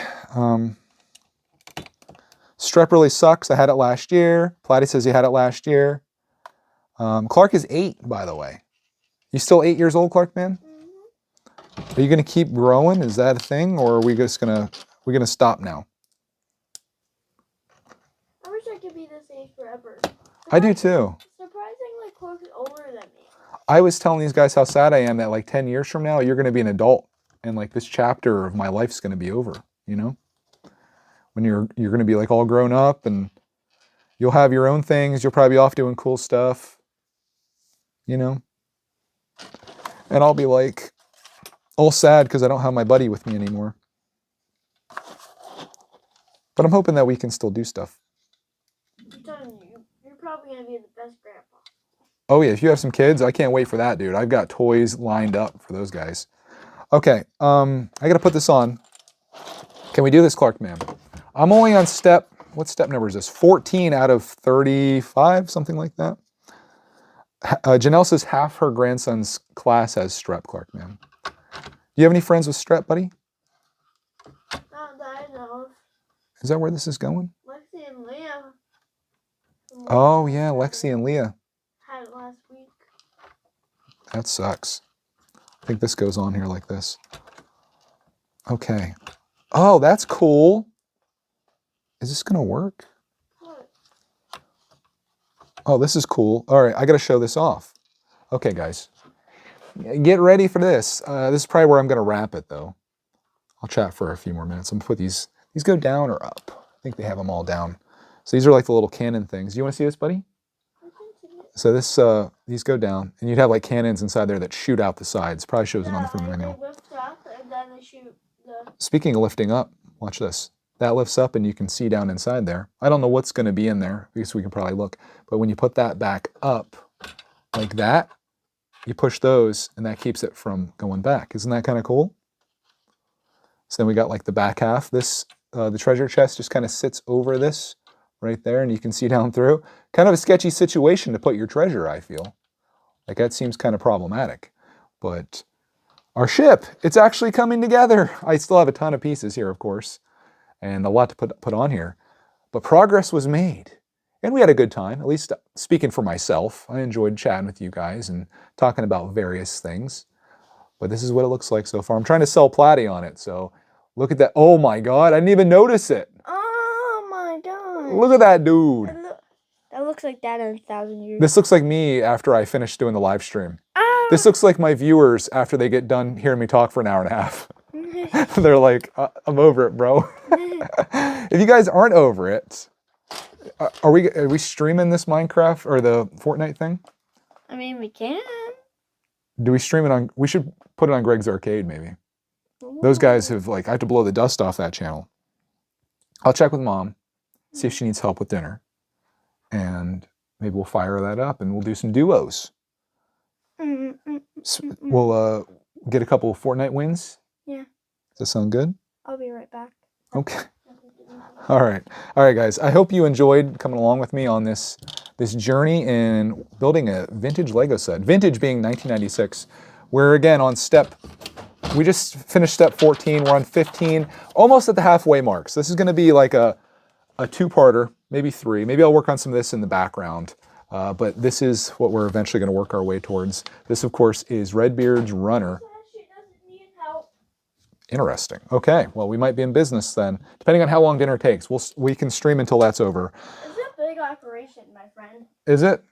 Strep really sucks. I had it last year. Platty says he had it last year. Clark is 8, by the way. You still 8 years old, Clark, man? Mm-hmm. Are you going to keep growing? Is that a thing? Or are we just going to stop now? I wish I could be this age forever. I do too. Surprisingly, Clark is older than me. I was telling these guys how sad I am that like 10 years from now, you're going to be an adult. And like this chapter of my life's going to be over, you know? When you're going to be like all grown up and you'll have your own things. You'll probably be off doing cool stuff, you know? And I'll be like all sad because I don't have my buddy with me anymore. But I'm hoping that we can still do stuff. I'm telling you, you're probably going to be the best grandpa. Oh yeah, if you have some kids, I can't wait for that, dude. I've got toys lined up for those guys. Okay, I gotta put this on. Can we do this, Clark, man? I'm only on what step number is this? 14 out of 35, something like that. Janelle says half her grandson's class has strep, Clark, man. Do you have any friends with strep, buddy? Not that I know of. Is that where this is going? Lexi and Leah. Oh yeah, Lexi and Leah. Had it last week. That sucks. I think this goes on here like this. Okay. Oh, that's cool. Is this gonna work? What? Oh, this is cool. All right, I gotta show this off. Okay, guys. Get ready for this. This is probably where I'm gonna wrap it though. I'll chat for a few more minutes. I'm gonna put these go down or up. I think they have them all down. So these are like the little cannon things. Do you wanna see this, buddy? So this, these go down, and you'd have like cannons inside there that shoot out the sides. Probably shows it on the front manual. They lift up and then they shoot the... Speaking of lifting up, watch this. That lifts up and you can see down inside there. I don't know what's going to be in there. I guess we can probably look. But when you put that back up like that, you push those and that keeps it from going back. Isn't that kind of cool? So then we got like the back half. This, the treasure chest just kind of sits over this right there and you can see down through. Kind of a sketchy situation to put your treasure, I feel. Like that seems kind of problematic. But our ship, it's actually coming together. I still have a ton of pieces here, of course, and a lot to put on here. But progress was made. And we had a good time, at least speaking for myself. I enjoyed chatting with you guys and talking about various things. But this is what it looks like so far. I'm trying to sell Platy on it, so look at that. Oh my God, I didn't even notice it. Oh my God. Look at that dude. That looks like that in 1,000 years. This looks like me after I finish doing the live stream. Ah! This looks like my viewers after they get done hearing me talk for an hour and a half. They're like, I'm over it, bro. If you guys aren't over it, are we streaming this Minecraft or the Fortnite thing? I mean, we can. Do we stream it on, we should put it on Greg's Arcade maybe. Those guys have like, I have to blow the dust off that channel. I'll check with Mom, see if she needs help with dinner. And maybe we'll fire that up and we'll do some duos. We'll get a couple of Fortnite wins. Yeah. Does that sound good? I'll be right back. Okay. All right, guys. I hope you enjoyed coming along with me on this journey in building a vintage Lego set. Vintage being 1996. We're again on we just finished step 14. We're on 15, almost at the halfway mark. So this is going to be like a two-parter, maybe three. Maybe I'll work on some of this in the background. But this is what we're eventually going to work our way towards. This, of course, is Redbeard's Runner. She doesn't need help. Interesting. Okay, well, we might be in business then, depending on how long dinner takes. We can stream until that's over. It's a big operation, my friend. Is it?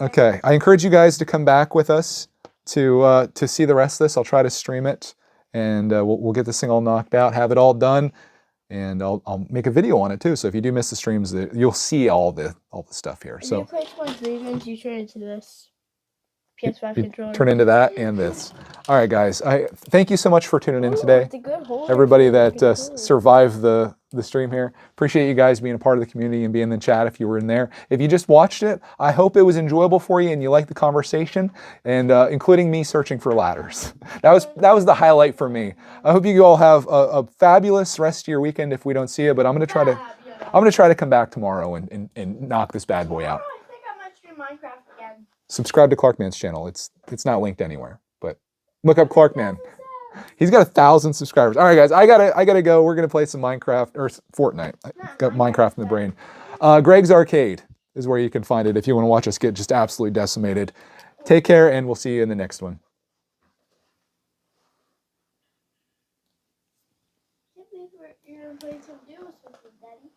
Okay. I encourage you guys to come back with us to see the rest of this. I'll try to stream it, and we'll get this thing all knocked out, have it all done, and I'll make a video on it too. So if you do miss the streams, you'll see all the stuff here. If you play 23 minutes, you turn into this PS5 controller. Turn into that and this. All right, guys. I thank you so much for tuning in today. It's a good holder. Everybody that survived the stream here. Appreciate you guys being a part of the community and being in the chat if you were in there. If you just watched it, I hope it was enjoyable for you and you liked the conversation, and including me searching for ladders. That was the highlight for me. I hope you all have a fabulous rest of your weekend if we don't see you, but I'm gonna try to come back tomorrow and knock this bad boy out. I think I might stream Minecraft again. Subscribe to Clarkman's channel. It's not linked anywhere, but look up Clarkman. He's got 1,000 subscribers. All right, guys, I gotta go. We're gonna play some Minecraft or Fortnite. I got Minecraft in the brain. Greg's Arcade is where you can find it if you want to watch us get just absolutely decimated. Take care, and we'll see you in the next one. You're gonna play some duos with me, Daddy.